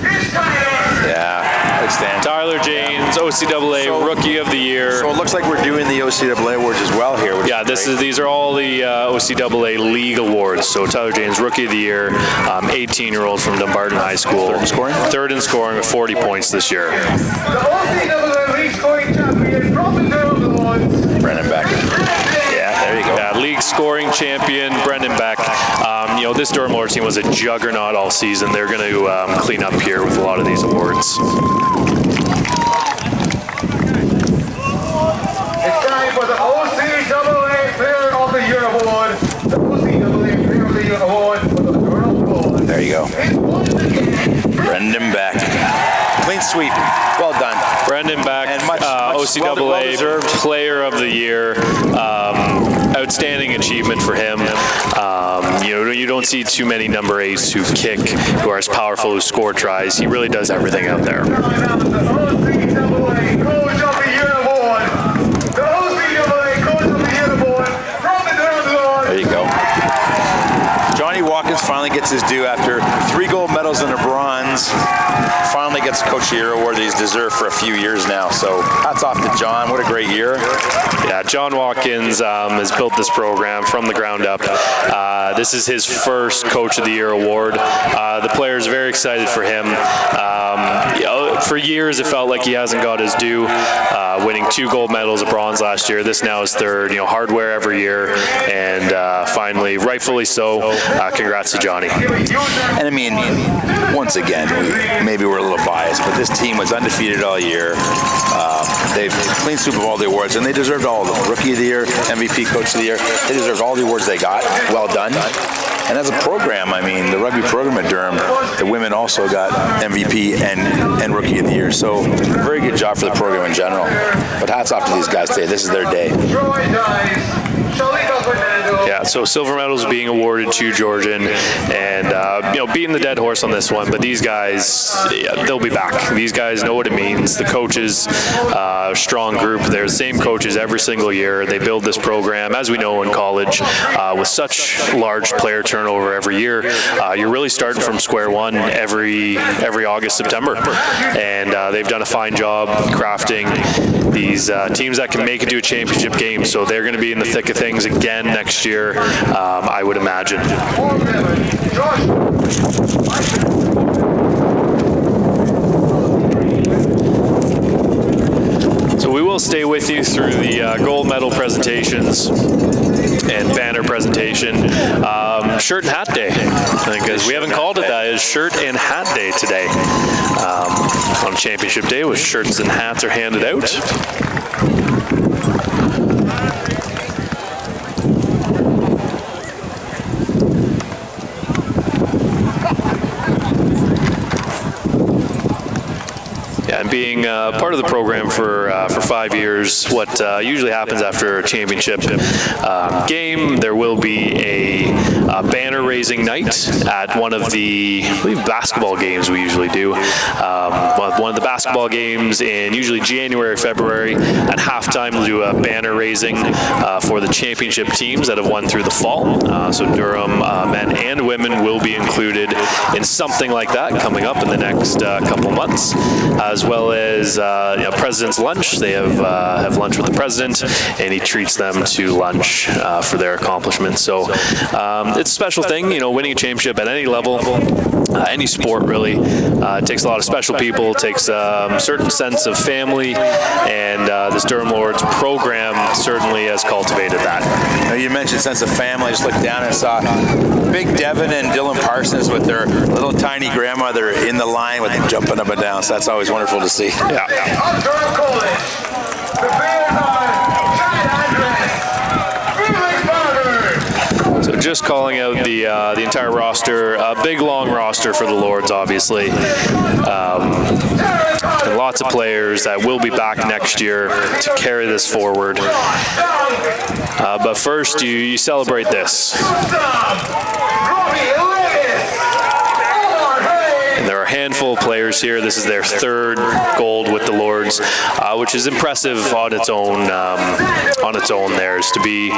is Tyler. Yeah, outstanding. Tyler James, OCAA Rookie of the Year. So it looks like we're doing the OCAA awards as well here. Yeah, these are all the OCAA League awards. So Tyler James, Rookie of the Year, 18-year-old from Dumbarton High School. Third in scoring? Third in scoring with 40 points this year. The OCAA League Scoring Champion from the Durham Lords. Brendan Beck. Yeah, there you go. Yeah, league scoring champion, Brendan Beck. This Durham Lords team was a juggernaut all season. They're going to clean up here with a lot of these awards. It's time for the OCAA Player of the Year award. The OCAA Player of the Year award for the Durham Lords. There you go. It's once again Brendan Beck. Clean sweep. Well done. Brendan Beck, And much OCAA well-deserved. Player of the Year. Outstanding achievement for him. You don't see too many number 8s who kick, who are as powerful, who score tries. He really does everything out there. the OCAA Coach of the Year award. The OCAA Coach of the Year award from the Durham Lords. There you go. Johnny Watkins finally gets his due after 3 gold medals and a bronze. Finally gets the Coach of the Year award that he's deserved for a few years now. So hats off to John. What a great year. Yeah, John Watkins has built this program from the ground up. This is his first Coach of the Year award. The players are very excited for him. For years, it felt like he hasn't got his due, winning 2 gold medals, a bronze last year. This now is third. Hardware every year, and finally, rightfully so. Congrats to Johnny. And I mean, once again, maybe we're a little biased, but this team was undefeated all year. They've clean sweep of all the awards, and they deserved all of them. Rookie of the Year, MVP, Coach of the Year. They deserved all the awards they got. Well done. And as a program, I mean, the rugby program at Durham, the women also got MVP and Rookie of the Year. So very good job for the program in general. But hats off to these guys today. This is their day. Yeah, so silver medals being awarded to Georgian, and beating the dead horse on this one. But these guys, they'll be back. These guys know what it means. The coaches, strong group. They're the same coaches every single year. They build this program, as we know in college, with such large player turnover every year. You're really starting from square one every August, September, and they've done a fine job crafting these teams that can make it to a championship game. So they're going to be in the thick of things again next year, I would imagine. So we will stay with you through the gold medal presentations and banner presentation. Shirt and hat day, because we haven't called it that. It's shirt and hat day today. On championship day, with shirts and hats are handed out. And being part of the program for 5 years, what usually happens after a championship game, there will be a banner raising night at one of the, I believe, basketball games we usually do. One of the basketball games in usually January, February. At halftime, we'll do a banner raising for the championship teams that have won through the fall. So Durham men and women will be included in something like that coming up in the next couple months, as well as President's Lunch. They have lunch with the president, and he treats them to lunch for their accomplishments. So it's a special thing, winning a championship at any level, any sport really. It takes a lot of special people. It takes a certain sense of family, and this Durham Lords program certainly has cultivated that. You mentioned sense of family. I just looked down and saw Big Devin and Dylan Parsons with their little tiny grandmother in the line with them jumping up and down. So that's always wonderful to see. Yeah. Of Durham College, the Bears are Chad Andress, Felix Barber. So just calling out the entire roster, a big long roster for the Lords, obviously. And lots of players that will be back next year to carry this forward. But first, you celebrate this. And there are a handful of players here. This is their third gold with the Lords, which is impressive on its own. Theirs to be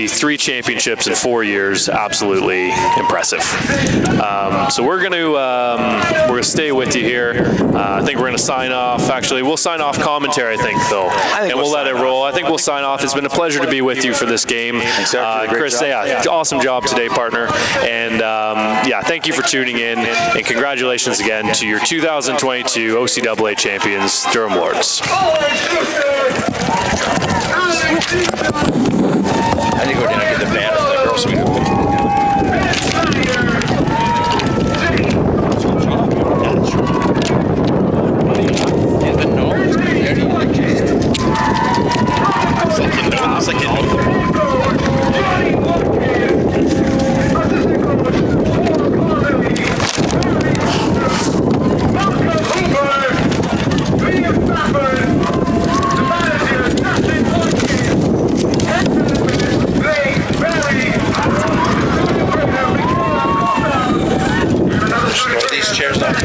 3 championships in 4 years, absolutely impressive. So we're gonna stay with you here. I think we're gonna sign off. Actually, we'll sign off commentary, I think, though, and we'll let it roll. I think we'll sign off. It's been a pleasure to be with you for this game. Chris, awesome job today, partner. And yeah, thank you for tuning in, and congratulations again to your 2022 OCAA champions, Durham Lords. I need to go down and get the banner for the girls so we can put it these chairs up.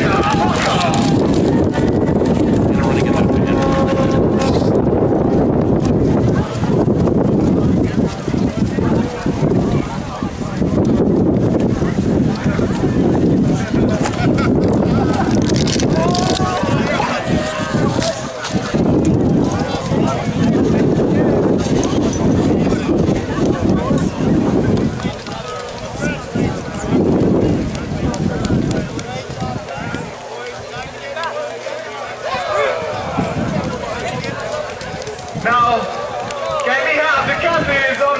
Now, can we have the captains of